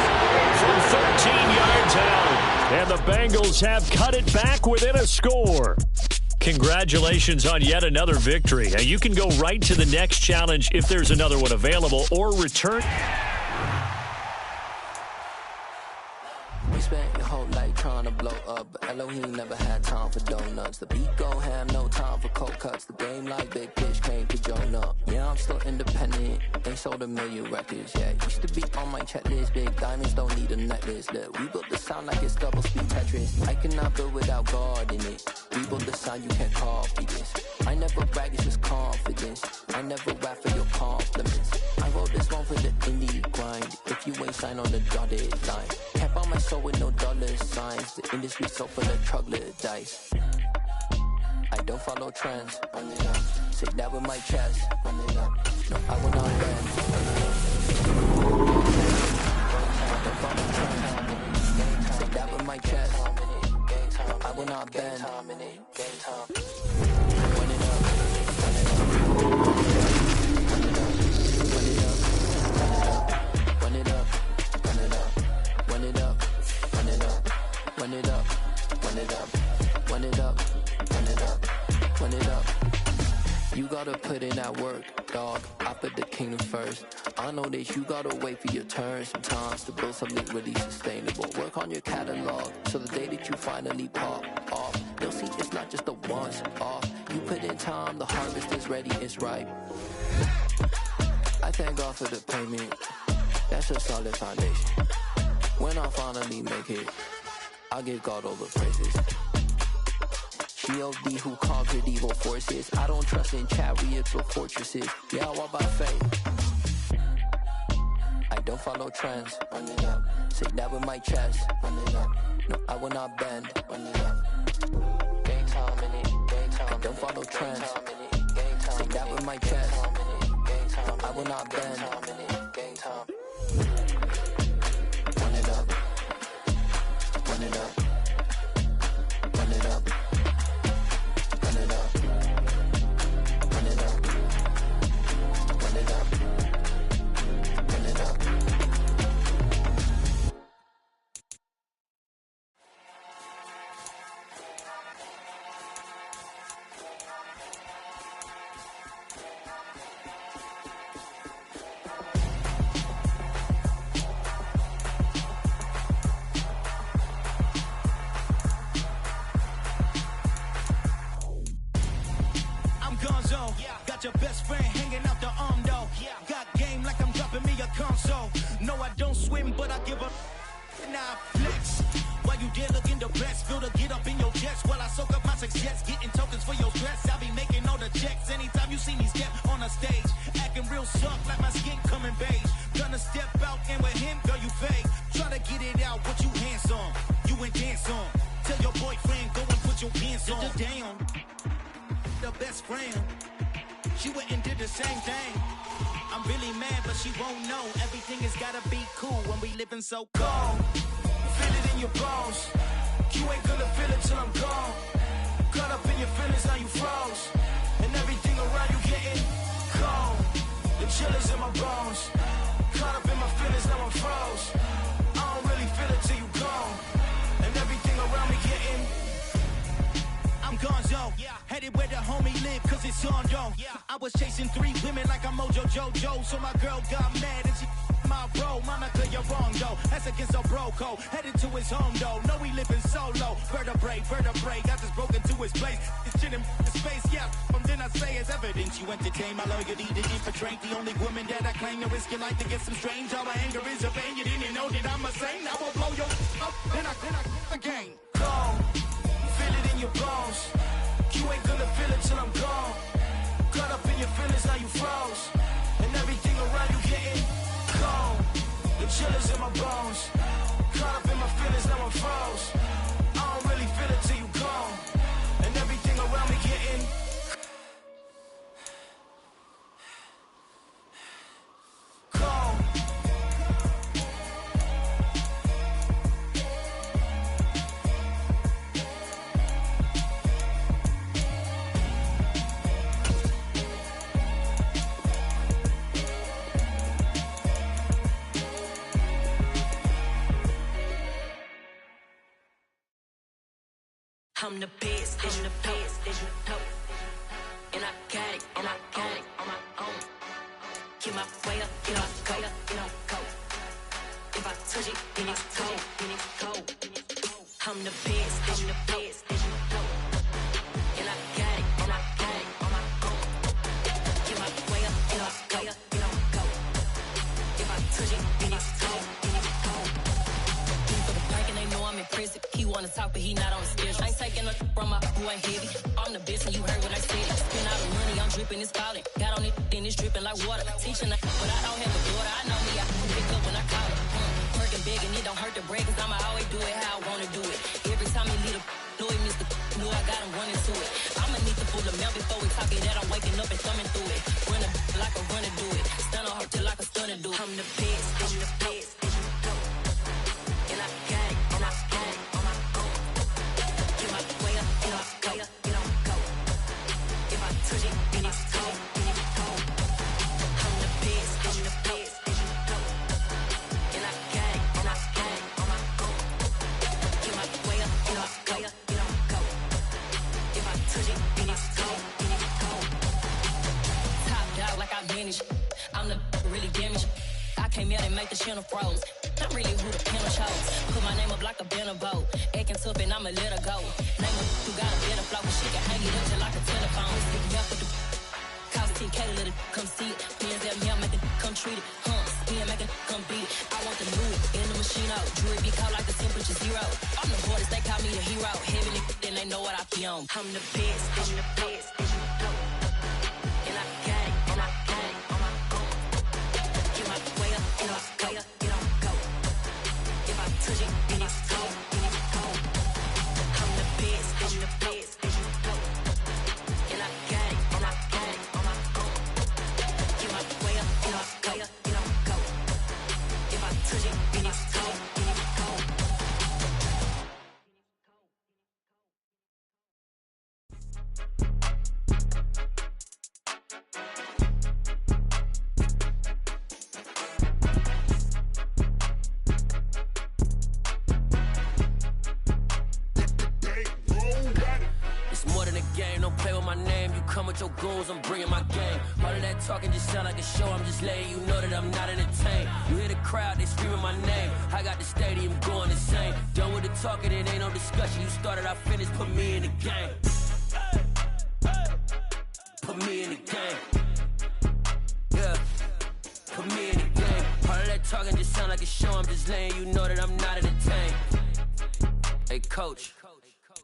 from 13 yards out. And the Bengals have cut it back within a score. Congratulations on yet another victory. Now you can go right to the next challenge if there's another one available, or return. We spent your whole life trying to blow up, but Elohim never had time for donuts. The beat gon' have no time for cold cuts. The game like Big Fish came to join up. Yeah, I'm still independent. Ain't sold a million records yet. Used to be on my checklist. Big diamonds don't need a necklace. Look, we built the sound like it's double speed Tetris. I cannot build without God in it. We built the sound, you can't copy this. I never brag, it's just confidence. I never rap for your compliments. I wrote this one for the indie grind. If you ain't signed on the dotted line, can't buy my soul with no dollar signs. The industry so full of troglodytes. I don't follow trends. Say that with my chest. No, I will not bend. Say that with my chest. No, I will not bend. Run it up. Run it up. Run it up. Run it up. gotta put in that work, dog. I put the kingdom first. I know that you gotta wait for your turn sometimes to build something really sustainable. Work on your catalog so the day that you finally pop off, they'll see it's not just a once off. You put in time, the harvest is ready, it's ripe. I thank God for the payment. That's a solid foundation. When I finally make it, I give God all the praises. G.O.D. who conquered evil forces. I don't trust in chariots or fortresses. Yeah, I walk by faith. I don't follow trends. Run it up. Say that with my chest. Run it up. No, I will not bend. Run it up. Game time in it. Game time. I don't follow trends. Say that with my chest. No, I will not bend. Game time. Run it up. Run it up. Run it up. Run it up. Run it up. Run it up. Run it up. Got your best friend hanging out the arm though. Got game like I'm dropping me a console. No, I don't swim, but I give a now flex. While you there looking the best, feel the get up in your chest while I soak up my success, getting tokens for your stress. I be making all the checks anytime you see me step on a stage, acting real soft like my skin coming beige. Gonna step out and with him, girl, you fake. Try to get it out, what you handsome, you ain't dance on. Tell your boyfriend go and put your pants on. Damn, the best friend. She went and did the same thing. I'm really mad, but she won't know. Everything has gotta be cool when we living so cold. Feel it in your bones. You ain't gonna feel it till I'm gone. Caught up in your feelings, now you froze. And everything around you getting cold. The chill is in my bones. Caught up in my feelings, now I'm froze. I don't really feel it till you gone. And everything around me getting I'm gonzo, headed where the homie live, cause it's on though. I was chasing 3 women like I'm Mojo Jojo, so my girl got mad and she my bro. Monica, you're wrong though, that's against a bro code. Headed to his home though, no we living solo. Vertebrae, got this broken to his place. It's shit in space, yeah. From then I say it's evidence you entertain my loyalty to infiltrate. The only woman that I claim to risk your life to get some strange. All my anger is a pain, you didn't know that I'm a saint. I will blow your up, then I again. Go. Feel it in your bones. You ain't gonna feel it till I'm gone. Caught up in your feelings, now you froze. And everything around you getting cold. The chill is in my bones. Caught up in my feelings, now I'm froze. I don't really feel it till you gone. And everything around me getting cold. I'm the best, I'm the best, and I got it, and I got it on my own. Get my way up, get my go, get my go. If I touch it, then it's cold, then it's cold. I'm the best, I'm the best, and I got it, and I got it on my own. Get my way up, get my go, get my go. If I touch it, then it's cold, then it's cold. For the park and they know I'm impressive. He wanna talk, but he not on the schedule. I ain't taking no from my boy heavy. I'm the best, and you heard what I said. Spend all the money, I'm dripping, it's falling. Got on it, then it's dripping like water. Teaching her, but I don't have a daughter. I know me, I can pick up when I call her. Working big, and it don't hurt the break, cause I'ma always do it how I wanna do it. Every time he leave a know he missed the know I got him running to it. I'ma need to pull the milk before we talk it that I'm waking up and thumbing through it. Run a like a runner do it. Stun on her till like a stunner do it. I'm the best, I'm the best, and I got it, and I got it on my own. Get my way up, get my go, get my go. If I touch it, then it's cold, then it's cold. I'm the best, I'm the best, and I got it, and I got it on my own. Get my way up, get my go, get my go. If I touch it, then it's cold, then it's cold. make the channel froze. Not really who the panel chose. Put my name up like a banner boat. Acting tough and I'ma let her go. Name her who got a better flow. She can hang it up just like a telephone. Stick me up with the cost 10K to let it come see it. Hands at me, I'm making come treat it. Spin making come beat it. I want the new in the machine out. Jewelry get caught like the temperature 0. I'm the boys, they call me the hero. Heavy then they know what I be on. I'm the best, I'm the best. And I got it, and I got it on my own. Get my way up, and I go up, and I go. If I touch it, then it's cold, then it's cold. I'm the best, I'm the best. And I got it, and I got it on my own. Get my way up, and I go up, and I go. If I touch it, then it's cold, then it's cold. With your goons, I'm bringing my game. All of that talking just sound like a show. I'm just letting you know that I'm not entertained. You hear the crowd, they screaming my name. I got the stadium going insane. Done with the talking, it ain't no discussion. You started, I finished, put me in the game. Put me in the game. Yeah, put me in the game. All of that talking just sound like a show. I'm just letting you know that I'm not entertained. Hey, coach.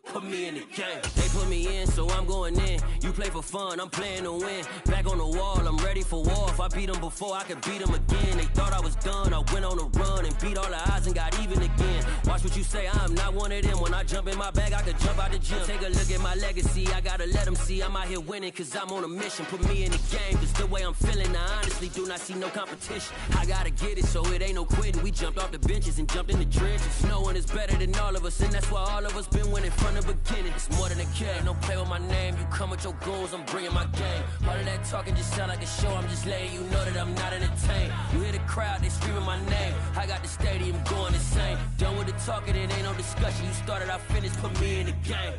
Put me in the game. They put me in, so I'm going in. You play for fun, I'm playing to win. Back on the wall, I'm ready for war. If I beat them before, I could beat them again. They thought I was done, I went on a run and beat all the odds and got even again. Watch what you say, I'm not one of them. When I jump in my bag, I could jump out the gym. Take a look at my legacy, I gotta let them see I'm out here winning, cause I'm on a mission. Put me in the game, cause the way I'm feeling, I honestly do not see no competition. I gotta get it, so it ain't no quitting. We jumped off the benches and jumped in the trenches. No one is better than all of us, and that's why all of us been winning from the beginning. It's more than a game, don't play with my name. You come with your goons, I'm bringing my game. All of that talking just sound like a show. I'm just letting you know that I'm not entertained. You hear the crowd, they screaming my name. I got the stadium going insane. Done with the talking, it ain't no discussion. You started, I finished, put me in the game.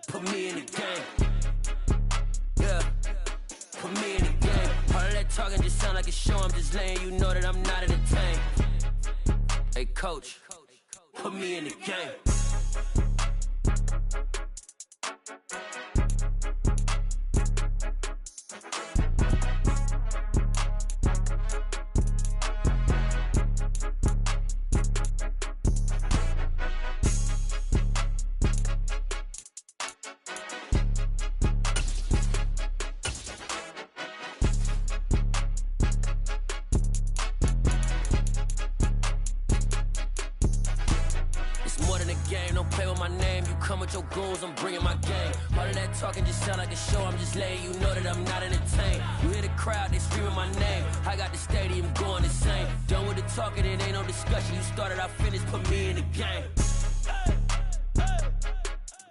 Put me in the game. Yeah, put me in the game. All of that talking just sound like a show. I'm just letting you know that I'm not entertained. Hey, coach. Put me in the game. Your goals, I'm bringing my game. All of that talking just sound like a show. I'm just letting you know that I'm not entertained. You hear the crowd, they screaming my name. I got the stadium going insane. Done with the talking, it ain't no discussion. You started, I finished, put me in the game.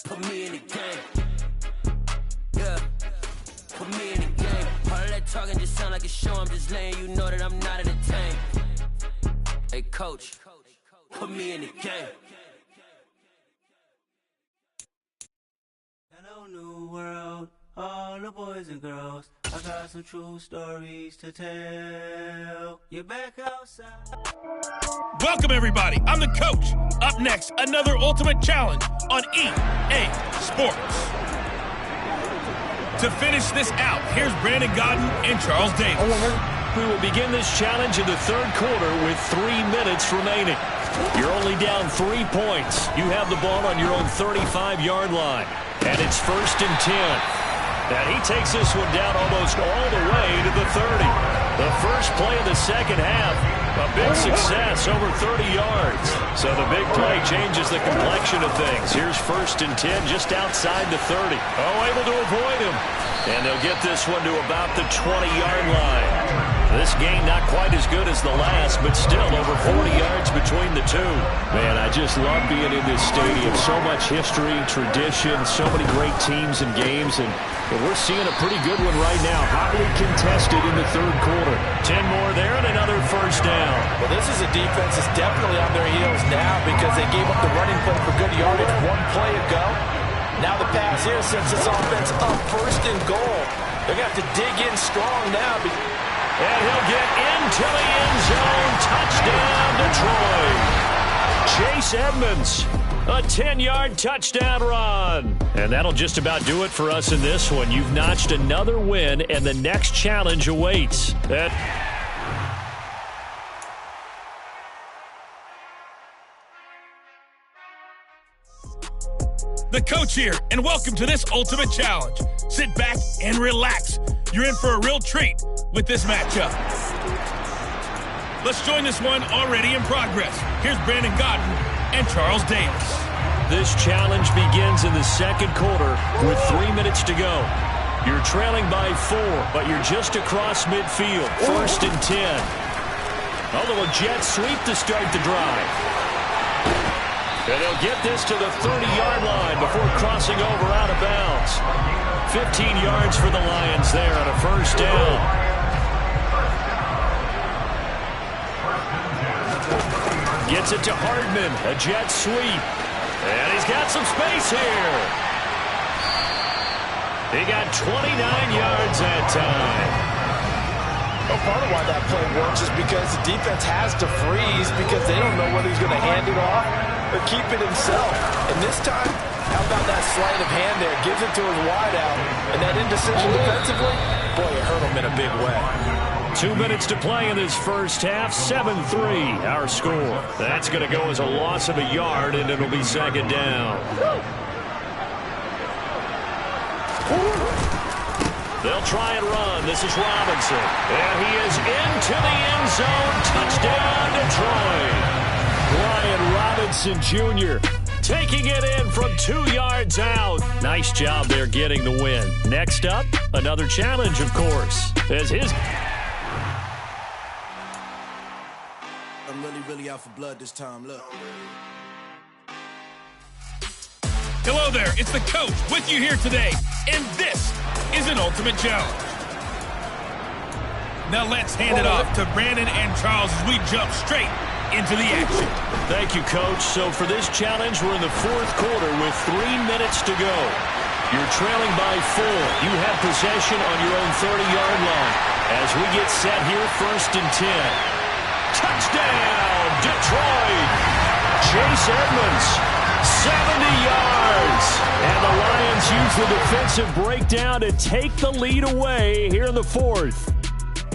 Put me in the game. Yeah, put me in the game. All of that talking just sound like a show. I'm just letting you know that I'm not entertained. Hey, coach, put me in the game. Hello, new world, all the boys and girls. I got some true stories to tell. You're back outside. Welcome, everybody. I'm the coach. Up next, another ultimate challenge on EA Sports. To finish this out, here's Brandon Godden and Charles Davis. We will begin this challenge in the third quarter with 3 minutes remaining. You're only down 3 points. You have the ball on your own 35-yard line. And it's 1st and 10. And he takes this one down almost all the way to the 30. The first play of the second half, a big success, over 30 yards. So the big play changes the complexion of things. Here's 1st and 10 just outside the 30. Oh, able to avoid him. And they'll get this one to about the 20-yard line. This game not quite as good as the last, but still over 40 yards between the two. Man, I just love being in this stadium. So much history, tradition, so many great teams and games, and we're seeing a pretty good one right now. Hotly contested in the third quarter. 10 more there and another first down. Well, this is a defense that's definitely on their heels now because they gave up the running play for good yardage 1 play ago. Now the pass here sets this offense up 1st and goal. They're going to have to dig in strong now. And he'll get into the end zone. Touchdown, Detroit. Chase Edmonds, a 10-yard touchdown run. And that'll just about do it for us in this one. You've notched another win, and the next challenge awaits. The coach here, and welcome to this Ultimate Challenge. Sit back and relax. You're in for a real treat with this matchup. Let's join this one already in progress. Here's Brandon Godden and Charles Davis. This challenge begins in the second quarter with 3 minutes to go. You're trailing by 4, but you're just across midfield. 1st and 10. A little jet sweep to start the drive. And they'll get this to the 30-yard line before crossing over out of bounds. 15 yards for the Lions there on a 1st down. Gets it to Hardman, a jet sweep. And he's got some space here. He got 29 yards that time. Well, part of why that play works is because the defense has to freeze because they don't know whether he's going to hand it off or keep it himself. And this time, how about that sleight of hand there? Gives it to his wideout. And that indecision defensively, boy, it hurt him in a big way. 2 minutes to play in this first half. 7-3, our score. That's going to go as a loss of a yard, and it'll be 2nd down. They'll try and run. This is Robinson. And he is into the end zone. Touchdown, Detroit. Brian Robinson Jr. taking it in from 2 yards out. Nice job there getting the win. Next up, another challenge, of course. As his... I'm really out for blood this time. Look. Hello there, it's the coach with you here today, and this is an Ultimate Challenge. Now let's hand it off to Brandon and Charles as we jump straight into the action. Thank you, Coach. So for this challenge, we're in the 4th quarter with 3 minutes to go. You're trailing by 4. You have possession on your own 30-yard line. As we get set here, 1st and 10. Touchdown, Detroit! Chase Edmonds. 70 yards. And the Lions use the defensive breakdown to take the lead away here in the 4th.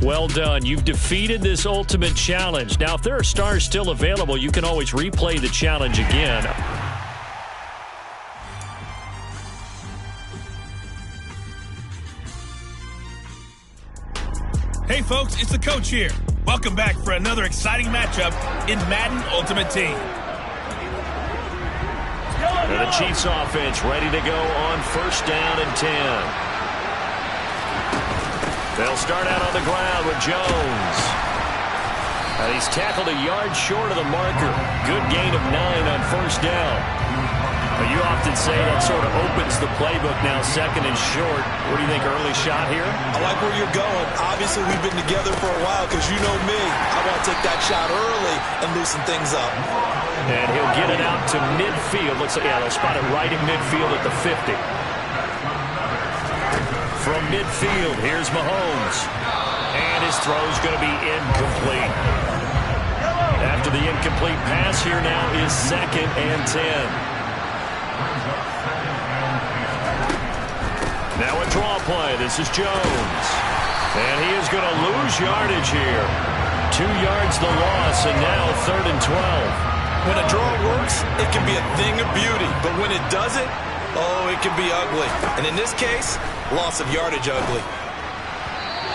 Well done. You've defeated this Ultimate Challenge. Now, if there are stars still available, you can always replay the challenge again. Hey, folks, it's the coach here. Welcome back for another exciting matchup in Madden Ultimate Team. And the Chiefs offense ready to go on 1st down and 10. They'll start out on the ground with Jones. And he's tackled a yard short of the marker. Good gain of 9 on 1st down. You often say that sort of opens the playbook now, 2nd and short. What do you think, early shot here? I like where you're going. Obviously, we've been together for a while because you know me. I want to take that shot early and loosen things up. And he'll get it out to midfield. Looks like, yeah, they'll spot it right in midfield at the 50. From midfield, here's Mahomes. And his throw's going to be incomplete. After the incomplete pass, here now is 2nd and 10. Now a draw play. This is Jones. And he is going to lose yardage here. 2 yards the loss, and now 3rd and 12. When a draw works, it can be a thing of beauty. But when it doesn't, oh, it can be ugly. And in this case, loss of yardage ugly.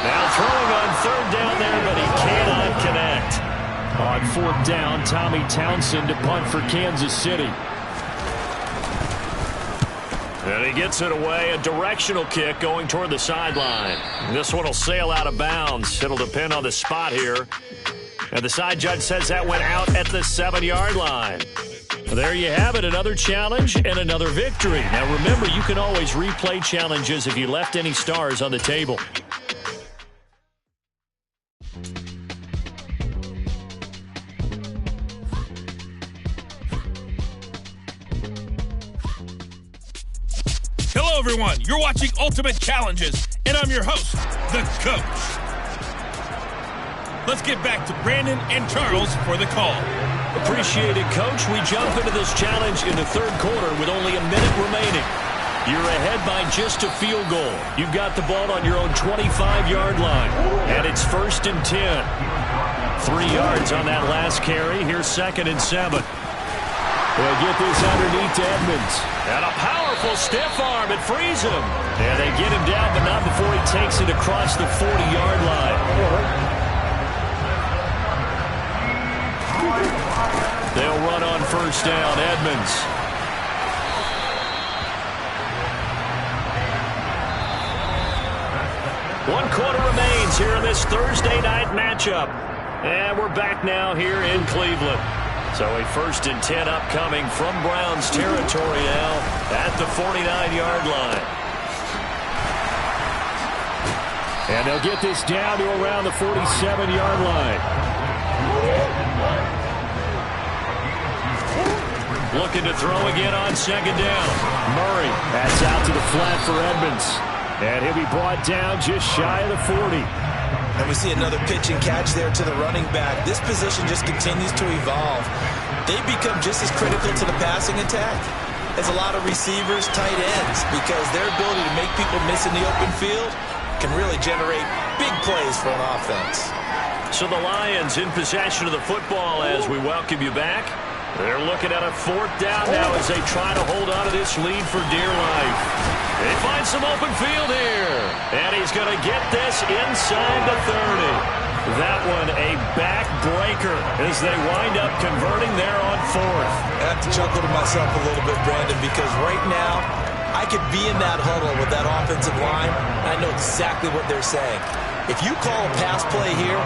Now throwing on 3rd down there, but he cannot connect. On 4th down, Tommy Townsend to punt for Kansas City. And he gets it away, a directional kick going toward the sideline. This one will sail out of bounds. It'll depend on the spot here. And the side judge says that went out at the 7-yard line. There you have it, another challenge and another victory. Now remember, you can always replay challenges if you left any stars on the table. Hello, everyone. You're watching Ultimate Challenges, and I'm your host, the Coach. Let's get back to Brandon and Charles for the call. Appreciate it, Coach. We jump into this challenge in the third quarter with only a minute remaining. You're ahead by just a field goal. You've got the ball on your own 25-yard line, and it's 1st and 10. 3 yards on that last carry. Here's 2nd and 7. They'll get this underneath to Edmonds. And a powerful stiff arm. It frees him. And they get him down, but not before he takes it across the 40-yard line. They'll run on 1st down. Edmonds. One quarter remains here in this Thursday night matchup. And we're back now here in Cleveland. So a 1st and 10 upcoming from Browns territory now at the 49-yard line. And they'll get this down to around the 47-yard line. Looking to throw again on 2nd down. Murray, that's out to the flat for Edmonds. And he'll be brought down just shy of the 40. And we see another pitch and catch there to the running back. This position just continues to evolve. They become just as critical to the passing attack as a lot of receivers, tight ends, because their ability to make people miss in the open field can really generate big plays for an offense. So the Lions in possession of the football as we welcome you back. They're looking at a 4th down now as they try to hold on to this lead for dear life. They find some open field here. And he's going to get this inside the 30. That one a backbreaker as they wind up converting there on 4th. I have to chuckle to myself a little bit, Brandon, because right now I could be in that huddle with that offensive line, and I know exactly what they're saying. If you call a pass play here,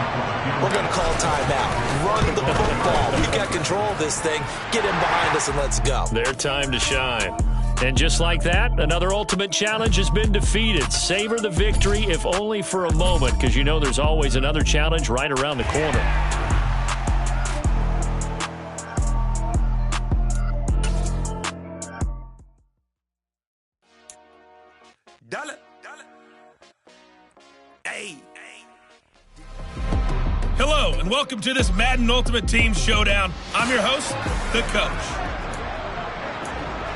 we're going to call timeout. Run the football. We got control of this thing. Get in behind us and let's go. Their time to shine. And just like that, another ultimate challenge has been defeated. Savor the victory, if only for a moment, because you know there's always another challenge right around the corner. Hello, and welcome to this Madden Ultimate Team Showdown. I'm your host, the Coach.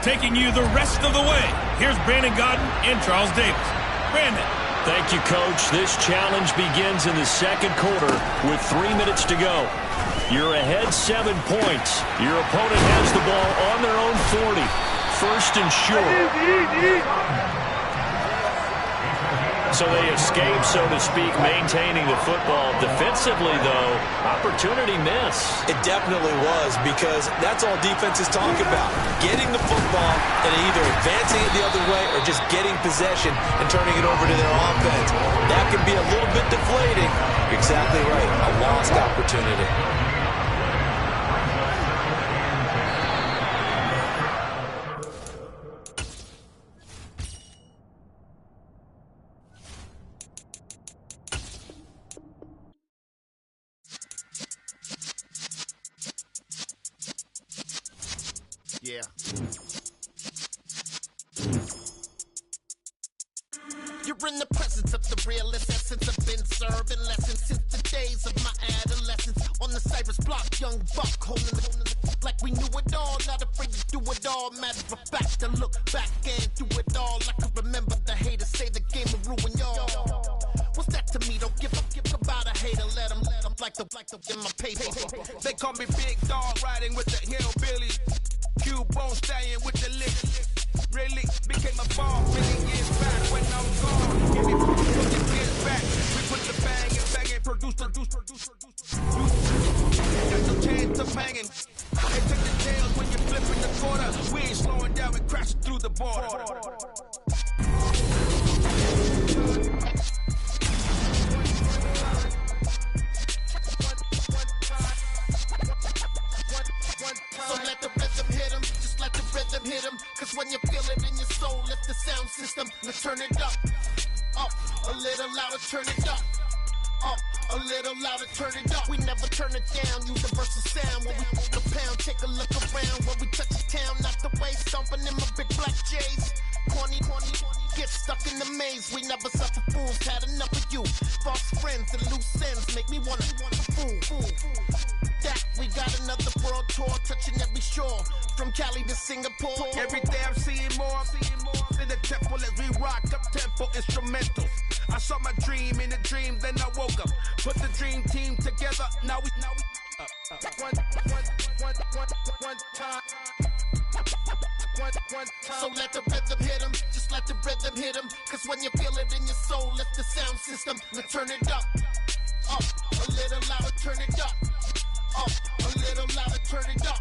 Taking you the rest of the way, here's Brandon Godden and Charles Davis. Brandon. Thank you, Coach. This challenge begins in the 2nd quarter with 3 minutes to go. You're ahead 7 points. Your opponent has the ball on their own 40. 1st and short. So they escape, so to speak, maintaining the football. Defensively, though, opportunity miss. It definitely was, because that's all defenses talk about. Getting the football and either advancing it the other way or just getting possession and turning it over to their offense. That can be a little bit deflating. You're exactly right. A lost opportunity. Yeah. You're in the presence of the realest essence. I've been serving lessons since the days of my adolescence. On the Cyrus block, young buck holding the like we knew it all. Not afraid to do it all. Matter of fact, to look back and do it all. I can remember the haters say the game will ruin y'all. What's that to me? Don't give about a hater. Let them like the in my paper. They call me Big Dog, riding with the hillbillies. Cubone staying with the lick. Really became a ball 50 years back when I'm gone. Give me 50 years back. We put the bang and produce. Got no chance of banging. They take the tails when you're flipping the quarter. We ain't slowing down, we crashing through the border. So let the rhythm hit 'em, just let the rhythm hit 'em. Cause when you feel it in your soul, lift the sound system. Let's turn it up, a little louder, turn it up, A little louder, turn it up. We never turn it down. Universal sound when we the pound. Take a look around when we touch the town. Not the way stomping in my big black J's. Corny, get stuck in the maze. We never suffer fools. Had enough of you. False friends and loose ends make me wanna fool. That we got another world tour, touching every shore, from Cali to Singapore. Every day I'm seeing more in the temple as we rock up tempo instrumentals. I saw my dream in a dream, then I woke up. Put the dream team together. Now we one time. So let the rhythm hit 'em, just let the rhythm hit 'em. Cause when you feel it in your soul, let the sound system, let's turn it up. Up, a little louder, turn it up. Up, a little louder, turn it up.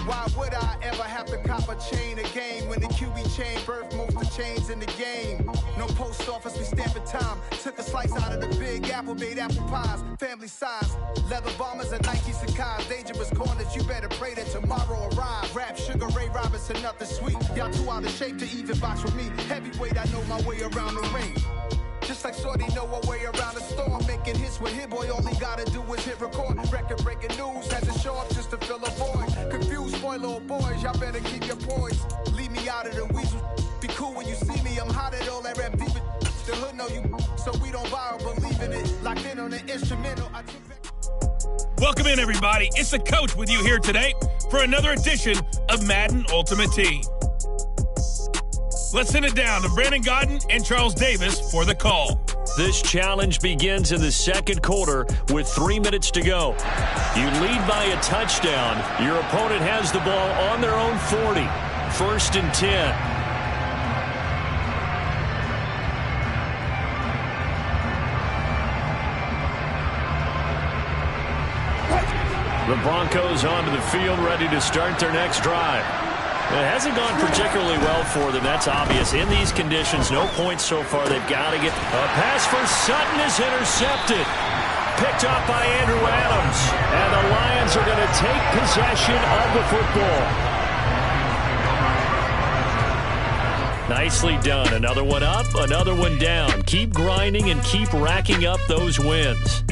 Why would I ever have to cop a chain a game when the QB chain birthed most of chains in the game? No post office, we stamping time. Took a slice out of the big apple, made apple pies, family size. Leather bombers and Nike Sacai's. Dangerous corners, you better pray that tomorrow arrive. Rap, Sugar Ray Robinson, nothing sweet. Y'all too out of shape to even box with me. Heavyweight, I know my way around the ring. Just like Shorty know a way around the storm. Making hits with Hit Boy, all he gotta do is hit record. Record breaking news, had to show up just to fill a void. Confused boy, little boys, y'all better keep your poise. Leave me out of the weasel. Be cool when you see me, I'm hot at all that rap deep. The hood know you, so we don't borrow, believe in it. Locked in on the instrumental. Welcome in, everybody. It's the coach with you here today for another edition of Madden Ultimate Team. Let's send it down to Brandon Godden and Charles Davis for the call. This challenge begins in the second quarter with 3 minutes to go. You lead by a touchdown. Your opponent has the ball on their own 40. 1st and 10. The Broncos onto the field, ready to start their next drive. It hasn't gone particularly well for them, that's obvious. In these conditions, no points so far. They've got to get... A pass for Sutton is intercepted. Picked up by Andrew Adams. And the Lions are going to take possession of the football. Nicely done. Another one up, another one down. Keep grinding and keep racking up those wins.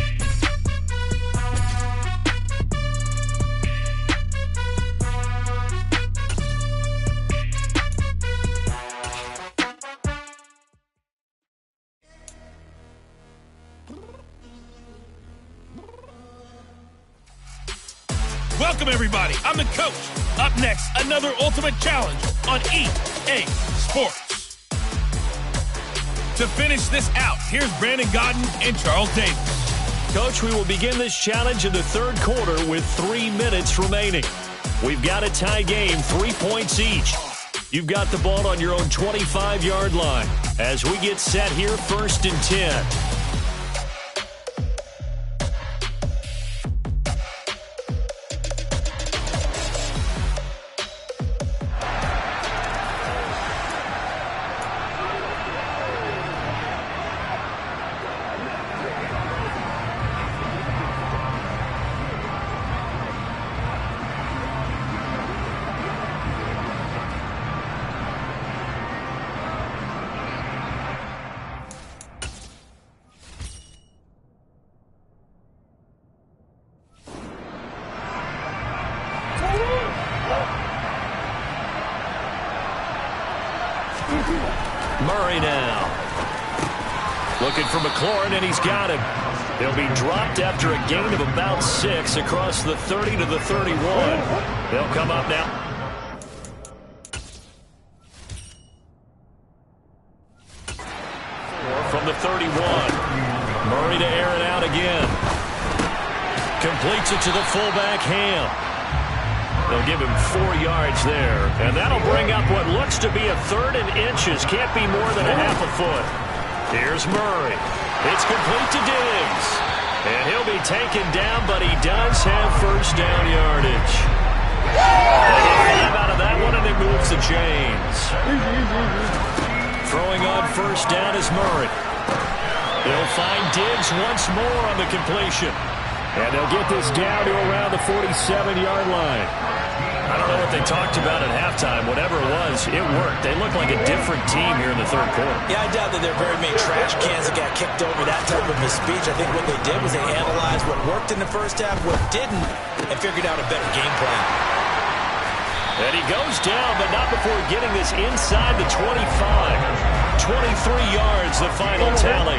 Welcome, everybody. I'm the coach. Up next, another ultimate challenge on EA Sports. To finish this out, here's Brandon Godden and Charles Davis. Coach, we will begin this challenge in the third quarter with 3 minutes remaining. We've got a tie game, 3 points each. You've got the ball on your own 25-yard line. As we get set here, 1st and 10. Murray now. Looking for McLaurin, and he's got him. They'll be dropped after a gain of about 6 across the 30 to the 31. They'll come up now. From the 31. Murray to air it out again. Completes it to the fullback, Ham. They'll give him 4 yards there. And that'll bring up what looks to be a 3rd and inches. Can't be more than a half a foot. Here's Murray. It's complete to Diggs. And he'll be taken down, but he does have first down yardage. They get 5 out of that one, and it moves the chains. Throwing on first down is Murray. They'll find Diggs once more on the completion. And they'll get this down to around the 47-yard line. I don't know what they talked about at halftime. Whatever it was, it worked. They look like a different team here in the third quarter. Yeah, I doubt that there are very many trash cans that got kicked over that type of a speech. I think what they did was they analyzed what worked in the first half, what didn't, and figured out a better game plan. And he goes down, but not before getting this inside the 25. 23 yards, the final tally.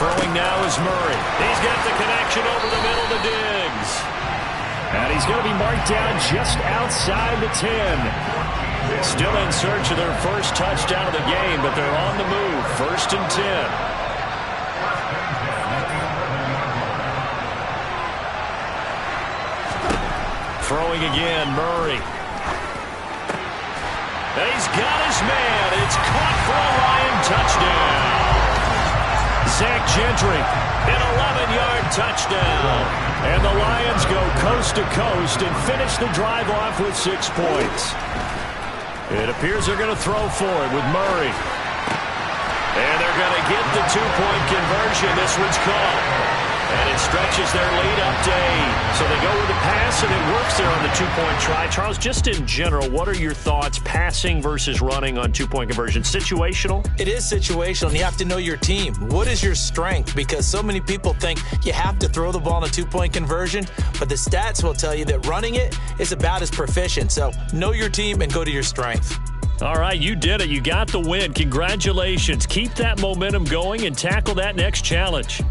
Throwing now is Murray. He's got the connection over the middle to Diggs. And he's going to be marked down just outside the 10. Still in search of their first touchdown of the game, but they're on the move. 1st and 10. Throwing again, Murray. And he's got his man. It's caught for a Lion touchdown. Zach Gentry, an 11-yard touchdown. And the Lions go coast to coast and finish the drive off with 6 points. It appears they're going to throw for it with Murray. And they're going to get the 2-point conversion. This one's caught. And it stretches their lead up to 8. So they go with the pass, and it works there on the 2-point try. Charles, just in general, what are your thoughts passing versus running on 2-point conversion? Situational? It is situational, and you have to know your team. What is your strength? Because so many people think you have to throw the ball in a 2-point conversion, but the stats will tell you that running it is about as proficient. So know your team and go to your strength. All right, you did it. You got the win. Congratulations. Keep that momentum going and tackle that next challenge.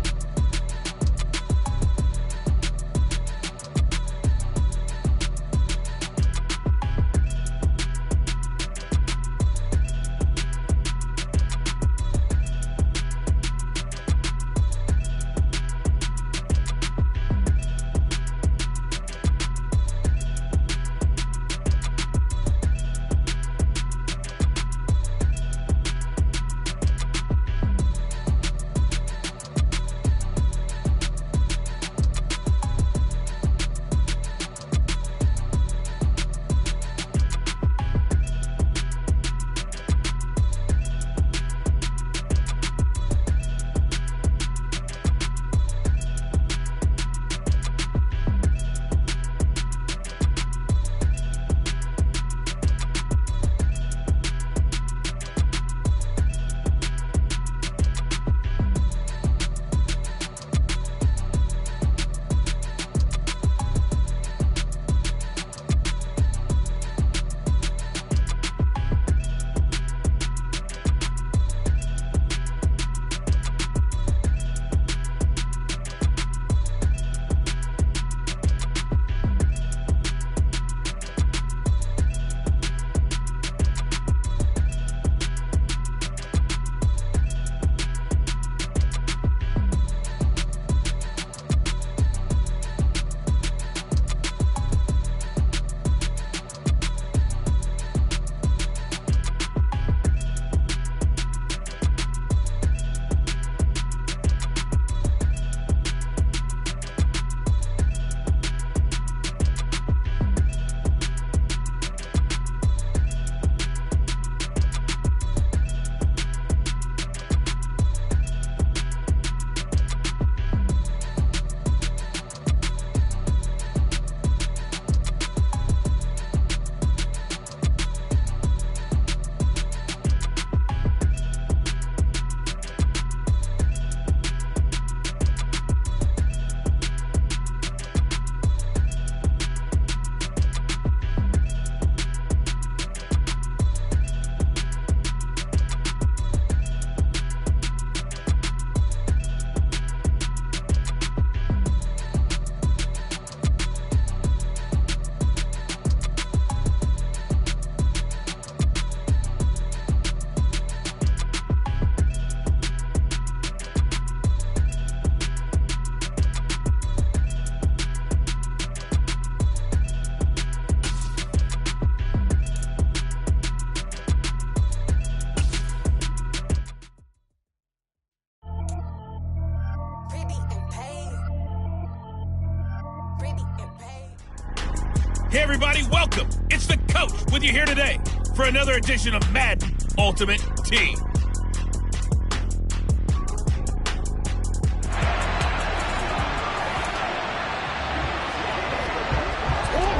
Hey everybody, welcome. It's the Coach with you here today for another edition of Madden Ultimate Team.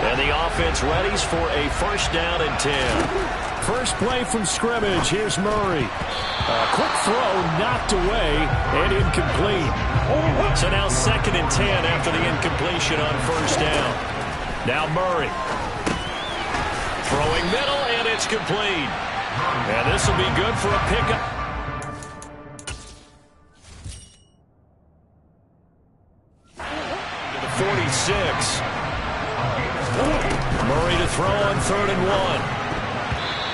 And the offense readies for a first down and 10. First play from scrimmage. Here's Murray. A quick throw knocked away and incomplete. So now 2nd and 10 after the incompletion on first down. Now Murray. Throwing middle, and it's complete. And this will be good for a pickup. To the 46. Murray to throw on 3rd and 1.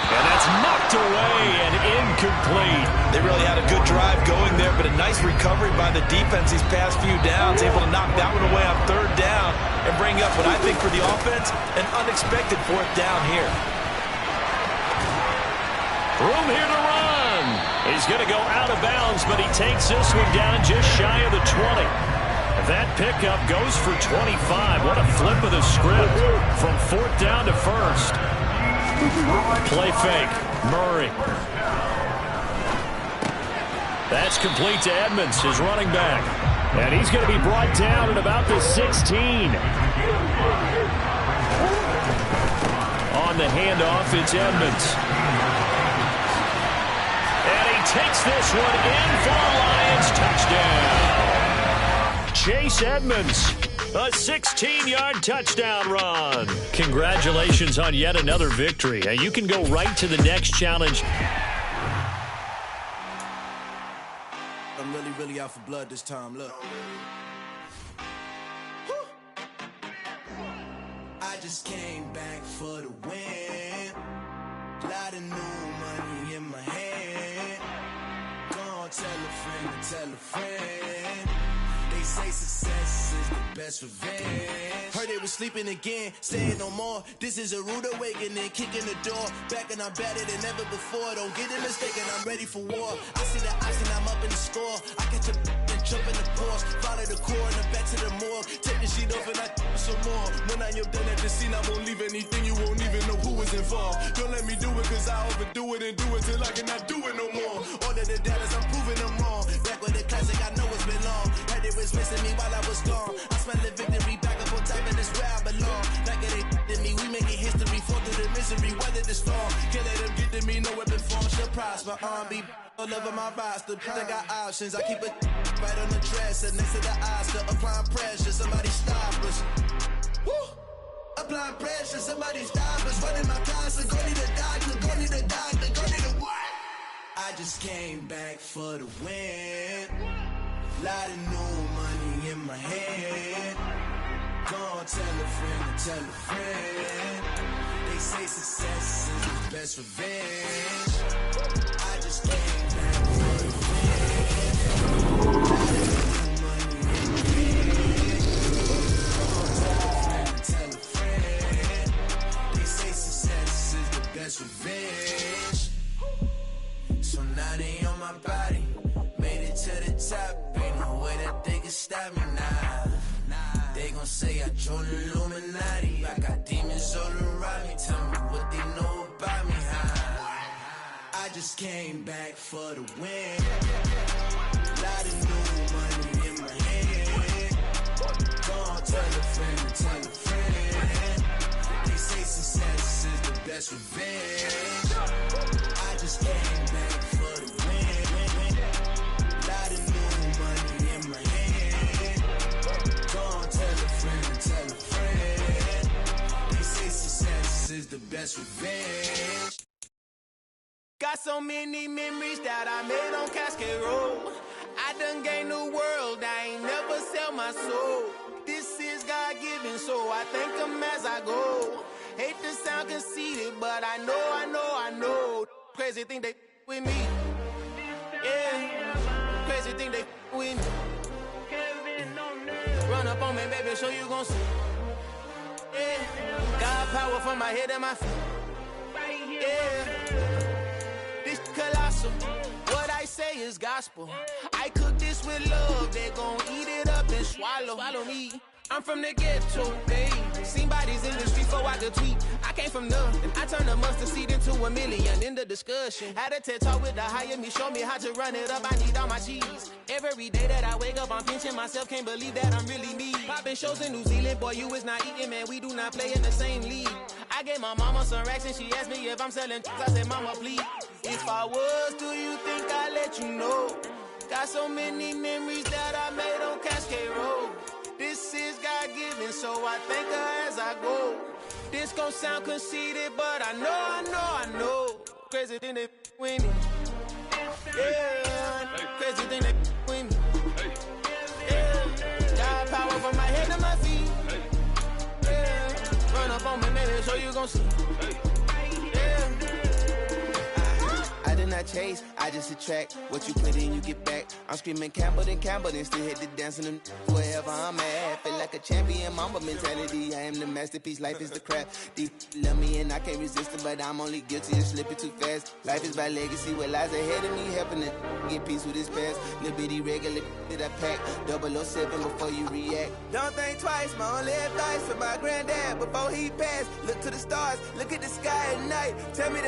And that's knocked away and incomplete. They really had a good drive going there, but a nice recovery by the defense these past few downs, able to knock that one away on 3rd down and bring up what I think for the offense, an unexpected 4th down here. Room here to run. He's going to go out of bounds, but he takes this one down just shy of the 20. That pickup goes for 25. What a flip of the script from 4th down to 1st. Play fake. Murray. That's complete to Edmonds, his running back. And he's going to be brought down at about the 16. On the handoff, it's Edmonds. And he takes this one in for a Lions touchdown. Chase Edmonds. A 16-yard touchdown run. Congratulations on yet another victory. You can go right to the next challenge. I'm really out for blood this time. Look. I just came back for the win. Lot of new money in my hand. Gonna tell a friend to tell a friend. They say success is the best revenge. Heard they was sleeping again, saying no more. This is a rude awakening, kicking the door. Back and I'm better than ever before. Don't get it mistaken, I'm ready for war. I see the option, I'm up in the score. I catch a and jump in the course. Follow the core and the back to the morgue. Take the sheet off and I some more. When I am done at the scene, I won't leave anything. You won't even know who was involved. Don't let me do it, cause I overdo it and do it till I cannot do it no more. All of the data, I'm proving them wrong. Back with the classic, I know it's been long. Heard it was missing me while I was gone. I smell the victory back up on top, and it's where I belong. Like it ain't to me, we making history. Fall through the misery, weather the storm. Can't let them get to me, no weapon form shall prosper. R&B all over my roster, I got options. I keep it right on the dresser, next to the Oscar. Applying pressure, somebody stop us. Woo! Applying pressure, somebody stop us. Running my closet, go need a doctor, go need a doctor, go need a what? I just came back for the win. Lot of new money in my hand. Gonna tell a friend to tell a friend. They say success is the best revenge. I just came back for the win. Lot of new money in my hand. Gonna tell a friend. They say success is the best revenge. So now they on my body. Made it to the top. Ain't no way that they can stop me now. They gon' say I joined the Illuminati. I got demons all around me. Tell me what they know about me, huh? I just came back for the win. Lot of new money in my hand. Gonna tell a friend to tell a friend. They say success is the best revenge. I just came back for the win. Lot of new money in my hand. Gonna tell a friend to tell a friend. They say success is the best revenge. Got so many memories that I made on Cascade Road. I done gained the world, I ain't never sell my soul. This is God-given, so I thank him as I go. Hate to sound conceited, but I know. Crazy thing they with me. Yeah, crazy thing they with me. Run up on me, baby, show you gon' see. Yeah, God power from my head and my feet. Yeah, this colossal. What I say is gospel. I cook this with love. They gon' eat it up and swallow me. I'm from the ghetto, baby. Seen bodies in the streets, so I rock a tweet. I came from nothing. I turned a mustard seed into a million in the discussion. Had a TED talk with the higher me, show me how to run it up. I need all my cheese. Every day that I wake up, I'm pinching myself. Can't believe that I'm really me. Popping shows in New Zealand, boy, you is not eating, man. We do not play in the same league. I gave my mama some racks and she asked me if I'm selling. I said, mama, please. If I was, do you think I'd let you know? Got so many memories that I made on Cascade Road. This is God-given, so I thank her as I go. This gon' sound conceited, but I know. Crazy thing they with me. Yeah, crazy thing they with me. Yeah, got power from my head to my feet. Yeah, run up on me, baby, so you gon' see. I did not chase, I just attract. What you put in, you get back. I'm screaming Campbell, then still hit the dance and wherever I'm at. Feel like a champion, mamba mentality. I am the masterpiece, life is the crap. Deep love me and I can't resist it, but I'm only guilty of slipping too fast. Life is by legacy, what lies ahead of me, helping to get peace with his past. Little bitty regular that I pack, 007 before you react. Don't think twice, my only advice for my granddad before he passed. Look to the stars, look at the sky at night. Tell me that